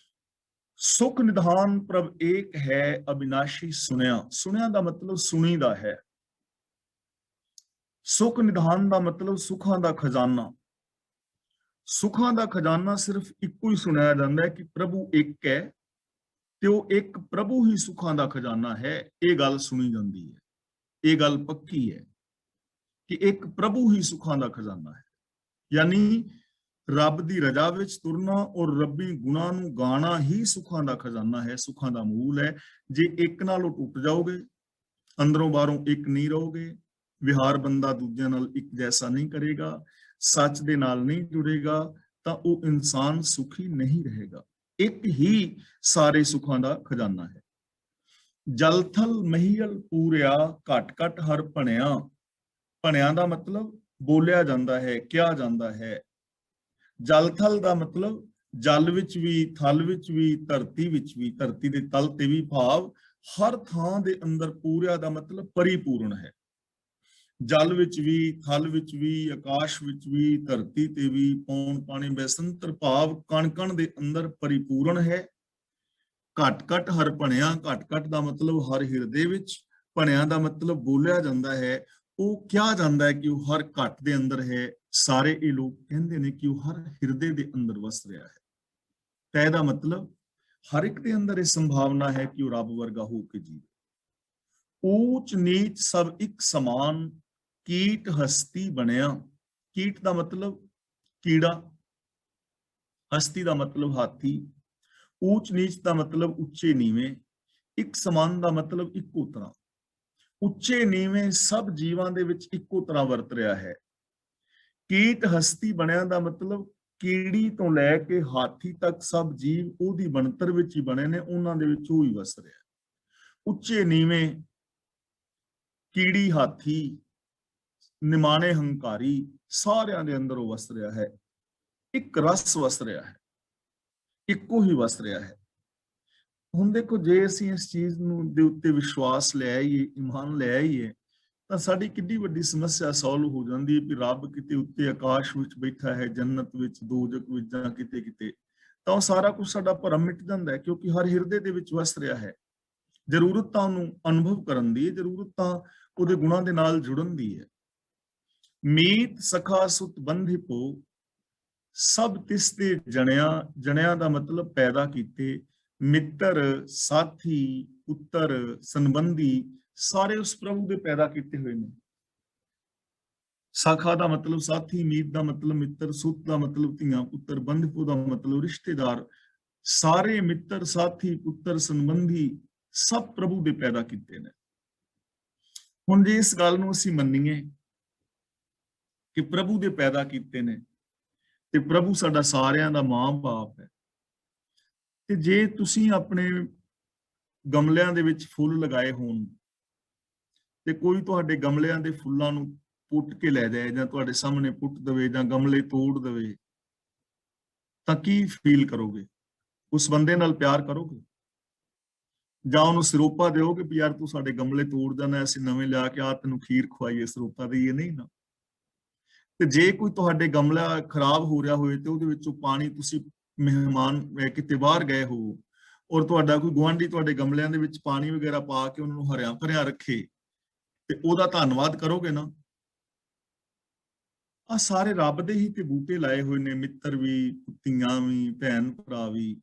ਸੁਖ ਨਿਧਾਨ ਪ੍ਰਭ ਏਕ ਹੈ ਅਬਿਨਾਸ਼ੀ ਸੁਣਿਆ। ਸੁਣਿਆ ਦਾ ਮਤਲਬ ਸੁਣੀ ਦਾ ਹੈ। ਸੁਖ ਨਿਧਾਨ ਦਾ ਮਤਲਬ ਸੁੱਖਾਂ ਦਾ ਖਜ਼ਾਨਾ। ਸੁੱਖਾਂ ਦਾ ਖਜ਼ਾਨਾ ਸਿਰਫ ਇੱਕੋ ਹੀ ਸੁਣਿਆ ਜਾਂਦਾ ਹੈ ਕਿ ਪ੍ਰਭੂ ਇੱਕ ਹੈ ਤੇ ਉਹ ਇੱਕ ਪ੍ਰਭੂ ਹੀ ਸੁੱਖਾਂ ਦਾ ਖਜ਼ਾਨਾ ਹੈ। ਇਹ ਗੱਲ ਸੁਣੀ ਜਾਂਦੀ ਹੈ, ਇਹ ਗੱਲ ਪੱਕੀ ਹੈ ਕਿ ਇੱਕ ਪ੍ਰਭੂ ਹੀ ਸੁੱਖਾਂ ਦਾ ਖਜ਼ਾਨਾ ਹੈ। ਯਾਨੀ ਰੱਬ ਦੀ ਰਜ਼ਾ ਵਿੱਚ ਤੁਰਨਾ ਔਰ ਰੱਬੀ ਗੁਣਾਂ ਨੂੰ ਗਾਣਾ ਹੀ ਸੁੱਖਾਂ ਦਾ ਖਜ਼ਾਨਾ ਹੈ, ਸੁੱਖਾਂ ਦਾ ਮੂਲ ਹੈ। ਜੇ ਇੱਕ ਨਾਲੋਂ ਟੁੱਟ ਜਾਓਗੇ, ਅੰਦਰੋਂ ਬਾਹਰੋਂ ਇੱਕ ਨਹੀਂ ਰਹੋਗੇ, ਵਿਹਾਰ ਬੰਦਾ ਦੂਜਿਆਂ ਨਾਲ ਇੱਕ ਜੈਸਾ ਨਹੀਂ ਕਰੇਗਾ, ਸੱਚ ਦੇ ਨਾਲ ਨਹੀਂ ਜੁੜੇਗਾ, ਤਾਂ ਉਹ ਇਨਸਾਨ ਸੁਖੀ ਨਹੀਂ ਰਹੇਗਾ। ਇੱਕ ਹੀ ਸਾਰੇ ਸੁੱਖਾਂ ਦਾ ਖਜ਼ਾਨਾ ਹੈ। ਜਲ ਥਲ ਮਹੀਲ ਪੂਰਿਆ, ਘਟ ਘਟ ਹਰ ਭਣਿਆ। ਭਣਿਆ ਦਾ ਮਤਲਬ ਬੋਲਿਆ ਜਾਂਦਾ ਹੈ, ਕਿਹਾ ਜਾਂਦਾ ਹੈ। ਜਲ ਥਲ ਦਾ ਮਤਲਬ ਜਲ ਵਿੱਚ ਵੀ, ਥਲ ਵਿੱਚ ਵੀ, ਧਰਤੀ ਵਿੱਚ ਵੀ, ਧਰਤੀ ਦੇ ਤਲ ਤੇ ਵੀ, ਭਾਵ ਹਰ ਥਾਂ ਦੇ ਅੰਦਰ ਪੂਰਿਆ ਦਾ ਮਤਲਬ ਪਰਿਪੂਰਨ ਹੈ। ਜਲ ਵਿੱਚ ਵੀ, ਥਲ ਵਿੱਚ ਵੀ, ਆਕਾਸ਼ ਵਿੱਚ ਵੀ, ਧਰਤੀ ਤੇ ਵੀ, ਪੌਣ ਪਾਣੀ ਬੈਸੰਤਰ, ਭਾਵ ਕਣ ਕਣ ਦੇ ਅੰਦਰ ਪਰਿਪੂਰਨ ਹੈ। ਘਟ ਘਟ ਹਰ ਭਣਿਆ, ਘਟ ਘਟ ਦਾ ਮਤਲਬ ਹਰ ਹਿਰਦੇ ਵਿੱਚ, ਭਣਿਆ ਦਾ ਮਤਲਬ ਬੋਲਿਆ ਜਾਂਦਾ ਹੈ, ਉਹ ਕਿਹਾ ਜਾਂਦਾ ਹੈ ਕਿ ਉਹ ਹਰ ਘਟ ਦੇ ਅੰਦਰ ਹੈ। ਸਾਰੇ ਇਹ ਲੋਕ ਕਹਿੰਦੇ ਨੇ ਕਿ ਉਹ ਹਰ ਹਿਰਦੇ ਦੇ ਅੰਦਰ ਵਸ ਰਿਹਾ ਹੈ। ਤਾਂ ਇਹਦਾ ਮਤਲਬ ਹਰ ਇੱਕ ਦੇ ਅੰਦਰ ਇਹ ਸੰਭਾਵਨਾ ਹੈ ਕਿ ਉਹ ਰੱਬ ਵਰਗਾ ਹੋ ਕੇ ਜੀਵੇ। ਊਚ ਨੀਚ ਸਭ ਇੱਕ ਸਮਾਨ, ਕੀਟ ਹਸਤੀ ਬਣਿਆ। ਕੀਟ ਦਾ ਮਤਲਬ ਕੀੜਾ, ਹਸਤੀ ਦਾ ਮਤਲਬ ਹਾਥੀ, ਊਚ ਨੀਚ ਦਾ ਮਤਲਬ ਉੱਚੇ ਨੀਵੇਂ, ਇੱਕ ਸਮਾਨ ਦਾ ਮਤਲਬ ਇੱਕੋ ਤਰ੍ਹਾਂ। ਉੱਚੇ ਨੀਵੇਂ ਸਭ ਜੀਵਾਂ ਦੇ ਵਿੱਚ ਇੱਕੋ ਤਰ੍ਹਾਂ ਵਰਤ ਰਿਹਾ ਹੈ। ਕੀਟ ਹਸਤੀ ਬਣਿਆ ਦਾ ਮਤਲਬ ਕੀੜੀ ਤੋਂ ਲੈ ਕੇ ਹਾਥੀ ਤੱਕ ਸਭ ਜੀਵ ਉਹਦੀ ਬਣਤਰ ਵਿੱਚ ਹੀ ਬਣੇ ਨੇ, ਉਹਨਾਂ ਦੇ ਵਿੱਚ ਉਹ ਹੀ ਵਸ ਰਿਹਾ। ਉੱਚੇ ਨੀਵੇਂ, ਕੀੜੀ, ਹਾਥੀ, ਨਿਮਾਣੇ ਹੰਕਾਰੀ, ਸਾਰਿਆਂ ਦੇ ਅੰਦਰ ਉਹ ਵਸ ਰਿਹਾ ਹੈ। ਇੱਕ ਰਸ ਵਸ ਰਿਹਾ ਹੈ, ਇੱਕੋ ਹੀ ਵਸ ਰਿਹਾ ਹੈ। ਹੁਣ ਦੇਖੋ, ਜੇ ਅਸੀਂ ਇਸ ਚੀਜ਼ ਨੂੰ ਦੇ ਉੱਤੇ ਵਿਸ਼ਵਾਸ ਲੈ ਆਈਏ, ਈਮਾਨ ਲੈ ਆਈਏ, ਤਾਂ ਸਾਡੀ ਕਿੰਨੀ ਵੱਡੀ ਸਮੱਸਿਆ ਸੋਲਵ ਹੋ ਜਾਂਦੀ ਹੈ ਕਿ ਰੱਬ ਕਿਤੇ ਉੱਤੇ ਆਕਾਸ਼ ਵਿੱਚ ਬੈਠਾ ਹੈ, ਜੰਨਤ ਵਿੱਚ, ਦੋਜ਼ਖ ਵਿੱਚ, ਜਾਂ ਕਿਤੇ ਕਿਤੇ। ਤਾਂ ਉਹ ਸਾਰਾ ਕੁਝ ਸਾਡਾ ਭਰਮ ਮਿਟ ਜਾਂਦਾ ਹੈ, ਕਿਉਂਕਿ ਹਰ ਹਿਰਦੇ ਦੇ ਵਿੱਚ ਵਸ ਰਿਹਾ ਹੈ। ਜ਼ਰੂਰਤ ਤਾਂ ਉਹਨੂੰ ਅਨੁਭਵ ਕਰਨ ਦੀ ਹੈ, ਜ਼ਰੂਰਤ ਤਾਂ ਉਹਦੇ ਗੁਣਾਂ ਦੇ ਨਾਲ ਜੁੜਨ ਦੀ ਹੈ। ਮੀਤ ਸਖਾ ਸੁਤ ਬੰਧਿਪੋ, ਸਭ ਤਿਸ ਤੇ ਜਣਿਆ। ਜਣਿਆ ਦਾ ਮਤਲਬ ਪੈਦਾ ਕੀਤੇ। ਮਿੱਤਰ, ਸਾਥੀ, ਪੁੱਤਰ, ਸੰਬੰਧੀ, ਸਾਰੇ ਉਸ ਪ੍ਰਭੂ ਦੇ ਪੈਦਾ ਕੀਤੇ ਹੋਏ ਨੇ। ਸਾਖਾ ਦਾ ਮਤਲਬ ਸਾਥੀ, ਮੀਤ ਦਾ ਮਤਲਬ ਮਿੱਤਰ, ਸੁਤ ਦਾ ਮਤਲਬ ਧੀਆਂ ਪੁੱਤਰ, ਬੰਧਪੋ ਦਾ ਮਤਲਬ ਰਿਸ਼ਤੇਦਾਰ। ਸਾਰੇ ਮਿੱਤਰ, ਸਾਥੀ, ਪੁੱਤਰ, ਸੰਬੰਧੀ ਸਭ ਪ੍ਰਭੂ ਦੇ ਪੈਦਾ ਕੀਤੇ ਨੇ। ਹੁਣ ਜੇ ਇਸ ਗੱਲ ਨੂੰ ਅਸੀਂ ਮੰਨੀਏ ਕਿ ਪ੍ਰਭੂ ਦੇ ਪੈਦਾ ਕੀਤੇ ਨੇ ਤੇ ਪ੍ਰਭੂ ਸਾਡਾ ਸਾਰਿਆਂ ਦਾ ਮਾਂ-ਬਾਪ ਹੈ, ਤੇ ਜੇ ਤੁਸੀਂ ਆਪਣੇ ਗਮਲਿਆਂ ਦੇ ਵਿੱਚ ਫੁੱਲ ਲਗਾਏ ਹੋਣ ਤੇ ਕੋਈ ਤੁਹਾਡੇ ਗਮਲਿਆਂ ਦੇ ਫੁੱਲਾਂ ਨੂੰ ਪੁੱਟ ਕੇ ਲੈ ਜਾਏ, ਜਾਂ ਤੁਹਾਡੇ ਸਾਹਮਣੇ ਪੁੱਟ ਦੇਵੇ, ਜਾਂ ਗਮਲੇ ਤੋੜ ਦੇਵੇ, ਤਾਂ ਕੀ ਫੀਲ ਕਰੋਗੇ? ਉਸ ਬੰਦੇ ਨਾਲ ਪਿਆਰ ਕਰੋਗੇ, ਜਾਂ ਉਹਨੂੰ ਸਿਰੋਪਾ ਦਿਓਗੇ ਵੀ ਯਾਰ ਤੂੰ ਸਾਡੇ ਗਮਲੇ ਤੋੜ ਜਾਣਾ, ਅਸੀਂ ਨਵੇਂ ਲਿਆ ਕੇ ਆ ਤੈਨੂੰ ਖੀਰ ਖਵਾਈਏ, ਸਿਰੋਪਾ ਦੇਈਏ? ਨਹੀਂ ਨਾ। ਤੇ ਜੇ ਕੋਈ ਤੁਹਾਡੇ ਗਮਲਾ ਖਰਾਬ ਹੋ ਰਿਹਾ ਹੋਵੇ ਤੇ ਉਹਦੇ ਵਿੱਚੋਂ ਪਾਣੀ, ਤੁਸੀਂ ਮਹਿਮਾਨ ਕਿਤੇ ਬਾਹਰ ਗਏ ਹੋ ਔਰ ਤੁਹਾਡਾ ਕੋਈ ਗੁਆਂਢੀ ਤੁਹਾਡੇ ਗਮਲਿਆਂ ਦੇ ਵਿੱਚ ਪਾਣੀ ਵਗੈਰਾ ਪਾ ਕੇ ਉਹਨਾਂ ਨੂੰ ਹਰਿਆ ਭਰਿਆ ਰੱਖੇ, ਤੇ ਉਹਦਾ ਧੰਨਵਾਦ ਕਰੋਗੇ ਨਾ? ਆ ਸਾਰੇ ਰੱਬ ਦੇ ਹੀ ਤੇ ਬੂਟੇ ਲਾਏ ਹੋਏ ਨੇ, ਮਿੱਤਰ ਵੀ, ਧੀਆਂ ਵੀ, ਭੈਣ ਭਰਾ ਵੀ,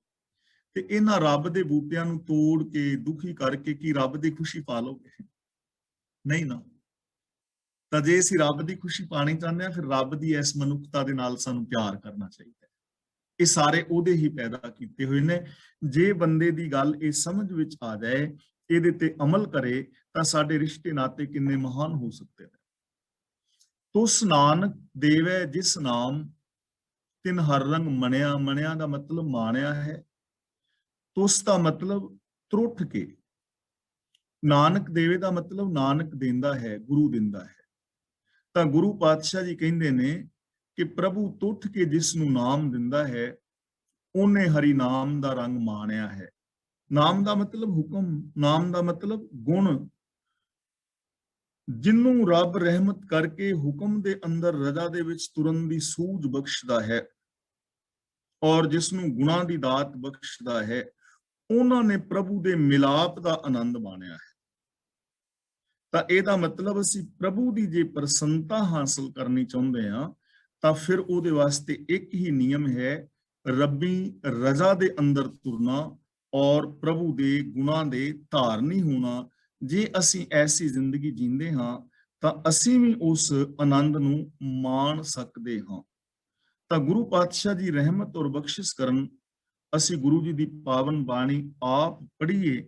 ਤੇ ਇਹਨਾਂ ਰੱਬ ਦੇ ਬੂਟਿਆਂ ਨੂੰ ਤੋੜ ਕੇ, ਦੁਖੀ ਕਰਕੇ ਕੀ ਰੱਬ ਦੀ ਖੁਸ਼ੀ ਪਾ ਲਓਗੇ? ਨਹੀਂ ਨਾ। ਤਾਂ ਜੇ ਅਸੀਂ ਰੱਬ ਦੀ ਖੁਸ਼ੀ ਪਾਣੀ ਚਾਹੁੰਦੇ ਹਾਂ, ਫਿਰ ਰੱਬ ਦੀ ਇਸ ਮਨੁੱਖਤਾ ਦੇ ਨਾਲ ਸਾਨੂੰ ਪਿਆਰ ਕਰਨਾ ਚਾਹੀਦਾ ਹੈ। ਇਹ ਸਾਰੇ ਉਹਦੇ ਹੀ ਪੈਦਾ ਕੀਤੇ ਹੋਏ ਨੇ। ਜੇ ਬੰਦੇ ਦੀ ਗੱਲ ਇਹ ਸਮਝ ਵਿੱਚ ਆ ਜਾਏ, ਇਹਦੇ ਤੇ ਅਮਲ ਕਰੇ, ਤਾਂ ਸਾਡੇ ਰਿਸ਼ਤੇ ਨਾਤੇ ਕਿੰਨੇ ਮਹਾਨ ਹੋ ਸਕਦੇ ਨੇ। ਤੁਸ ਨਾਨਕ ਦੇਵੈ ਜਿਸ ਨਾਮ, ਤਿਨ ਹਰ ਰੰਗ ਮਣਿਆ। ਮਣਿਆ ਦਾ ਮਤਲਬ ਮਾਣਿਆ ਹੈ। ਤੁਸ ਦਾ ਮਤਲਬ ਤਰੁੱਠ ਕੇ। ਨਾਨਕ ਦੇਵੇ ਦਾ ਮਤਲਬ ਨਾਨਕ ਦਿੰਦਾ ਹੈ, ਗੁਰੂ ਦਿੰਦਾ ਹੈ। ਤਾਂ ਗੁਰੂ ਪਾਤਸ਼ਾਹ ਜੀ ਕਹਿੰਦੇ ਨੇ ਕਿ ਪ੍ਰਭੂ ਤੁੱਠ ਕੇ ਜਿਸ ਨੂੰ ਨਾਮ ਦਿੰਦਾ ਹੈ, ਉਹਨੇ ਹਰੀ ਨਾਮ ਦਾ ਰੰਗ ਮਾਣਿਆ ਹੈ। ਨਾਮ ਦਾ ਮਤਲਬ ਹੁਕਮ, ਨਾਮ ਦਾ ਮਤਲਬ ਗੁਣ। ਜਿਹਨੂੰ ਰੱਬ ਰਹਿਮਤ ਕਰਕੇ ਹੁਕਮ ਦੇ ਅੰਦਰ ਰਜ਼ਾ ਦੇ ਵਿੱਚ ਤੁਰਨ ਦੀ ਸੂਝ ਬਖਸ਼ਦਾ ਹੈ ਔਰ ਜਿਸ ਨੂੰ ਗੁਣਾਂ ਦੀ ਦਾਤ ਬਖਸ਼ਦਾ ਹੈ, ਉਹਨਾਂ ਨੇ ਪ੍ਰਭੂ ਦੇ ਮਿਲਾਪ ਦਾ ਆਨੰਦ ਮਾਣਿਆ ਹੈ। ਤਾਂ ਇਹਦਾ ਮਤਲਬ ਅਸੀਂ ਪ੍ਰਭੂ ਦੀ ਜੇ ਪ੍ਰਸੰਨਤਾ ਹਾਸਲ ਕਰਨੀ ਚਾਹੁੰਦੇ ਹਾਂ ਤਾਂ ਫਿਰ ਉਹਦੇ ਵਾਸਤੇ ਇੱਕ ਹੀ ਨਿਯਮ ਹੈ, ਰੱਬੀ ਰਜ਼ਾ ਦੇ ਅੰਦਰ ਤੁਰਨਾ ਔਰ ਪ੍ਰਭੂ ਦੇ ਗੁਣਾਂ ਦੇ ਧਾਰਨੀ ਹੋਣਾ। ਜੇ ਅਸੀਂ ਐਸੀ ਜ਼ਿੰਦਗੀ ਜੀਂਦੇ ਹਾਂ ਤਾਂ ਅਸੀਂ ਵੀ ਉਸ ਆਨੰਦ ਨੂੰ ਮਾਣ ਸਕਦੇ ਹਾਂ। ਤਾਂ ਗੁਰੂ ਪਾਤਸ਼ਾਹ ਜੀ ਰਹਿਮਤ ਔਰ ਬਖਸ਼ਿਸ਼ ਕਰਨ, ਅਸੀਂ ਗੁਰੂ ਜੀ ਦੀ ਪਾਵਨ ਬਾਣੀ ਆਪ ਪੜ੍ਹੀਏ,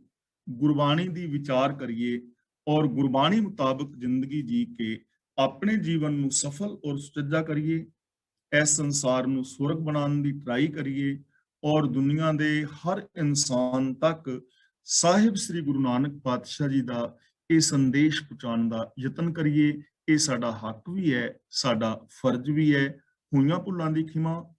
ਗੁਰਬਾਣੀ ਦੀ ਵਿਚਾਰ ਕਰੀਏ ਔਰ ਗੁਰਬਾਣੀ ਮੁਤਾਬਕ ਜ਼ਿੰਦਗੀ ਜੀ ਕੇ ਆਪਣੇ ਜੀਵਨ ਨੂੰ ਸਫਲ ਔਰ ਸੁਚੱਜਾ ਕਰੀਏ। ਇਸ ਸੰਸਾਰ ਨੂੰ ਸਵਰਗ ਬਣਾਉਣ ਦੀ ਟਰਾਈ ਕਰੀਏ ਔਰ ਦੁਨੀਆ ਦੇ ਹਰ ਇਨਸਾਨ ਤੱਕ ਸਾਹਿਬ ਸ੍ਰੀ ਗੁਰੂ ਨਾਨਕ ਪਾਤਸ਼ਾਹ ਜੀ ਦਾ ਇਹ ਸੰਦੇਸ਼ ਪਹੁੰਚਾਉਣ ਦਾ ਯਤਨ ਕਰੀਏ। ਇਹ ਸਾਡਾ ਹੱਕ ਵੀ ਹੈ, ਸਾਡਾ ਫਰਜ਼ ਵੀ ਹੈ। ਹੋਈਆਂ ਭੁੱਲਾਂ ਦੀ ਖਿਮਾ,